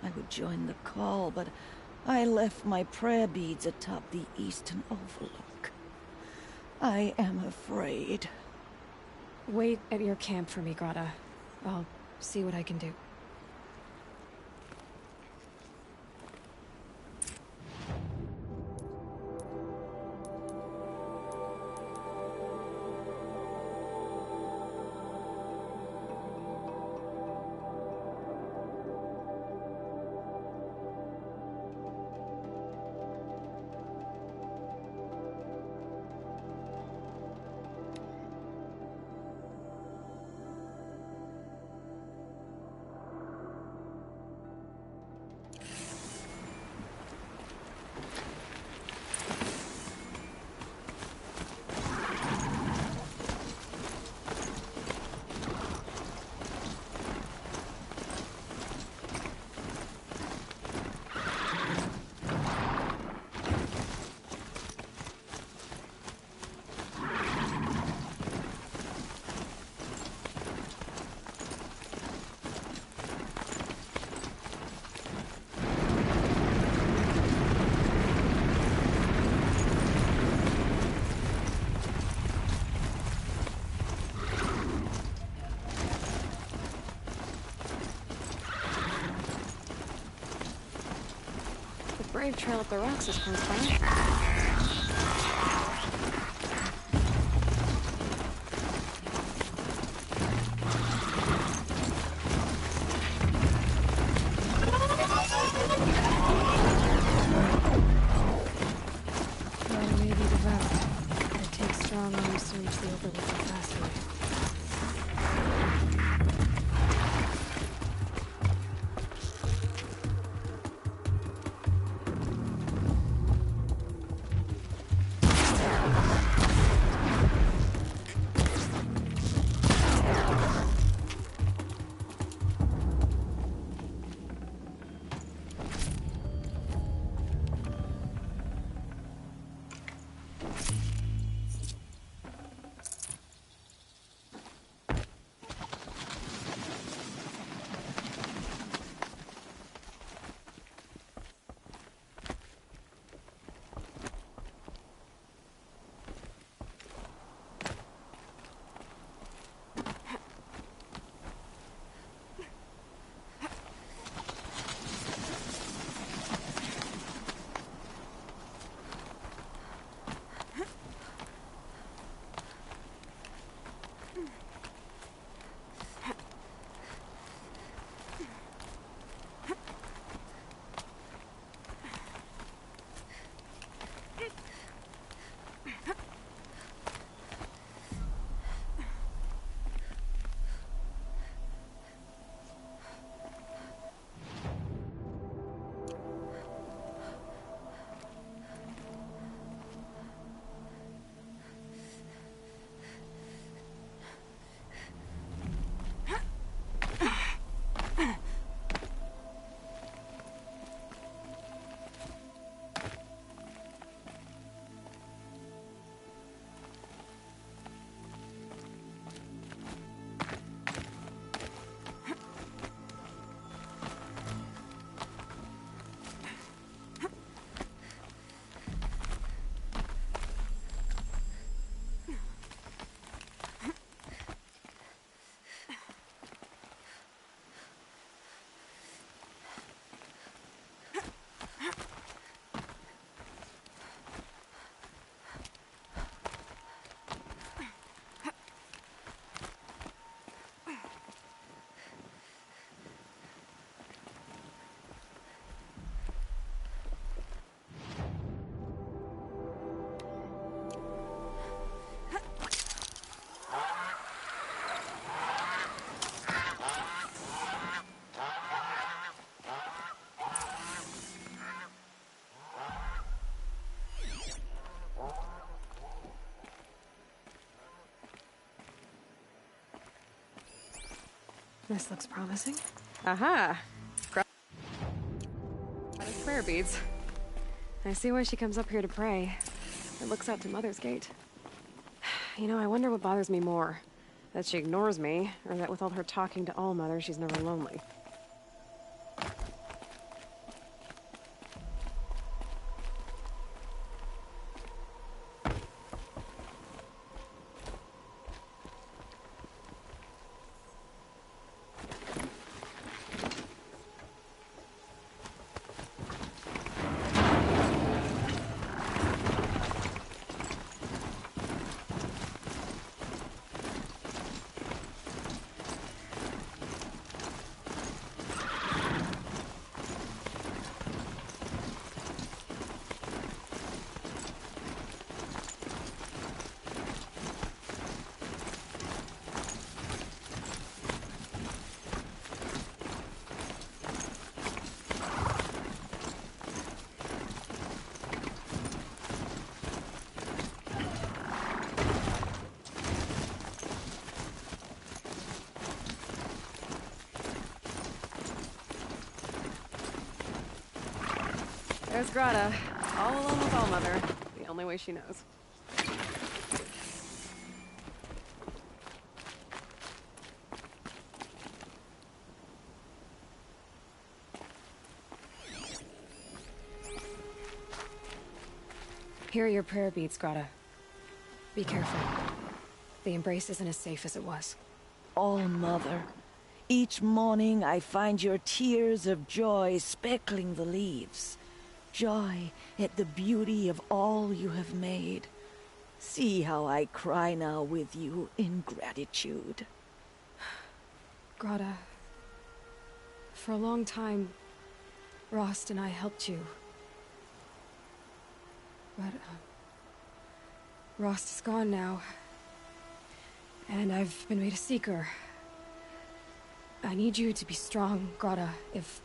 I would join the call, but I left my prayer beads atop the eastern overlook. I am afraid. Wait at your camp for me, Grata. I'll see what I can do. brave trail up the rocks is close by. This looks promising. Aha! Prayer beads. I see why she comes up here to pray. It looks out to Mother's Gate. You know, I wonder what bothers me more. That she ignores me, or that with all her talking to All-Mother, she's never lonely. There's Grata, all alone with All-Mother, the only way she knows. Here are your prayer beads, Grata. Be careful. The embrace isn't as safe as it was. All-Mother, each morning I find your tears of joy speckling the leaves. joy at the beauty of all you have made. See how I cry now with you in gratitude. Grata, for a long time, Rost and I helped you. But, Rost is gone now. And I've been made a seeker. I need you to be strong, Grata. If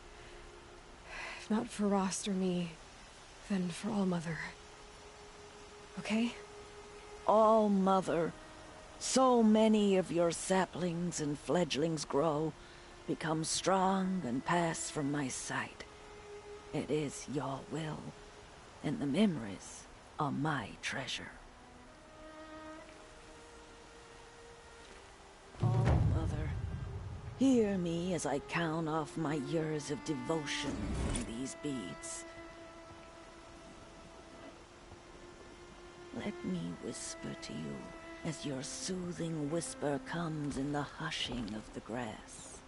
not for Rost or me, then for All Mother. Okay? All Mother, so many of your saplings and fledglings grow, become strong and pass from my sight. It is your will, and the memories are my treasure. All Mother, hear me as I count off my years of devotion from these beads. Let me whisper to you as your soothing whisper comes in the hushing of the grass.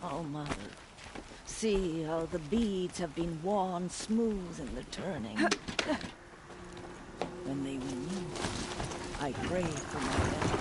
Oh, Mother, see how the beads have been worn smooth in the turning. When they renew, I pray for my memories.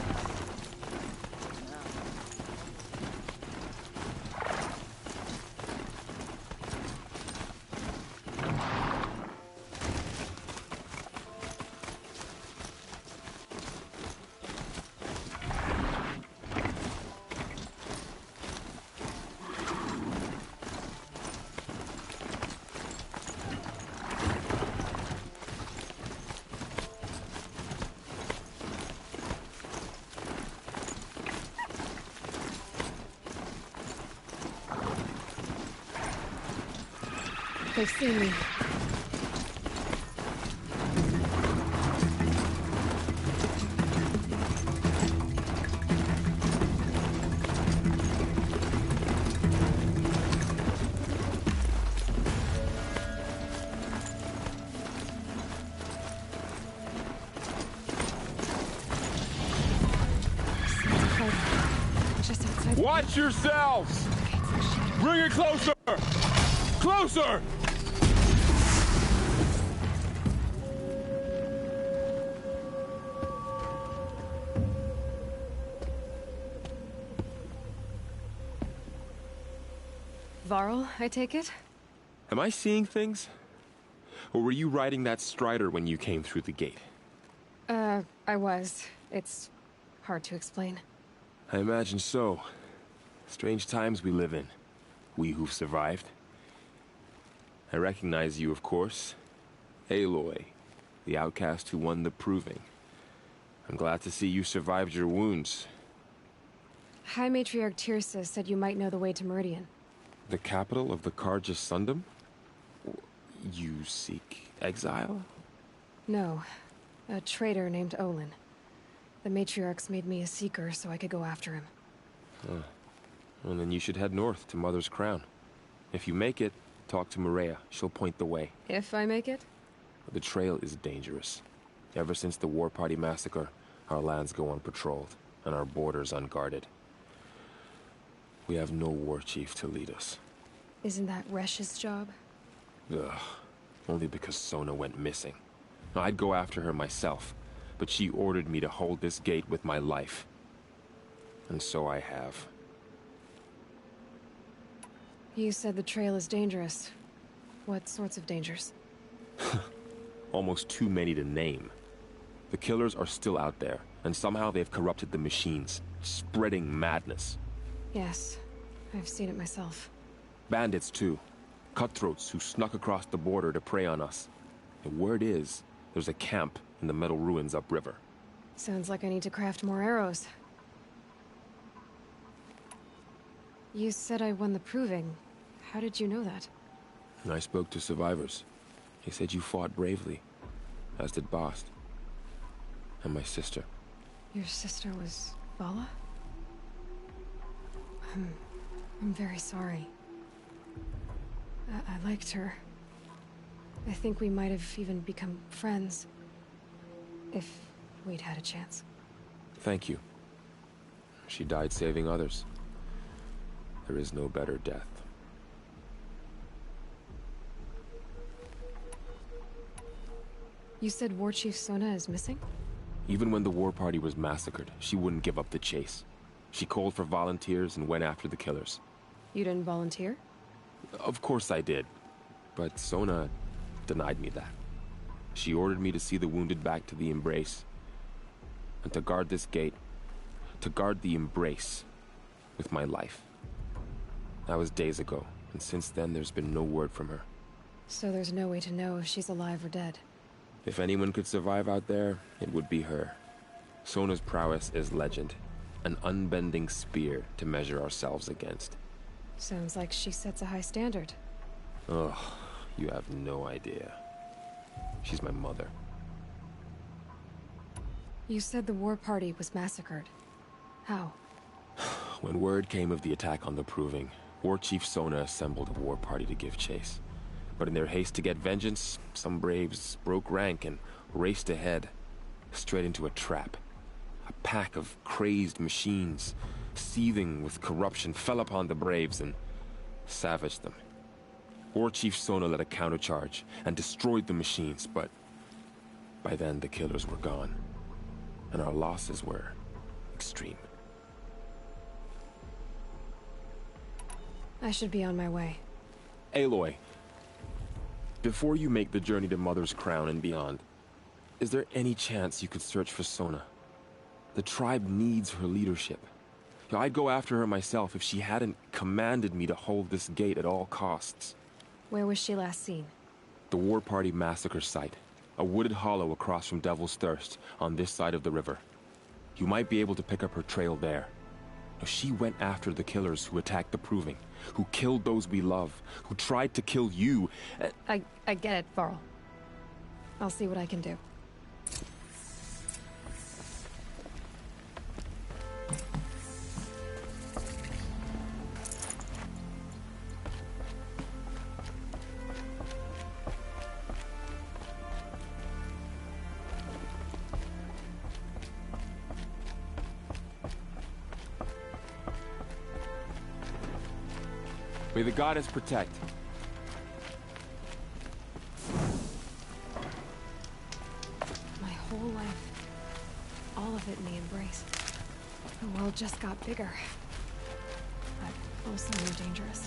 They've seen me. Just outside. Watch yourselves! Bring it closer! Closer! Varl, I take it? Am I seeing things? Or were you riding that strider when you came through the gate? I was. It's hard to explain. I imagine so. Strange times we live in. We who've survived. I recognize you, of course. Aloy, the outcast who won the proving. I'm glad to see you survived your wounds. High Matriarch Tirsa said you might know the way to Meridian. The capital of the Carja Sundom? You seek exile? No. A traitor named Olin. The Matriarchs made me a seeker so I could go after him. Huh. Well, then you should head north to Mother's Crown. If you make it, talk to Maria. She'll point the way. If I make it? The trail is dangerous. Ever since the War Party massacre, our lands go unpatrolled, and our borders unguarded. We have no war chief to lead us. Isn't that Resh's job? Ugh. Only because Sona went missing. I'd go after her myself, but she ordered me to hold this gate with my life. And so I have. You said the trail is dangerous. What sorts of dangers? Almost too many to name. The killers are still out there, and somehow they've corrupted the machines, spreading madness. Yes, I've seen it myself. Bandits, too. Cutthroats who snuck across the border to prey on us. The word is, there's a camp in the metal ruins upriver. Sounds like I need to craft more arrows. You said I won the proving. How did you know that? I spoke to survivors. They said you fought bravely, as did Bast. And my sister. Your sister was Vala? I'm very sorry. I liked her. I think we might have even become friends. If we'd had a chance. Thank you. She died saving others. There is no better death. You said War Chief Sona is missing? Even when the war party was massacred, she wouldn't give up the chase. She called for volunteers and went after the killers. You didn't volunteer? Of course I did, but Sona denied me that. She ordered me to see the wounded back to the Embrace, and to guard this gate, to guard the Embrace with my life. That was days ago, and since then there's been no word from her. So there's no way to know if she's alive or dead. If anyone could survive out there, it would be her. Sona's prowess is legend, an unbending spear to measure ourselves against. Sounds like she sets a high standard. Ugh, you have no idea. She's my mother. You said the war party was massacred. How? When word came of the attack on the Proving, War Chief Sona assembled a war party to give chase. But in their haste to get vengeance, some braves broke rank and raced ahead, straight into a trap. A pack of crazed machines, seething with corruption, fell upon the braves and savaged them. War Chief Sona led a countercharge and destroyed the machines, but by then the killers were gone, and our losses were extreme. I should be on my way. Aloy, before you make the journey to Mother's Crown and beyond, is there any chance you could search for Sona? The tribe needs her leadership. I'd go after her myself if she hadn't commanded me to hold this gate at all costs. Where was she last seen? The war party massacre site. A wooded hollow across from Devil's Thirst, on this side of the river. You might be able to pick up her trail there. She went after the killers who attacked the Proving, who killed those we love, who tried to kill you. I get it, Varl. I'll see what I can do. May the goddess protect. My whole life, all of it in the Embrace. The world just got bigger, but also more dangerous.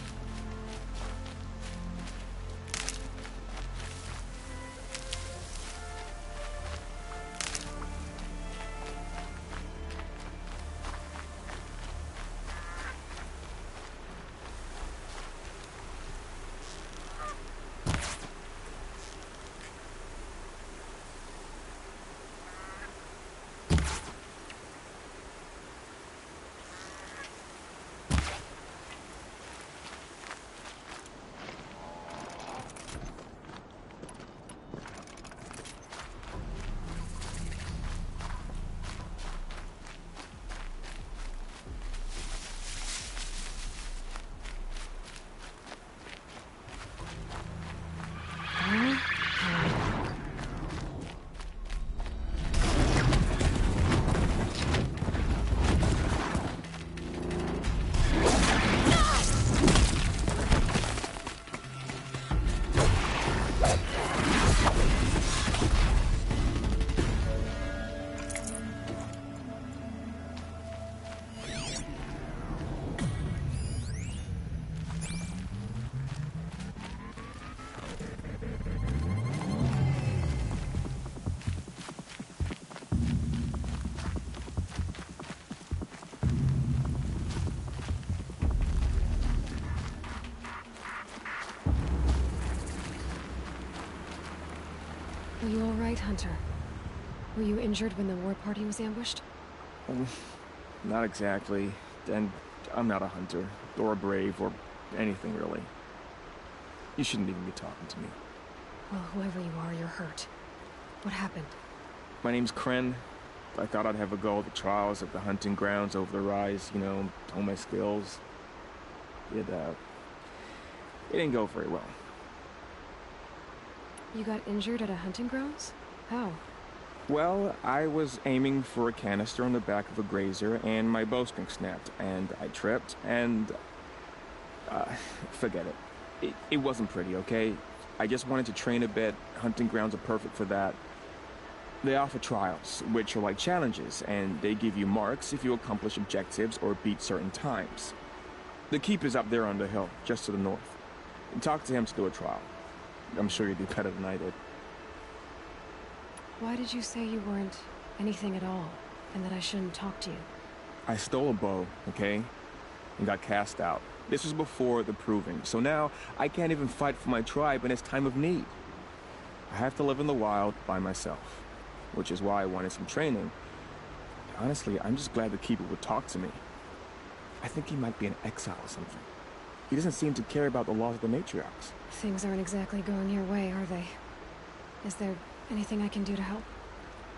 Are you all right, Hunter? Were you injured when the war party was ambushed? Not exactly. And I'm not a hunter, or a brave, or anything really. You shouldn't even be talking to me. Well, whoever you are, you're hurt. What happened? My name's Kren. I thought I'd have a go at the trials of the hunting grounds over the rise, you know, hone my skills. It didn't go very well. You got injured at a hunting grounds? How? Well, I was aiming for a canister on the back of a grazer, and my bowstring snapped, and I tripped, and... forget it. It wasn't pretty, okay? I just wanted to train a bit. Hunting grounds are perfect for that. They offer trials, which are like challenges, and they give you marks if you accomplish objectives or beat certain times. The keep is up there on the hill, just to the north. Talk to him to do a trial. I'm sure you'd do better than I did. Why did you say you weren't anything at all, and that I shouldn't talk to you? I stole a bow, okay? And got cast out. This was before the proving, so now I can't even fight for my tribe in its time of need. I have to live in the wild by myself, which is why I wanted some training. Honestly, I'm just glad the Keeper would talk to me. I think he might be in exile or something. He doesn't seem to care about the laws of the matriarchs. Things aren't exactly going your way, are they? Is there anything I can do to help?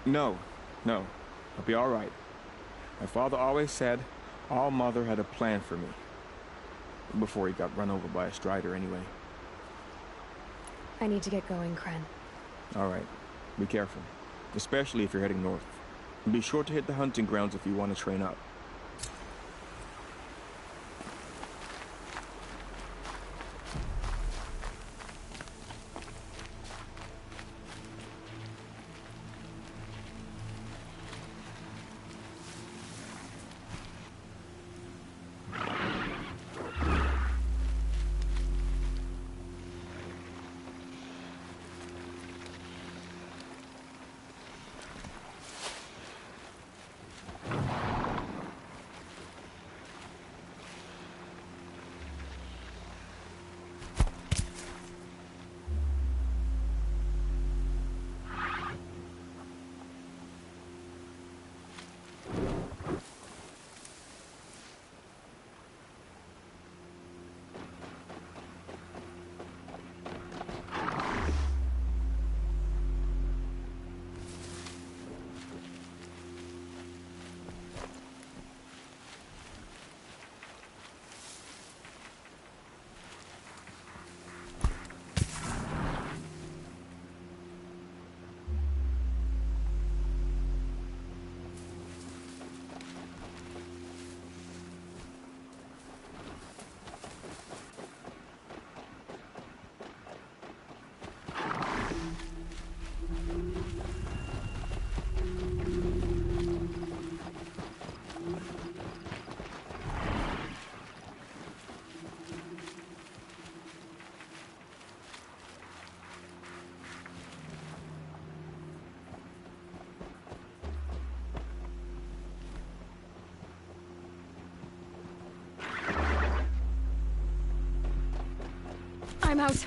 No. I'll be all right. My father always said All Mother had a plan for me. Before he got run over by a strider, anyway. I need to get going, Kren. All right. Be careful. Especially if you're heading north. And be sure to hit the hunting grounds if you want to train up. I'm out.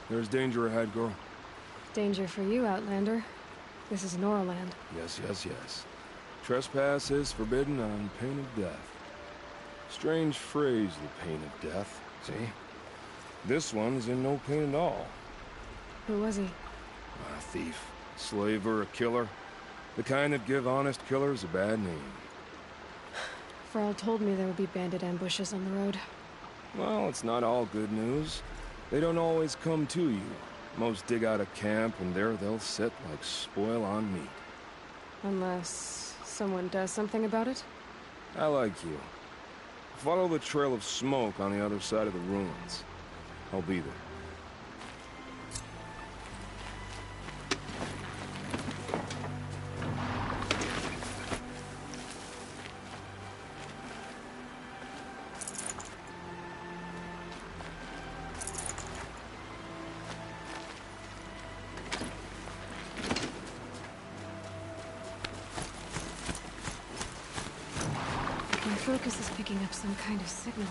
There's danger ahead, girl. Danger for you, Outlander. This is Noraland. Yes, yes, yes. Trespass is forbidden on pain of death. Strange phrase, the pain of death. See? This one's in no pain at all. Who was he? A thief, slaver, a killer. The kind that give honest killers a bad name. Frau told me there would be bandit ambushes on the road. Well, it's not all good news. They don't always come to you. Most dig out a camp, and there they'll sit like spoil on meat. Unless someone does something about it? I like you. Follow the trail of smoke on the other side of the ruins. I'll be there. My focus is picking up some kind of signal.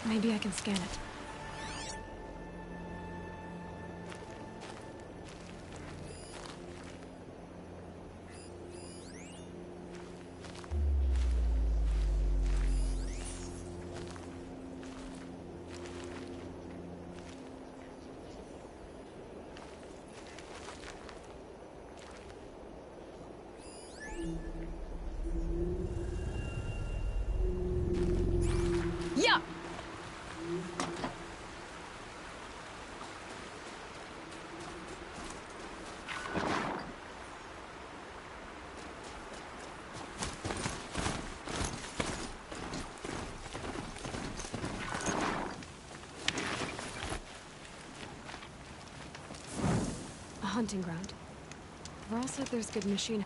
Maybe I can scan it. Yeah! A hunting ground. Varl said there's good machine.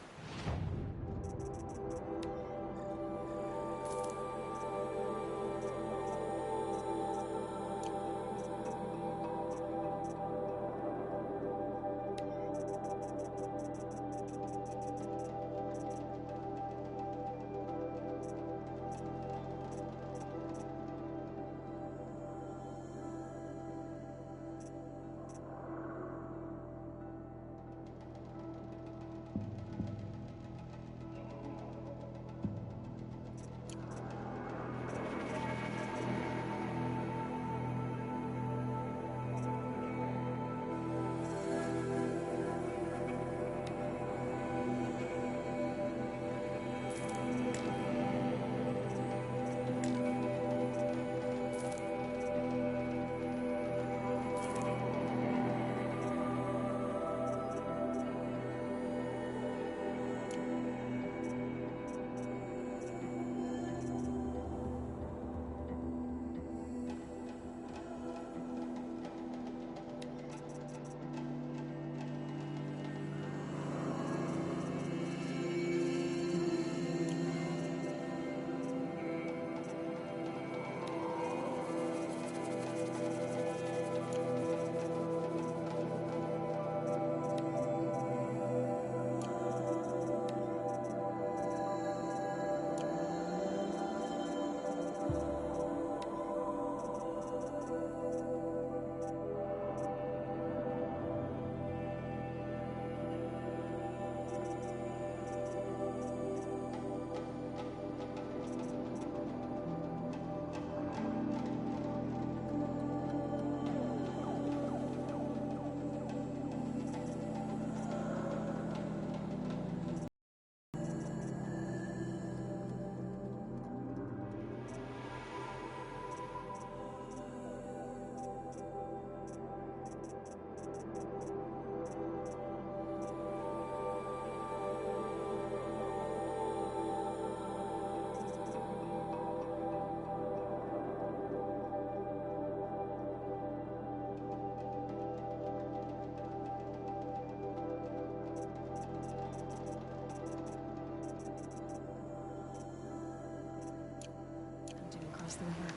Across the river.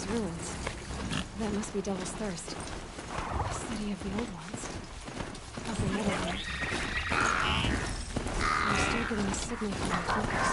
those ruins. That must be Devil's Thirst. The city of the old ones. How's the weather here? I'm still getting a signal from my focus.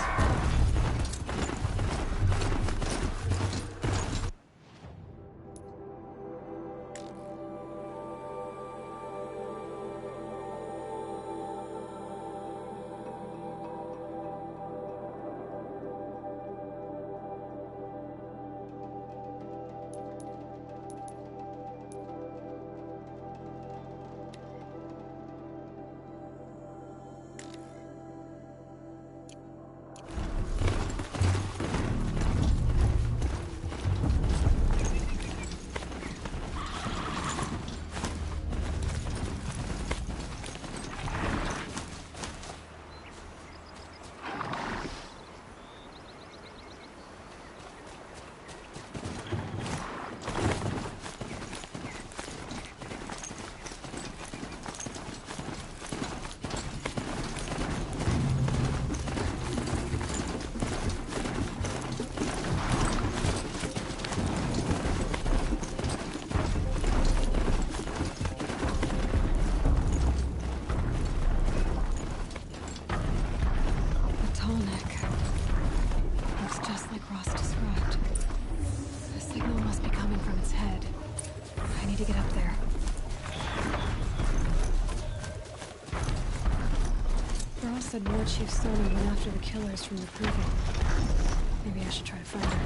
Said Lord Chief Sona went after the killers from the Proving. Maybe I should try to find her.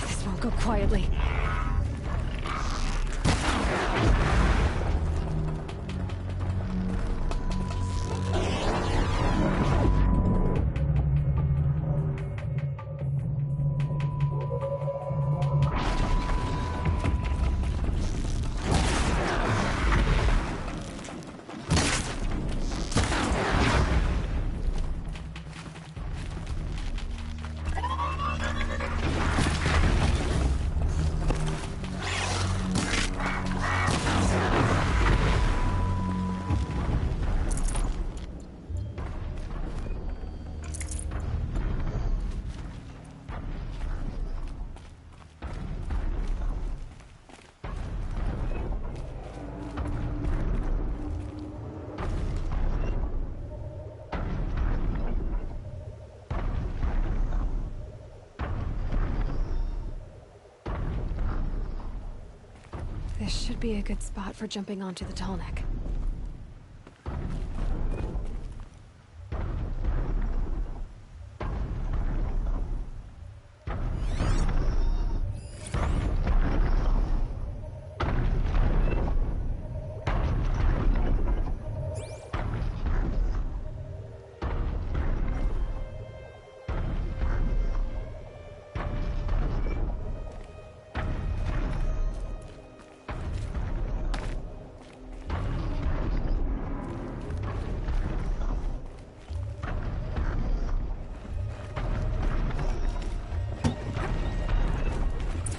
This won't go quietly. This should be a good spot for jumping onto the tall neck.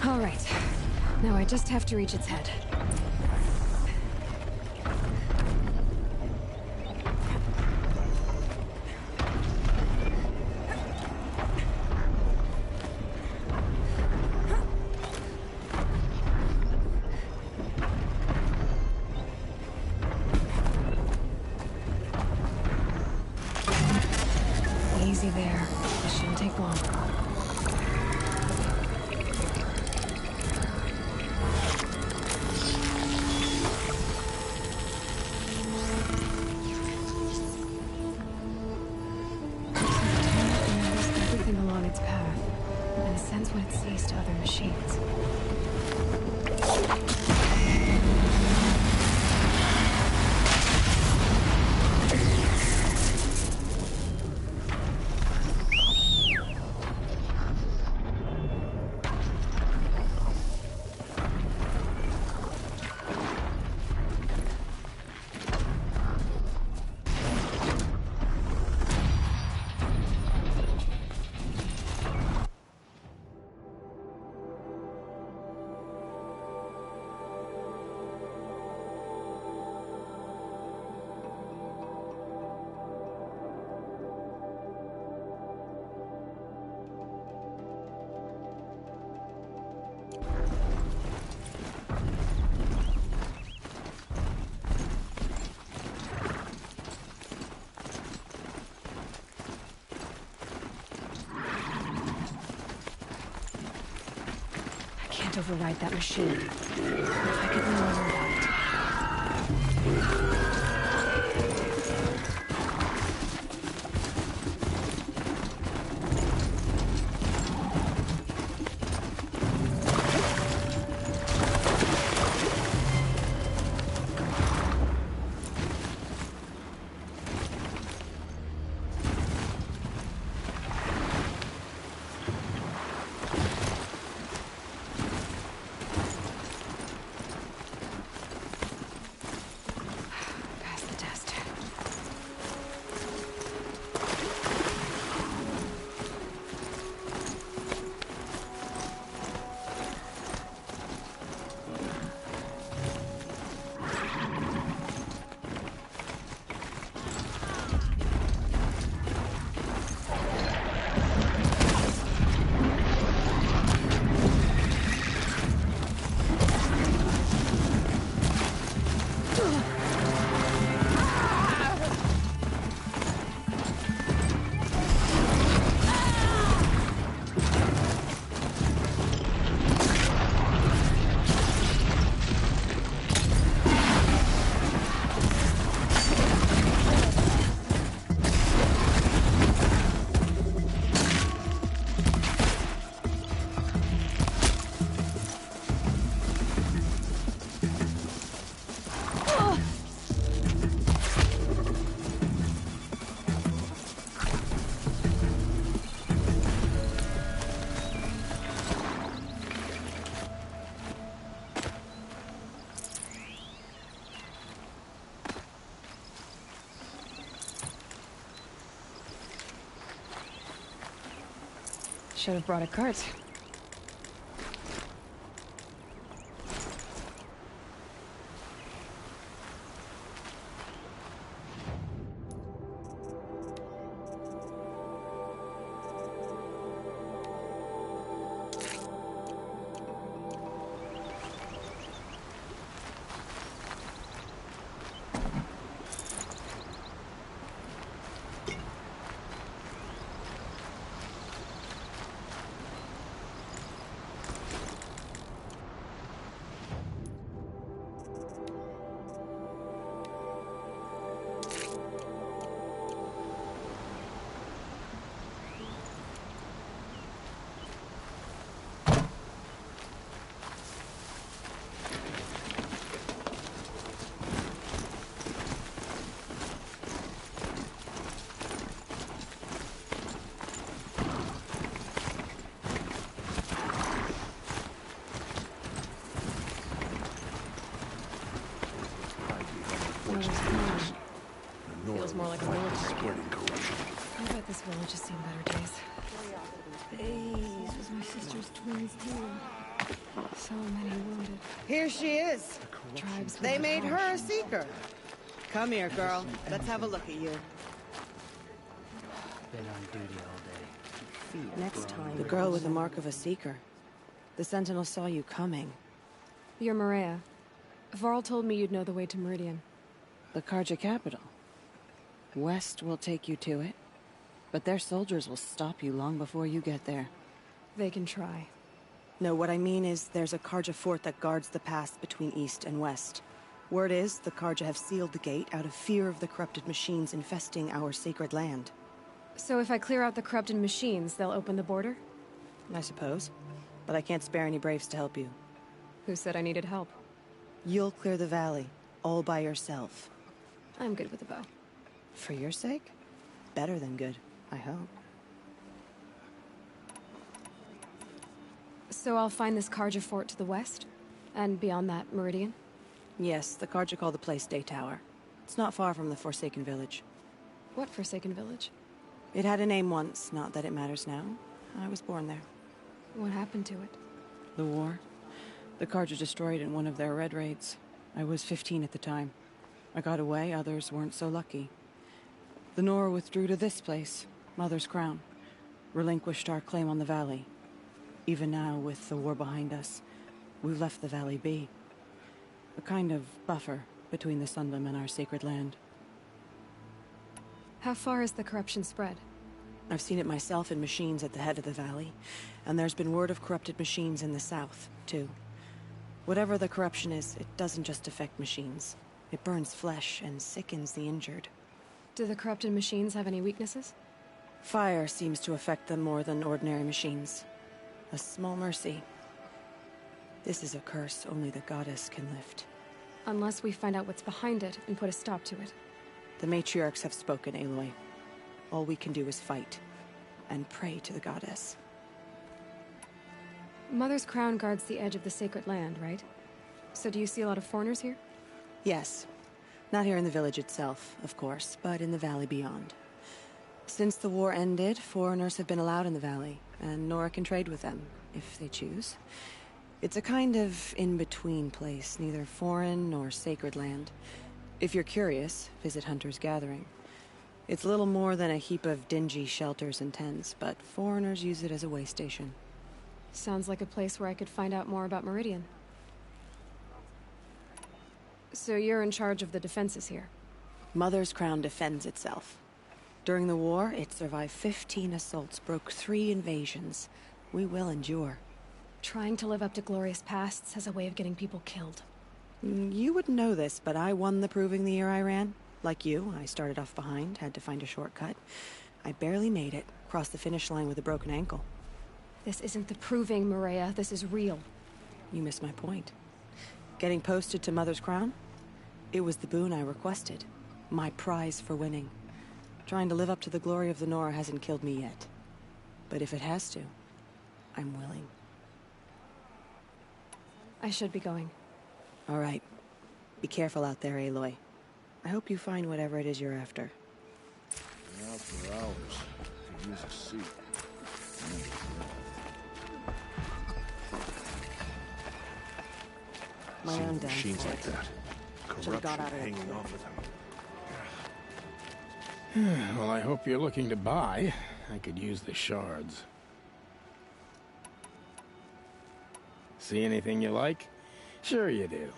All right. Now I just have to reach its head. Easy there. This shouldn't take long. Along its path, and it sends what it sees to other machines. can't override that machine. If I could learn more about it. Should have brought a cart. Feels more like a village. I bet this village has seen better days. These was my sister's twins too. So many wounded. Here she is. Tribes. They made her a seeker. Come here, girl. Let's have a look at you. Been on duty all day. Next time. The girl with the mark of a seeker. The Sentinel saw you coming. You're Maria. Varl told me you'd know the way to Meridian. The Carja capital. West will take you to it, but their soldiers will stop you long before you get there. They can try. No, what I mean is there's a Carja fort that guards the pass between east and west. Word is the Carja have sealed the gate out of fear of the corrupted machines infesting our sacred land. So if I clear out the corrupted machines, they'll open the border? I suppose. But I can't spare any braves to help you. Who said I needed help? You'll clear the valley, all by yourself. I'm good with a bow. For your sake? Better than good, I hope. So I'll find this Carja fort to the west? And beyond that, Meridian? Yes, the Carja call the place Day Tower. It's not far from the Forsaken Village. What Forsaken Village? It had a name once, not that it matters now. I was born there. What happened to it? The war. The Carja destroyed in one of their red raids. I was 15 at the time. I got away, others weren't so lucky. The Nora withdrew to this place, Mother's Crown. Relinquished our claim on the valley. Even now, with the war behind us, we've left the valley be. A kind of buffer between the Sunlim and our sacred land. How far has the corruption spread? I've seen it myself in machines at the head of the valley, and there's been word of corrupted machines in the south, too. Whatever the corruption is, it doesn't just affect machines. It burns flesh and sickens the injured. Do the corrupted machines have any weaknesses? Fire seems to affect them more than ordinary machines. A small mercy. This is a curse only the goddess can lift. Unless we find out what's behind it and put a stop to it. The matriarchs have spoken, Aloy. All we can do is fight, and pray to the goddess. Mother's crown guards the edge of the sacred land, right? So do you see a lot of foreigners here? Yes. Not here in the village itself, of course, but in the valley beyond. Since the war ended, foreigners have been allowed in the valley, and Nora can trade with them, if they choose. It's a kind of in-between place, neither foreign nor sacred land. If you're curious, visit Hunter's Gathering. It's little more than a heap of dingy shelters and tents, but foreigners use it as a way station. Sounds like a place where I could find out more about Meridian. So you're in charge of the defenses here? Mother's Crown defends itself. During the war, it survived 15 assaults, broke 3 invasions. We will endure. Trying to live up to glorious pasts has a way of getting people killed. You wouldn't know this, but I won the proving the year I ran. Like you, I started off behind, had to find a shortcut. I barely made it, crossed the finish line with a broken ankle. This isn't the proving, Maria. This is real. You missed my point. Getting posted to Mother's Crown? It was the boon I requested. My prize for winning. Trying to live up to the glory of the Nora hasn't killed me yet. But if it has to, I'm willing. I should be going. All right. Be careful out there, Aloy. I hope you find whatever it is you're after. Been out for hours. Could use a seat. My own downfall. Machines like that. Corruption hanging off of them. Well, I hope you're looking to buy. I could use the shards. See anything you like? Sure you do.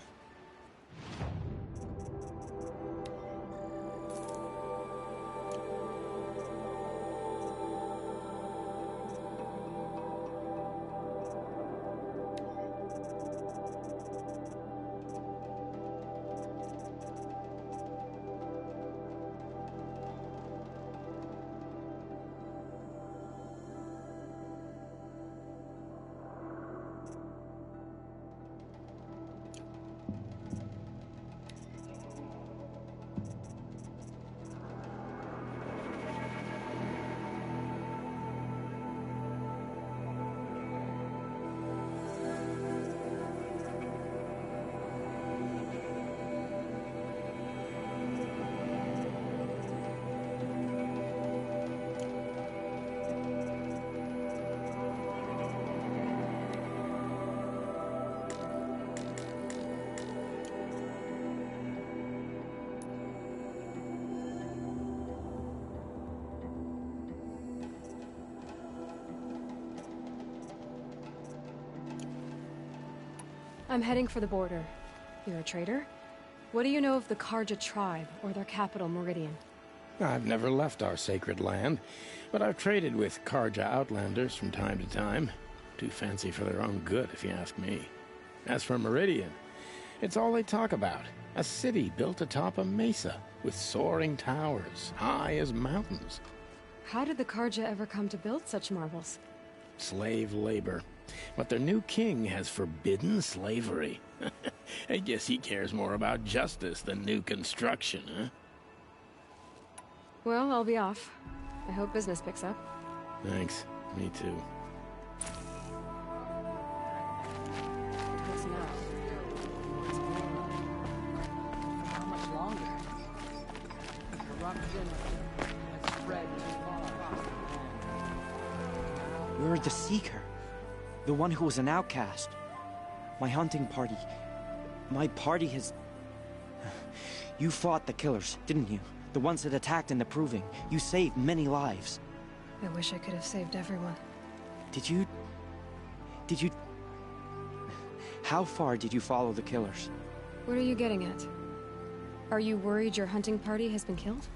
I'm heading for the border. You're a trader? What do you know of the Karja tribe, or their capital, Meridian? I've never left our sacred land, but I've traded with Karja outlanders from time to time. Too fancy for their own good, if you ask me. As for Meridian, it's all they talk about. A city built atop a mesa, with soaring towers, high as mountains. How did the Karja ever come to build such marvels? Slave labor. But their new king has forbidden slavery. I guess he cares more about justice than new construction, huh? Well, I'll be off. I hope business picks up. Thanks. Me too. Because now, how much longer? Corruption has spread too far. You're the Seeker. The one who was an outcast. My hunting party. My party has... You fought the killers, didn't you? The ones that attacked in the Proving. You saved many lives. I wish I could have saved everyone. Did you... How far did you follow the killers? What are you getting at? Are you worried your hunting party has been killed?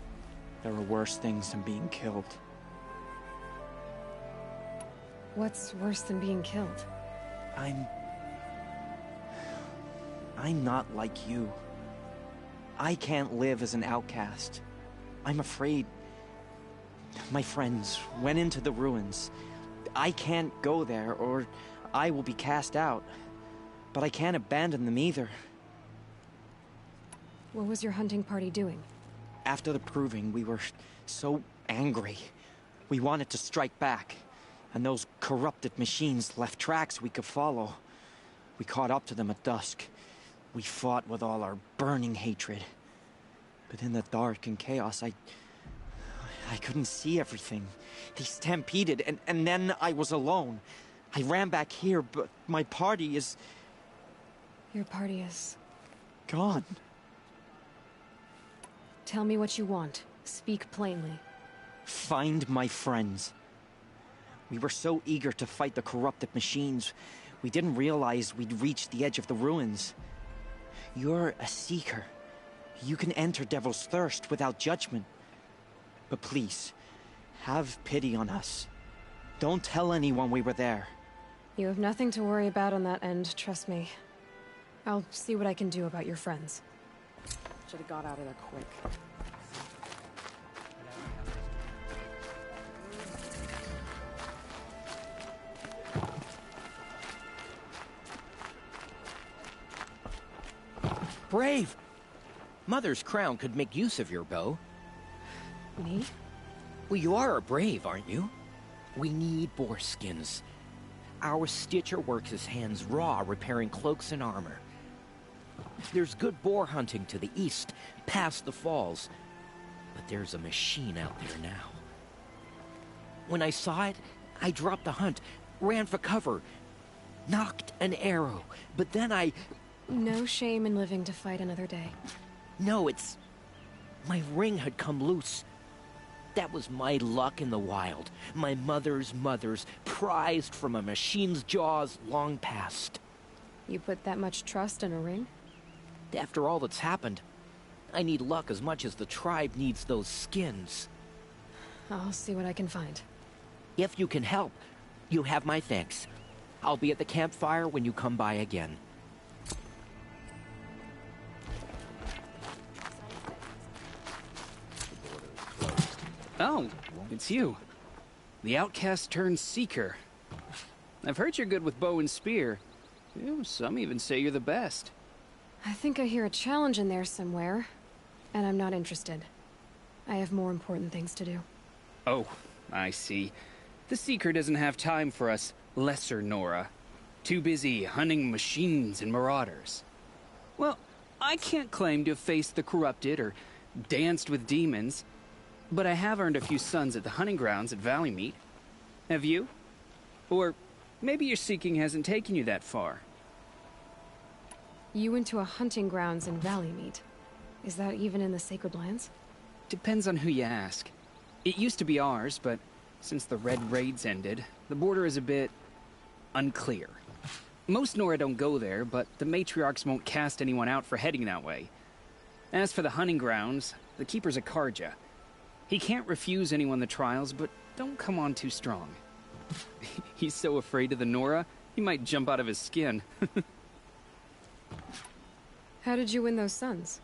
There are worse things than being killed. What's worse than being killed? I'm not like you. I can't live as an outcast. I'm afraid my friends went into the ruins. I can't go there, or I will be cast out. But I can't abandon them either. What was your hunting party doing? After the proving, we were so angry. We wanted to strike back. And those corrupted machines left tracks we could follow. We caught up to them at dusk. We fought with all our burning hatred. But in the dark and chaos, I couldn't see everything. They stampeded, and then I was alone. I ran back here, but my party is... Your party is... gone. Tell me what you want. Speak plainly. Find my friends. We were so eager to fight the corrupted machines, we didn't realize we'd reached the edge of the ruins. You're a seeker. You can enter Devil's Thirst without judgment. But please, have pity on us. Don't tell anyone we were there. You have nothing to worry about on that end, trust me. I'll see what I can do about your friends. Should have got out of there quick. Brave! Mother's crown could make use of your bow. Me? Well, you are a brave, aren't you? We need boar skins. Our Stitcher works his hands raw repairing cloaks and armor. There's good boar hunting to the east, past the falls. But there's a machine out there now. When I saw it, I dropped the hunt, ran for cover, knocked an arrow, but then I... No shame in living to fight another day. No, it's... my ring had come loose. That was my luck in the wild. My mother's prized from a machine's jaws long past. You put that much trust in a ring? After all that's happened, I need luck as much as the tribe needs those skins. I'll see what I can find. If you can help, you have my thanks. I'll be at the campfire when you come by again. Oh, it's you. The outcast turned seeker. I've heard you're good with bow and spear. Some even say you're the best. I think I hear a challenge in there somewhere, and I'm not interested. I have more important things to do. Oh, I see. The seeker doesn't have time for us lesser Nora. Too busy hunting machines and marauders. Well, I can't claim to have faced the corrupted or danced with demons. But I have earned a few sons at the hunting grounds at Valley Meet. Have you? Or maybe your seeking hasn't taken you that far. You went to a hunting grounds in Valley Meet. Is that even in the Sacred Lands? Depends on who you ask. It used to be ours, but since the Red Raids ended, the border is a bit... unclear. Most Nora don't go there, but the matriarchs won't cast anyone out for heading that way. As for the hunting grounds, the keeper's a Karja. He can't refuse anyone the trials, but don't come on too strong. He's so afraid of the Nora, he might jump out of his skin. How did you win those sons?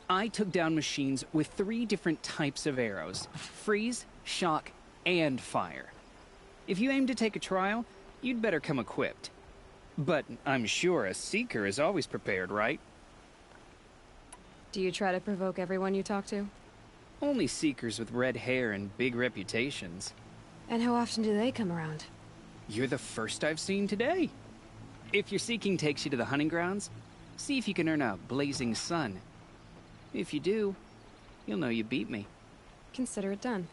I took down machines with 3 different types of arrows. Freeze, shock, and fire. If you aim to take a trial, you'd better come equipped. But I'm sure a seeker is always prepared, right? Do you try to provoke everyone you talk to? Only seekers with red hair and big reputations. And how often do they come around? You're the first I've seen today. If your seeking takes you to the hunting grounds, see if you can earn a blazing sun. If you do, you'll know you beat me. Consider it done.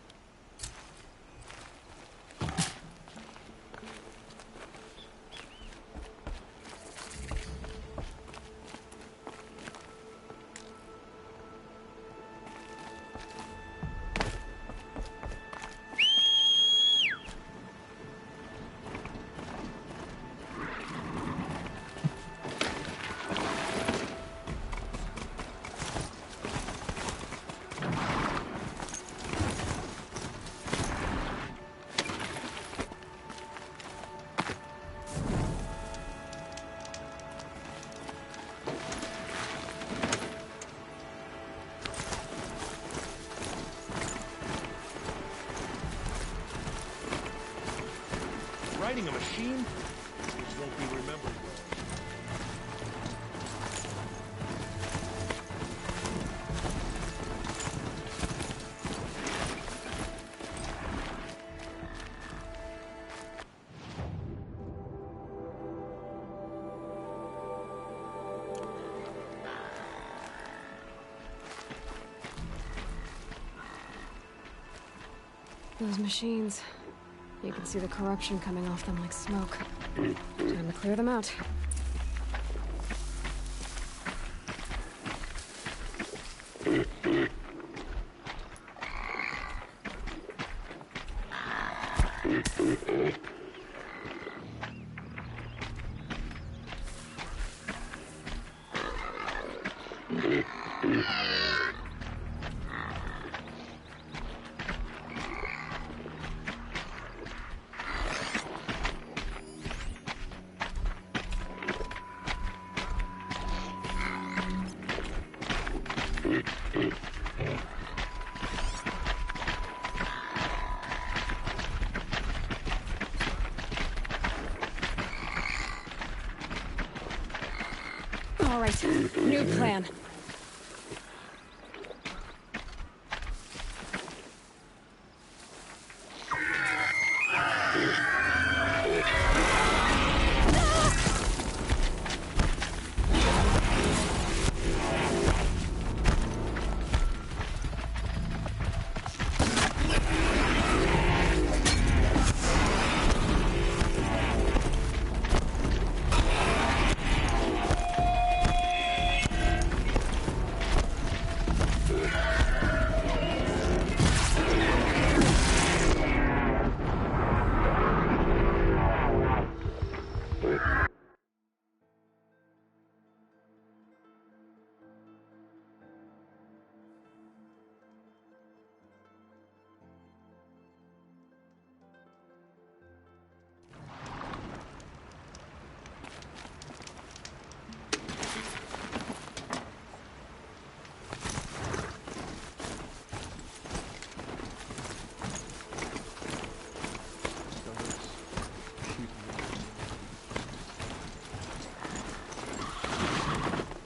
fighting a machine? This won't be remembered well. Those machines. You can see the corruption coming off them like smoke. Time to clear them out. All right, new plan.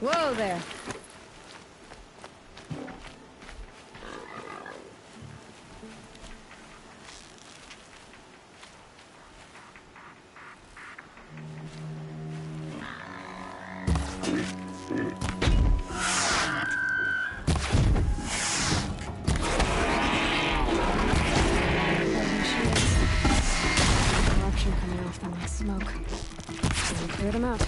Whoa there. Corruption coming off them like smoke. Time to clear them out.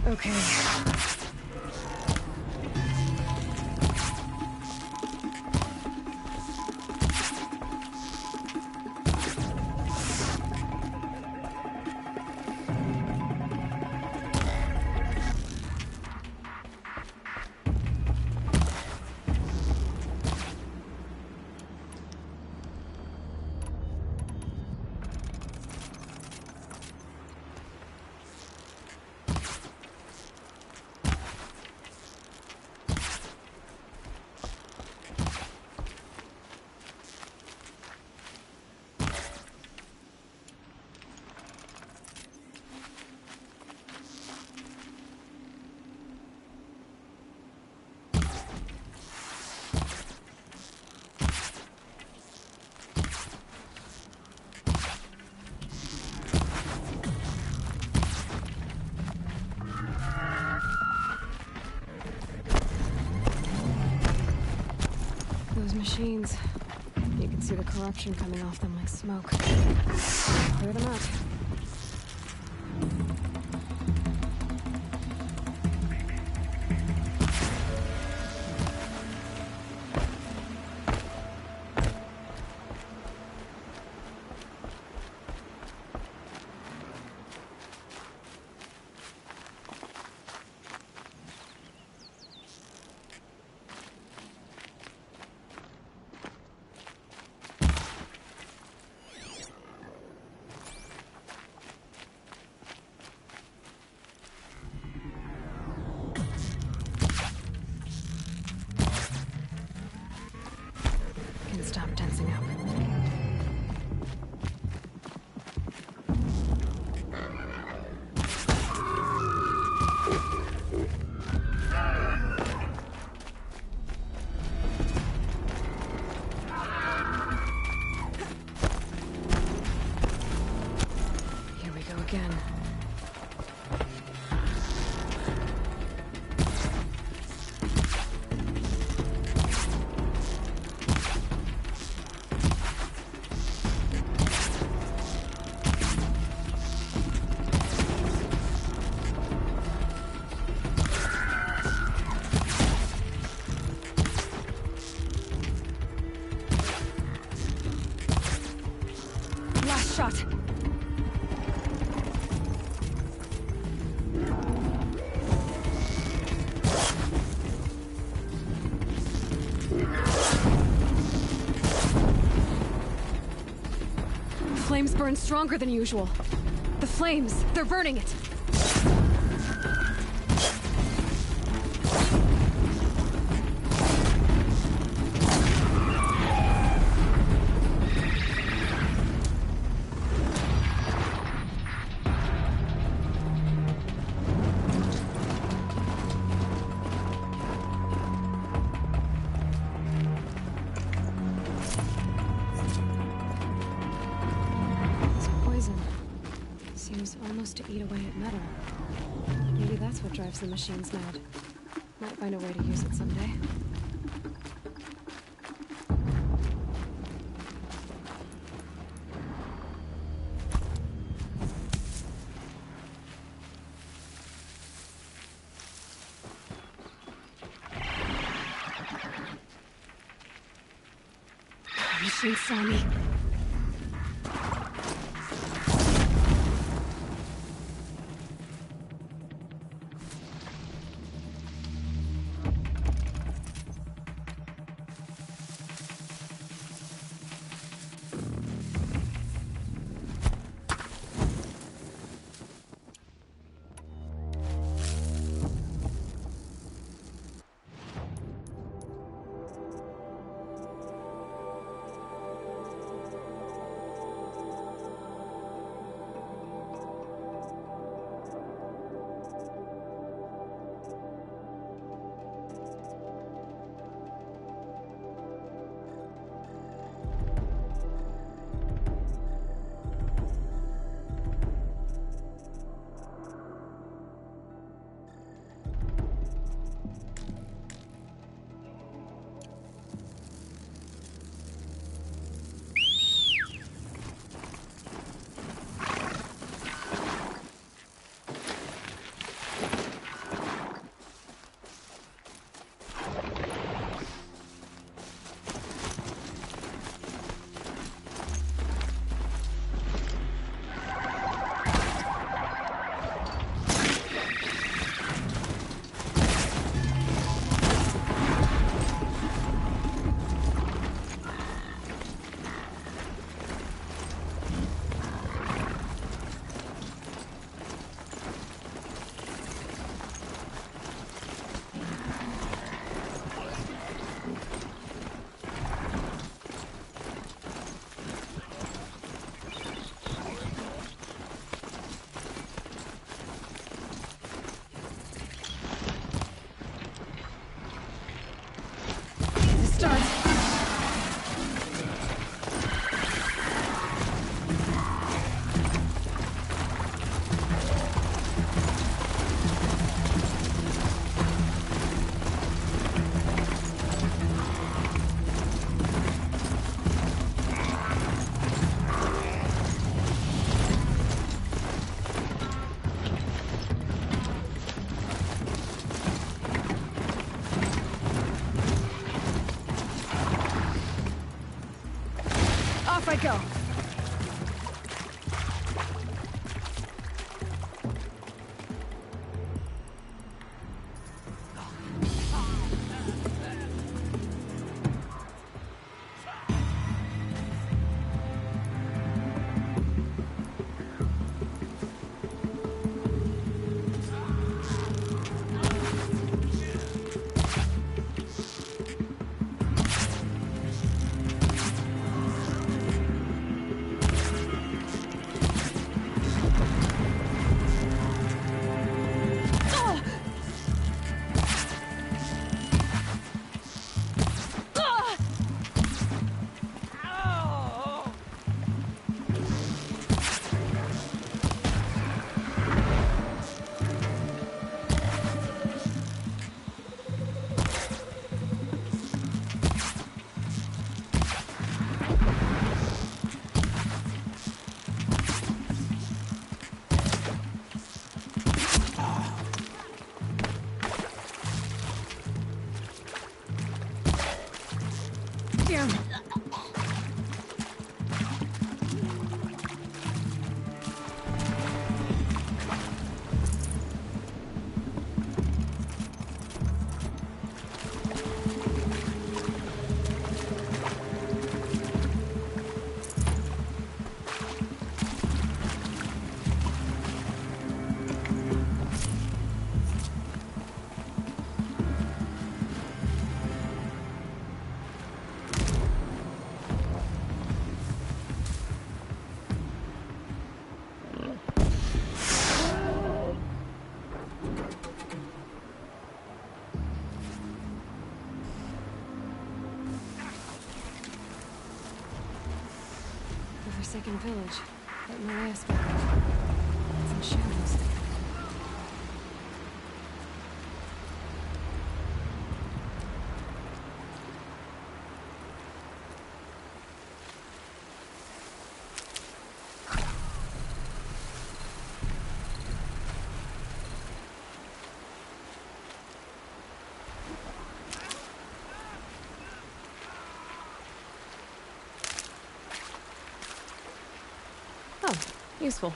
Okay. machines. You can see the corruption coming off them like smoke. Clear them out. Stop tensing up. Here we go again. Shot. Flames burn stronger than usual. The flames, they're burning it. Almost to eat away at metal. Maybe that's what drives the machines mad. Might find a way to use it someday. The machine saw me. I go. Forsaken village, but no aspect. It's in shadows. Oh, useful.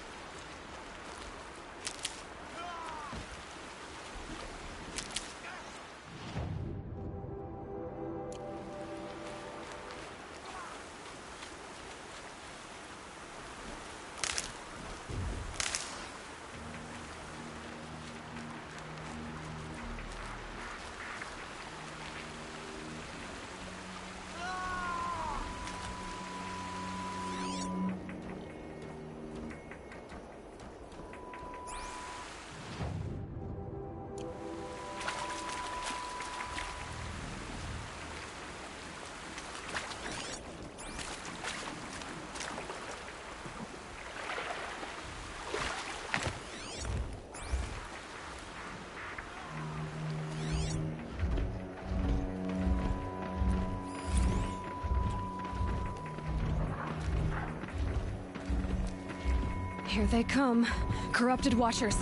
Here they come. Corrupted Watchers.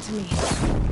To me.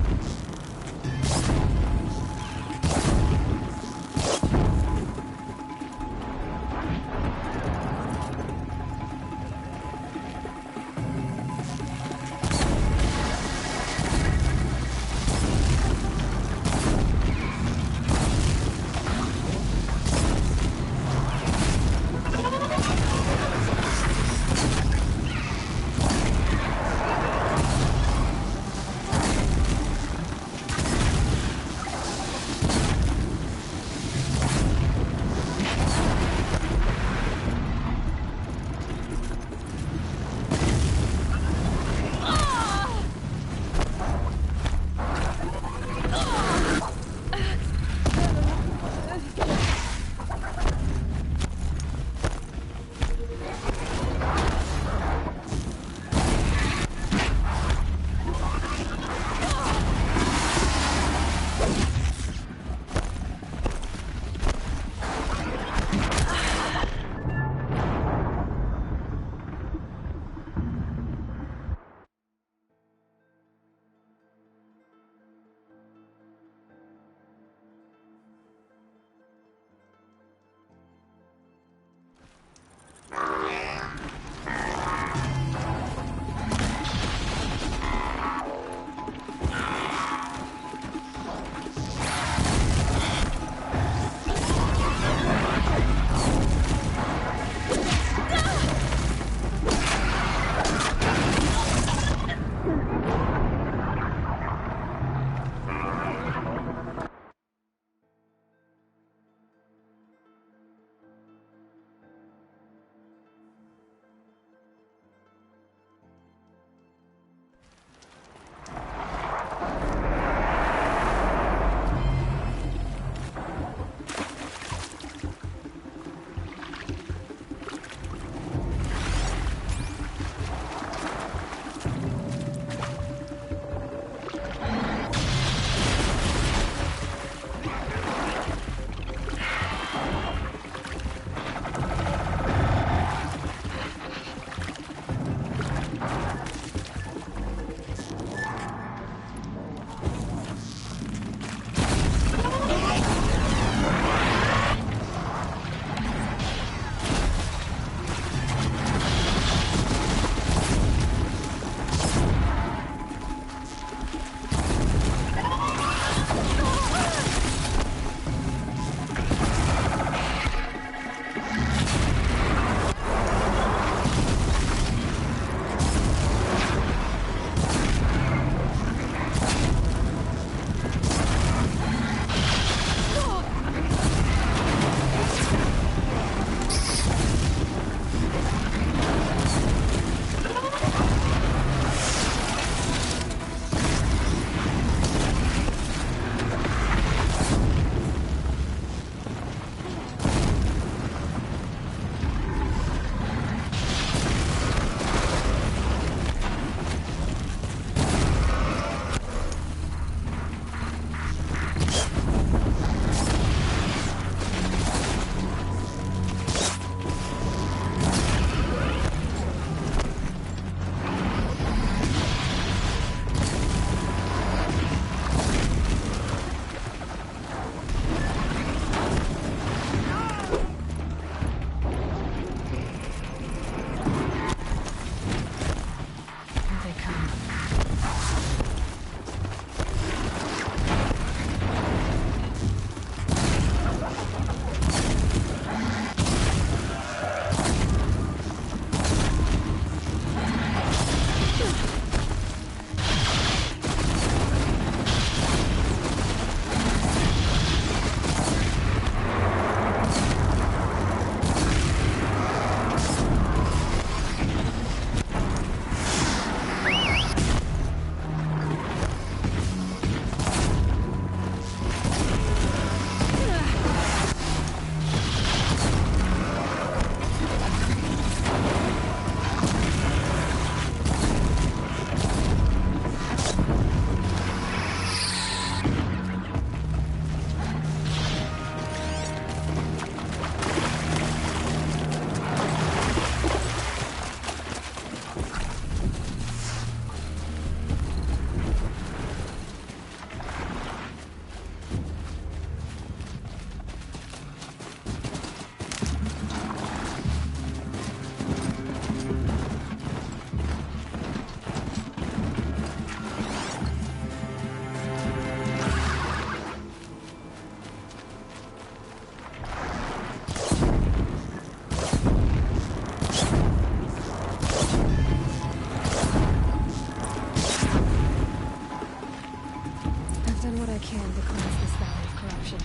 can to cleanse this valley of corruption.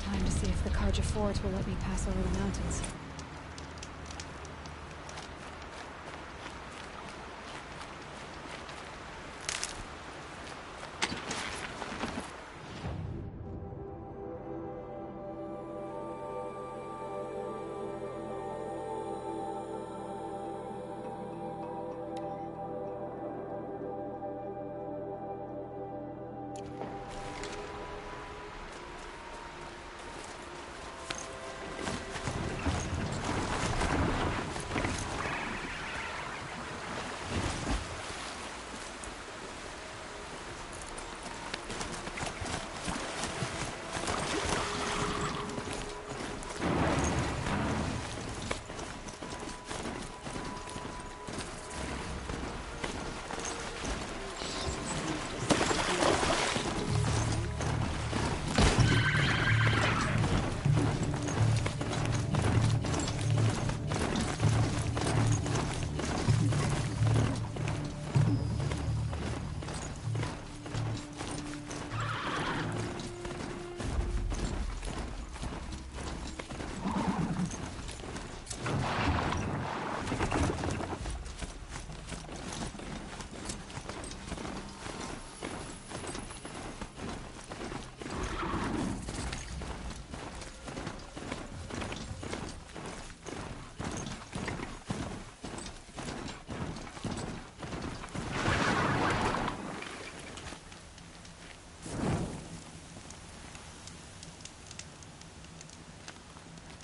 Time to see if the Carja Forts will let me pass over the mountains.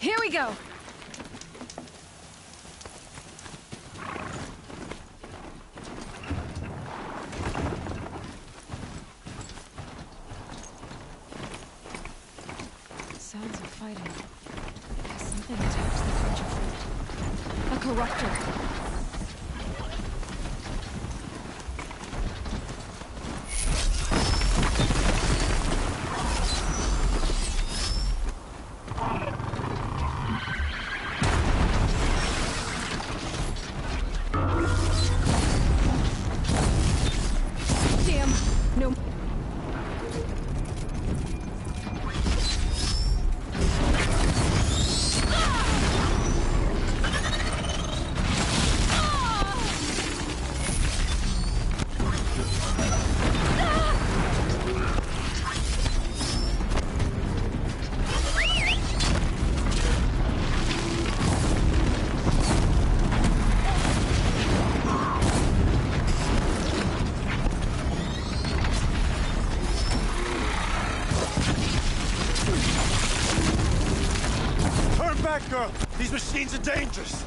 Here we go! Sounds of fighting. Has something attacked the Carja Fort? A corruptor! Girl, these machines are dangerous.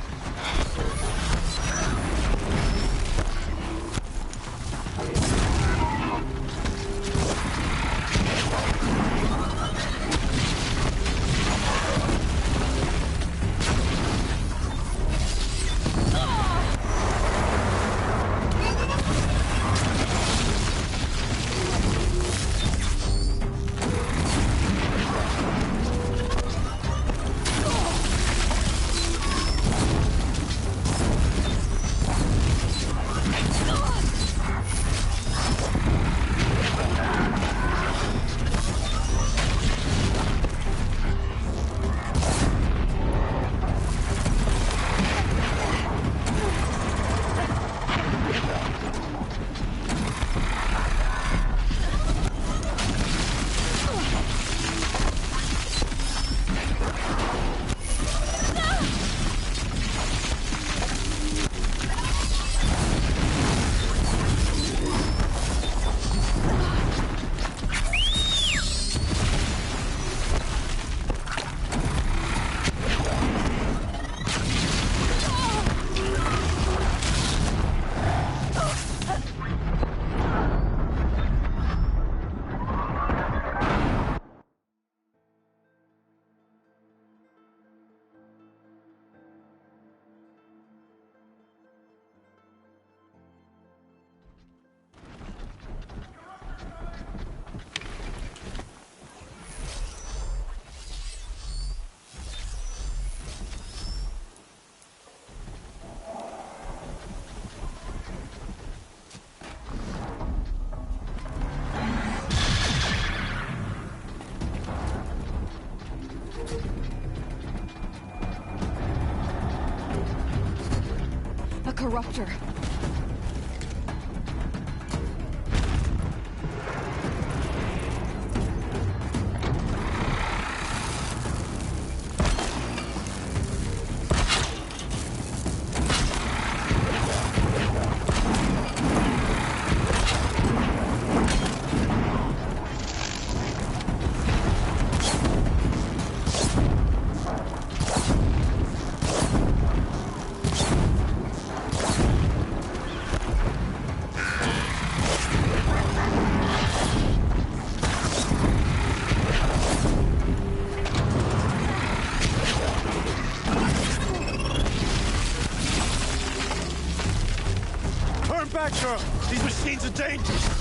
corruptor. Turn back, girl! These machines are dangerous!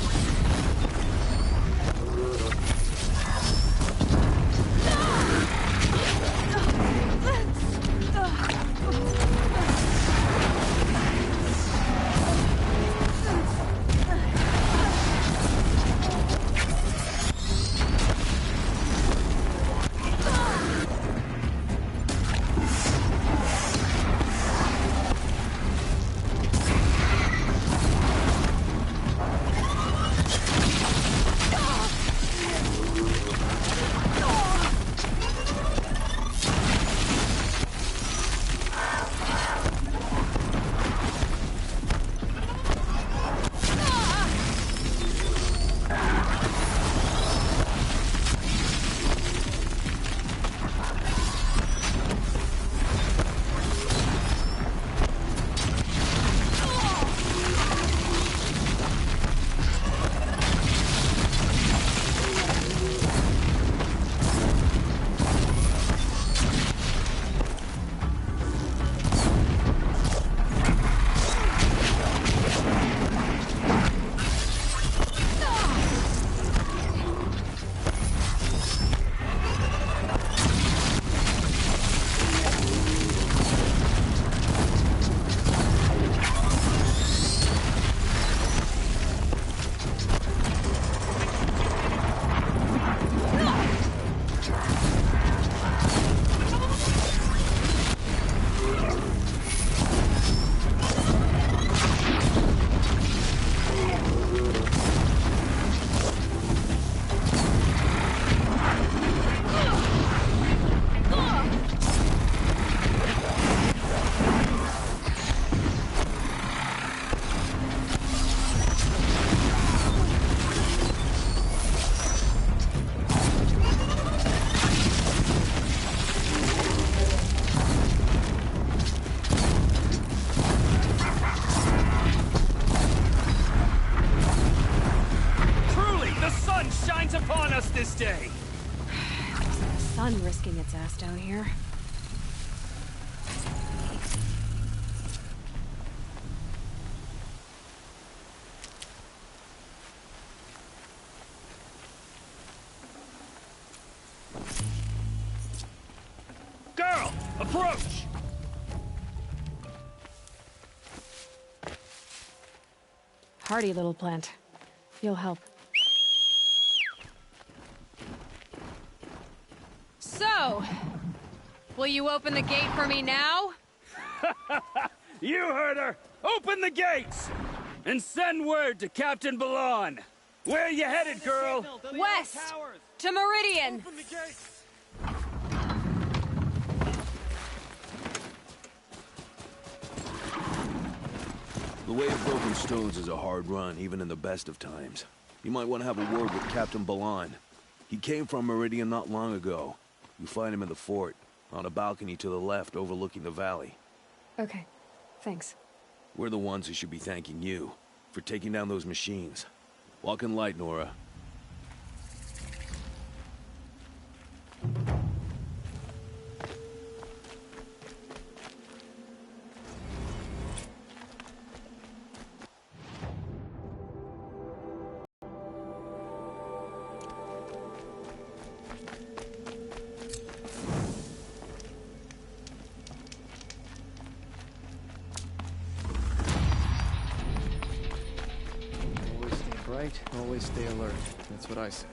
This day. Wasn't the sun risking its ass down here? Girl, approach! Hardy little plant. You'll help. So, will you open the gate for me now? You heard her! Open the gates! And send word to Captain Balon. Where are you headed, girl? West! To Meridian! Open the gates! The way of broken stones is a hard run, even in the best of times. You might want to have a word with Captain Balon. He came from Meridian not long ago. You find him in the fort, on a balcony to the left overlooking the valley. Okay, thanks. We're the ones who should be thanking you for taking down those machines. Walk in light, Nora. Right? Always stay alert. That's what I say.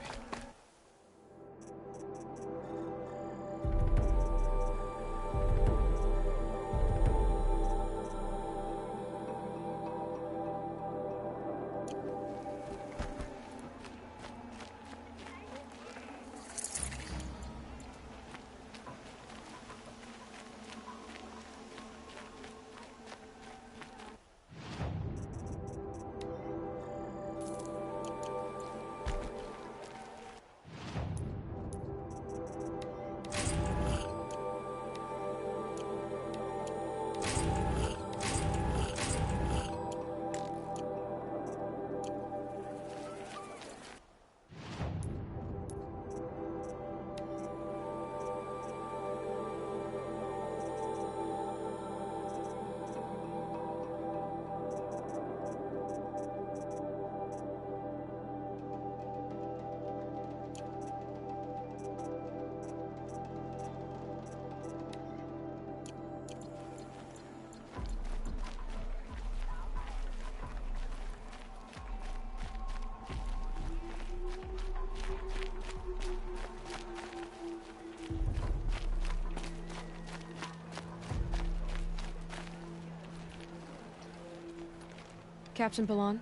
Captain Balan?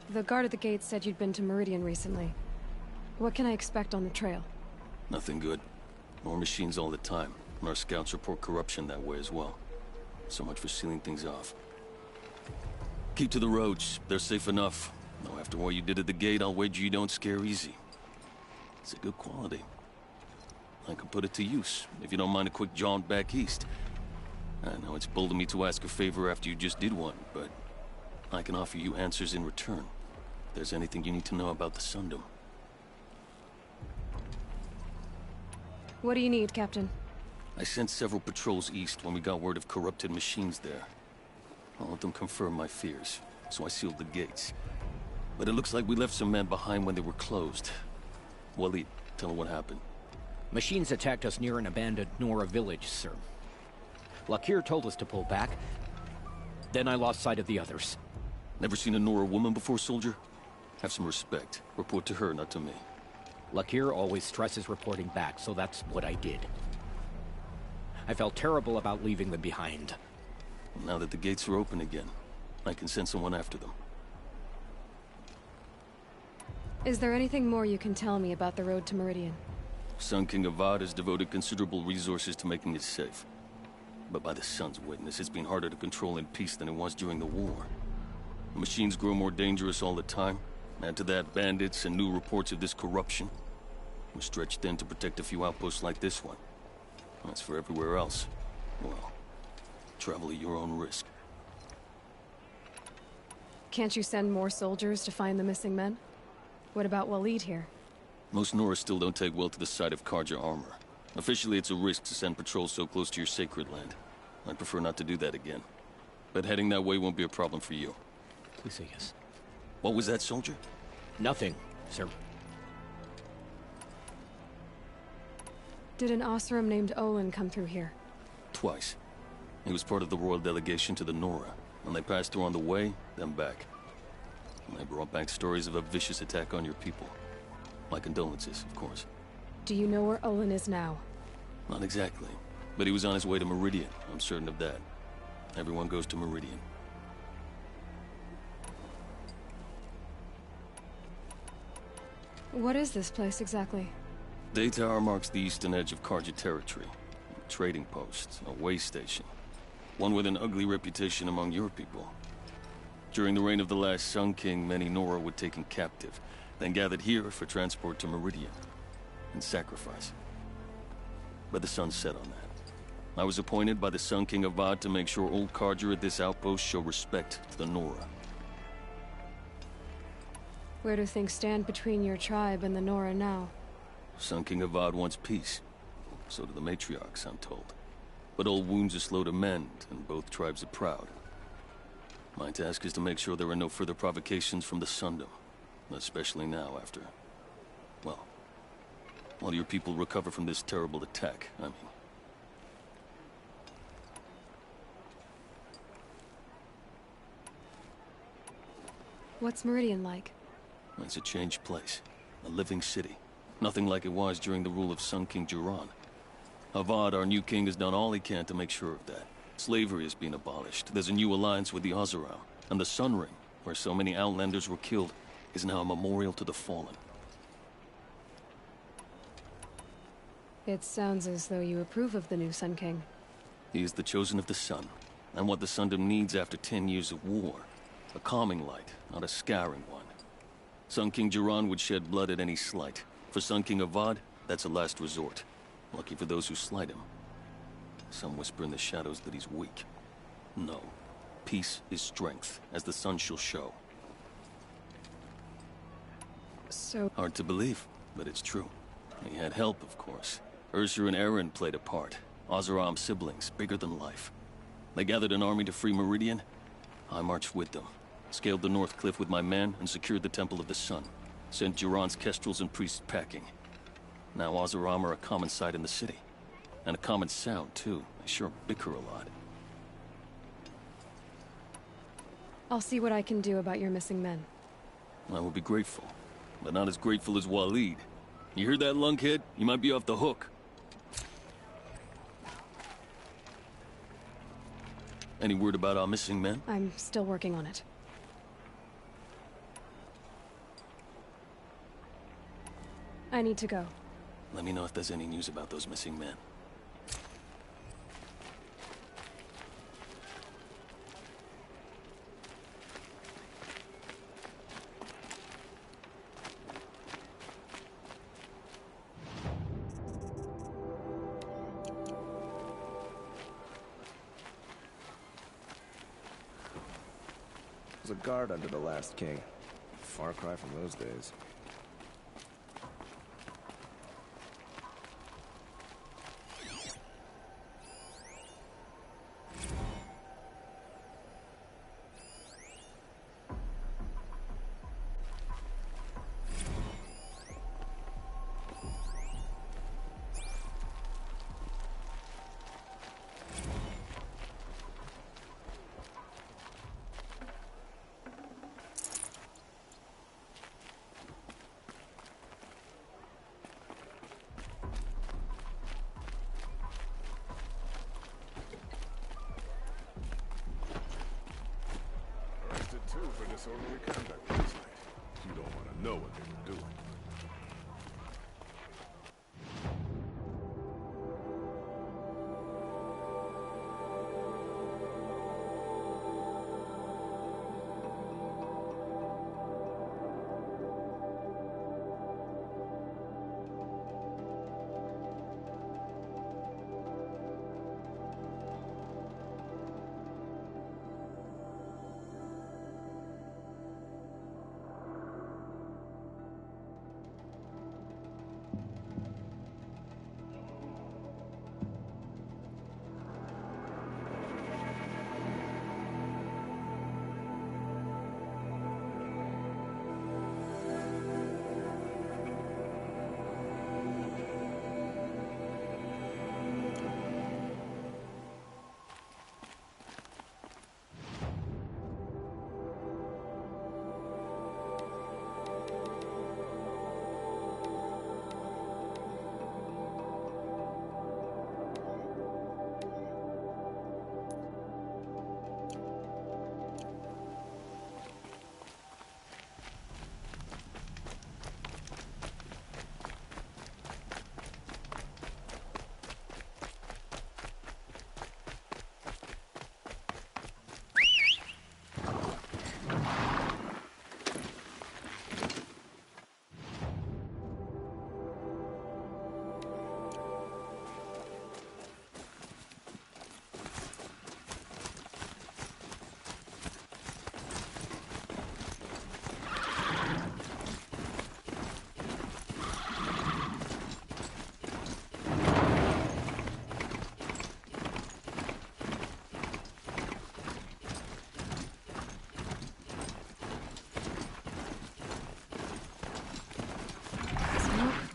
The guard at the gate said you'd been to Meridian recently. What can I expect on the trail? Nothing good. More machines all the time, and our scouts report corruption that way as well. So much for sealing things off. Keep to the roads. They're safe enough. Though after what you did at the gate, I'll wager you don't scare easy. It's a good quality. I could put it to use, if you don't mind a quick jaunt back east. I know it's bold of me to ask a favor after you just did one, but I can offer you answers in return. If there's anything you need to know about the Sundom. What do you need, Captain? I sent several patrols east when we got word of corrupted machines there. All of them confirmed my fears, so I sealed the gates. But it looks like we left some men behind when they were closed. Waleed, tell them what happened. Machines attacked us near an abandoned Nora village, sir. Lakir told us to pull back. Then I lost sight of the others. Never seen a Nora woman before, soldier? Have some respect. Report to her, not to me. Lakir always stresses reporting back, so that's what I did. I felt terrible about leaving them behind. Now that the gates are open again, I can send someone after them. Is there anything more you can tell me about the road to Meridian? Sun King Avad has devoted considerable resources to making it safe. But by the Sun's witness, it's been harder to control in peace than it was during the war. The machines grow more dangerous all the time. Add to that bandits and new reports of this corruption. We're stretched thin to protect a few outposts like this one. As for everywhere else, well, travel at your own risk. Can't you send more soldiers to find the missing men? What about Waleed here? Most Nora still don't take well to the sight of Karja armor. Officially, it's a risk to send patrols so close to your sacred land. I'd prefer not to do that again. But heading that way won't be a problem for you. Please say yes. What was that, soldier? Nothing, sir. Did an Oseram named Olin come through here? Twice. He was part of the royal delegation to the Nora. When they passed through on the way, then back. And they brought back stories of a vicious attack on your people. My condolences, of course. Do you know where Olin is now? Not exactly. But he was on his way to Meridian, I'm certain of that. Everyone goes to Meridian. What is this place exactly? Day Tower marks the eastern edge of Karja territory. A trading post, a way station. One with an ugly reputation among your people. During the reign of the last Sun King, many Nora were taken captive, then gathered here for transport to Meridian, and sacrifice. But the sun set on that. I was appointed by the Sun King Avad to make sure old Karja at this outpost show respect to the Nora. Where do things stand between your tribe and the Nora now? Sun King Avad wants peace. So do the matriarchs, I'm told. But old wounds are slow to mend, and both tribes are proud. My task is to make sure there are no further provocations from the Sundom. Especially now after... well... while your people recover from this terrible attack, I mean. What's Meridian like? It's a changed place. A living city. Nothing like it was during the rule of Sun King Jiran. Avad, our new king, has done all he can to make sure of that. Slavery has been abolished. There's a new alliance with the Oseram. And the Sun Ring, where so many Outlanders were killed, is now a memorial to the fallen. It sounds as though you approve of the new Sun King. He is the chosen of the sun, and what the Sundom needs after 10 years of war. A calming light, not a scouring one. Sun King Jiran would shed blood at any slight. For Sun King Avad, that's a last resort. Lucky for those who slight him. Some whisper in the shadows that he's weak. No. Peace is strength, as the sun shall show. So... hard to believe, but it's true. He had help, of course. Ursur and Eren played a part. Oseram siblings, bigger than life. They gathered an army to free Meridian. I marched with them. Scaled the North Cliff with my men and secured the Temple of the Sun. Sent Jiran's kestrels and priests packing. Now Oseram are a common sight in the city. And a common sound, too. They sure bicker a lot. I'll see what I can do about your missing men. I will be grateful. But not as grateful as Waleed. You heard that, lunkhead? You might be off the hook. Any word about our missing men? I'm still working on it. I need to go. Let me know if there's any news about those missing men. There's a guard under the last king. Far cry from those days. Two for disorderly conduct last night. You don't want to know what they were doing.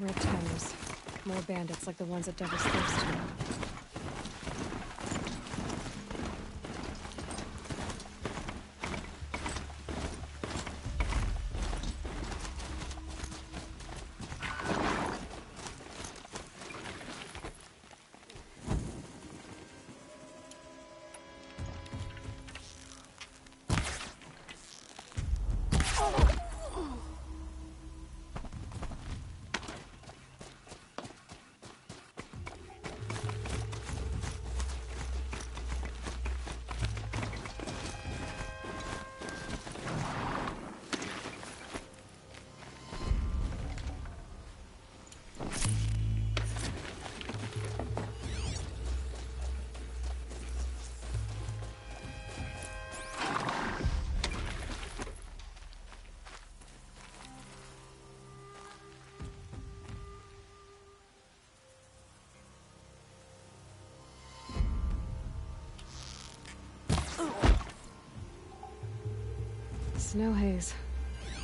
Red tires. More bandits like the ones at Devil's Thirst. Snow haze.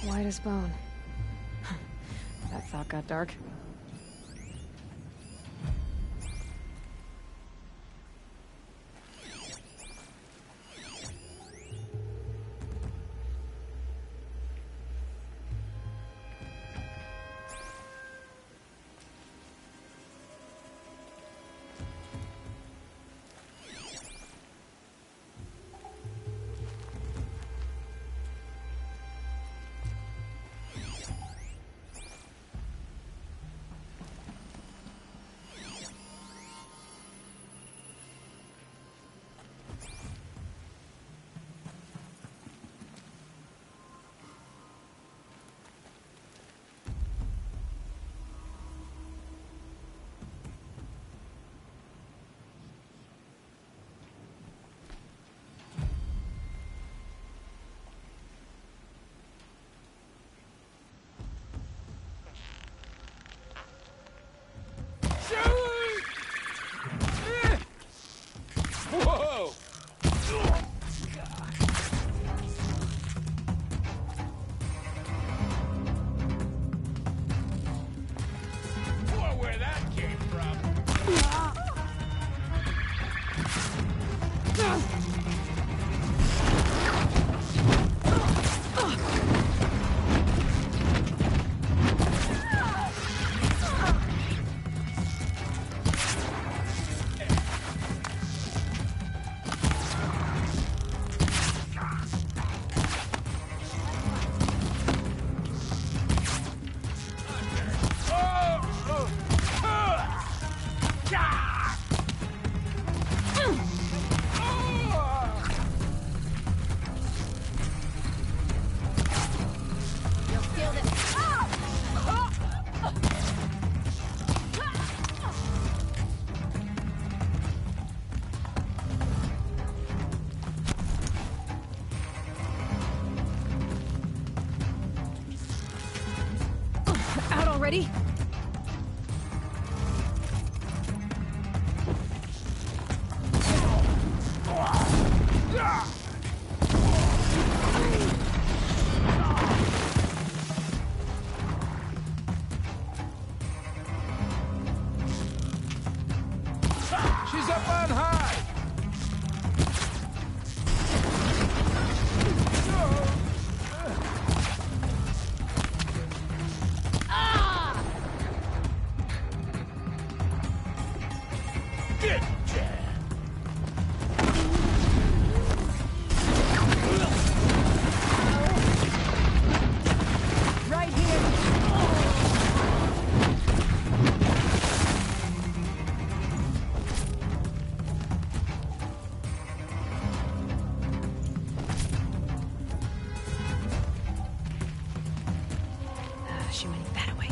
White as bone. That thought got dark. Ready? She's up on high! Get Right here. She went that way.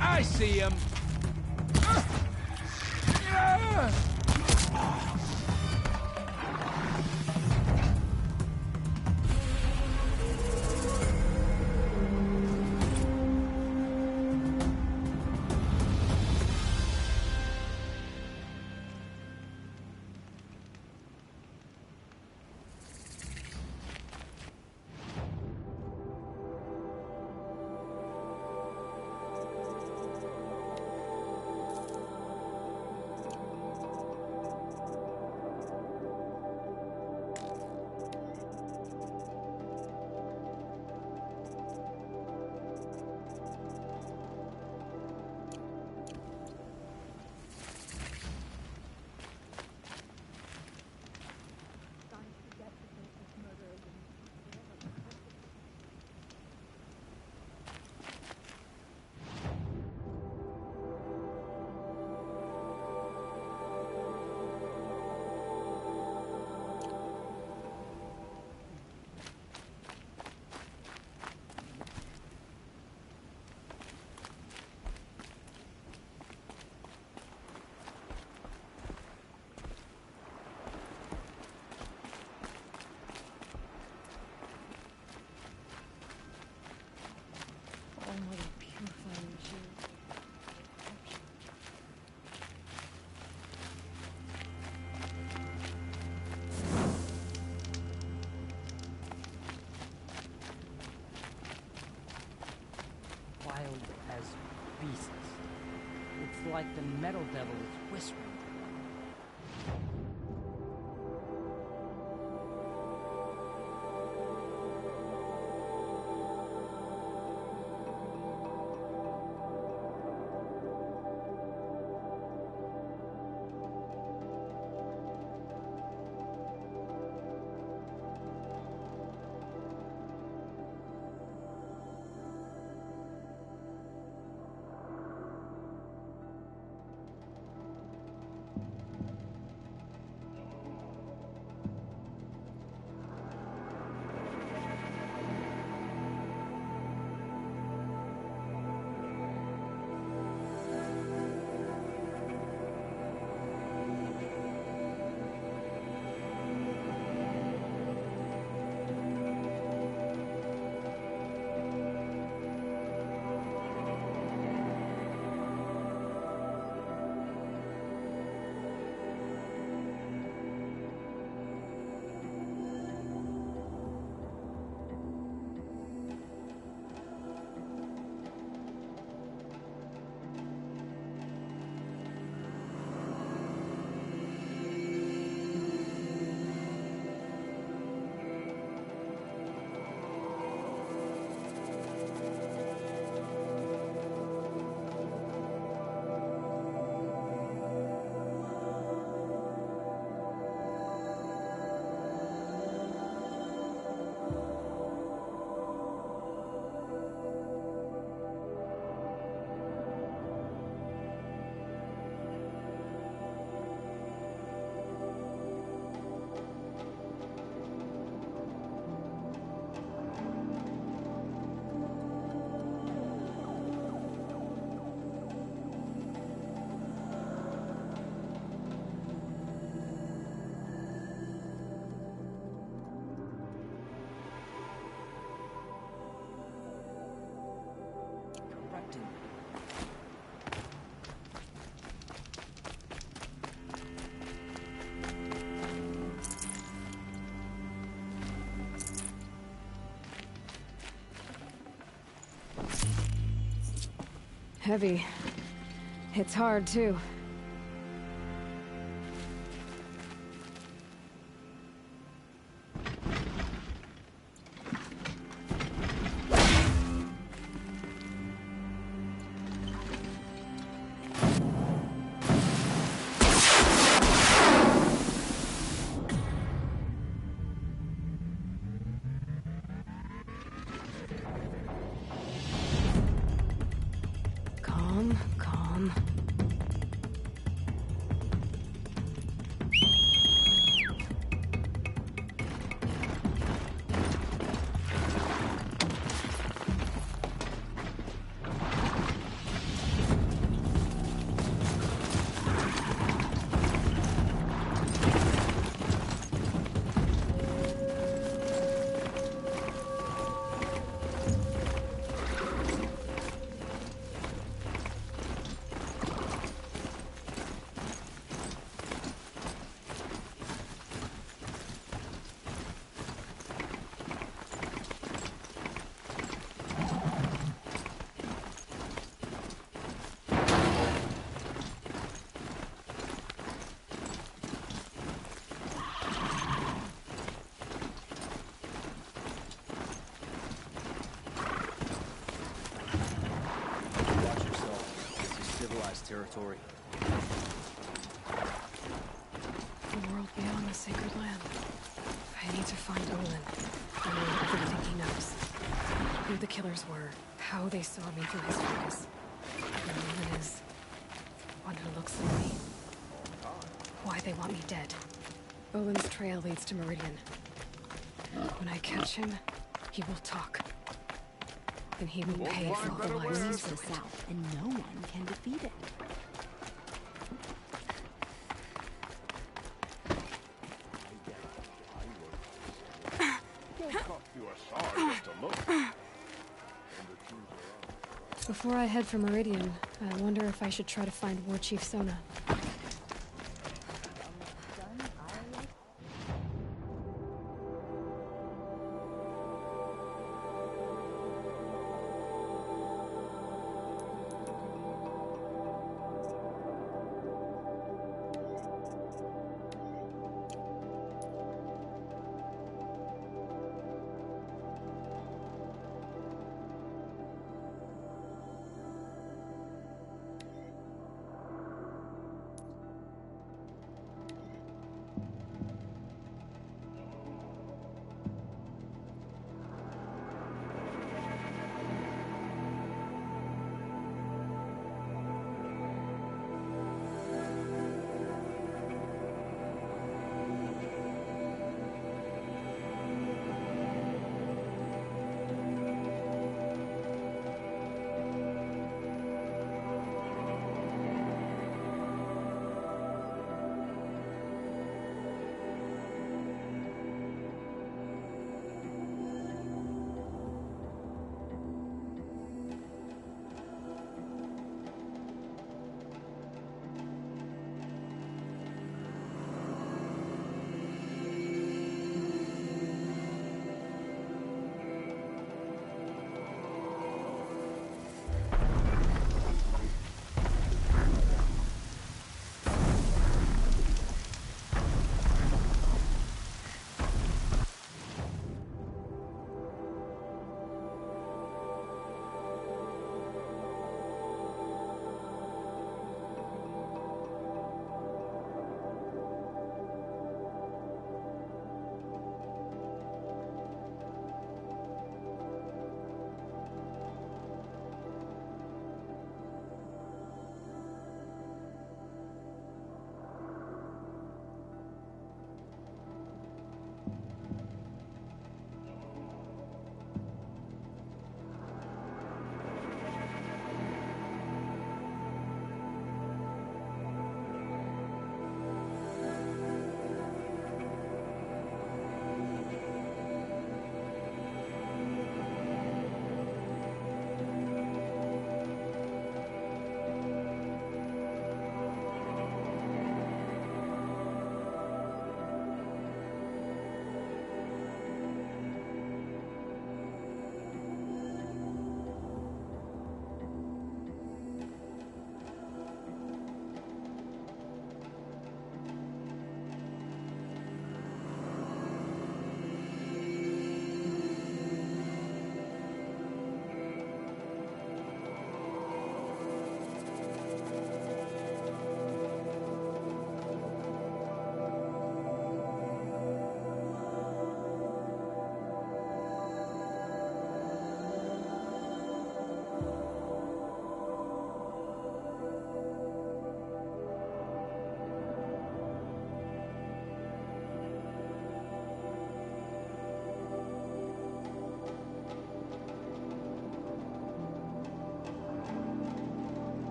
I see him! Wild as beasts. It's like the metal devil is whispering. Heavy. It's hard, too. Calm. Territory. The world beyond the sacred land. I need to find Olin. I know everything he knows. Who the killers were, how they saw me through his focus. Who Olin is. One who looks like me. Why they want me dead. Olin's trail leads to Meridian. When I catch him, he will talk. And he will pay for all the lives Leads to the south, and no one can defeat it. Before I head for Meridian, I wonder if I should try to find War Chief Sona.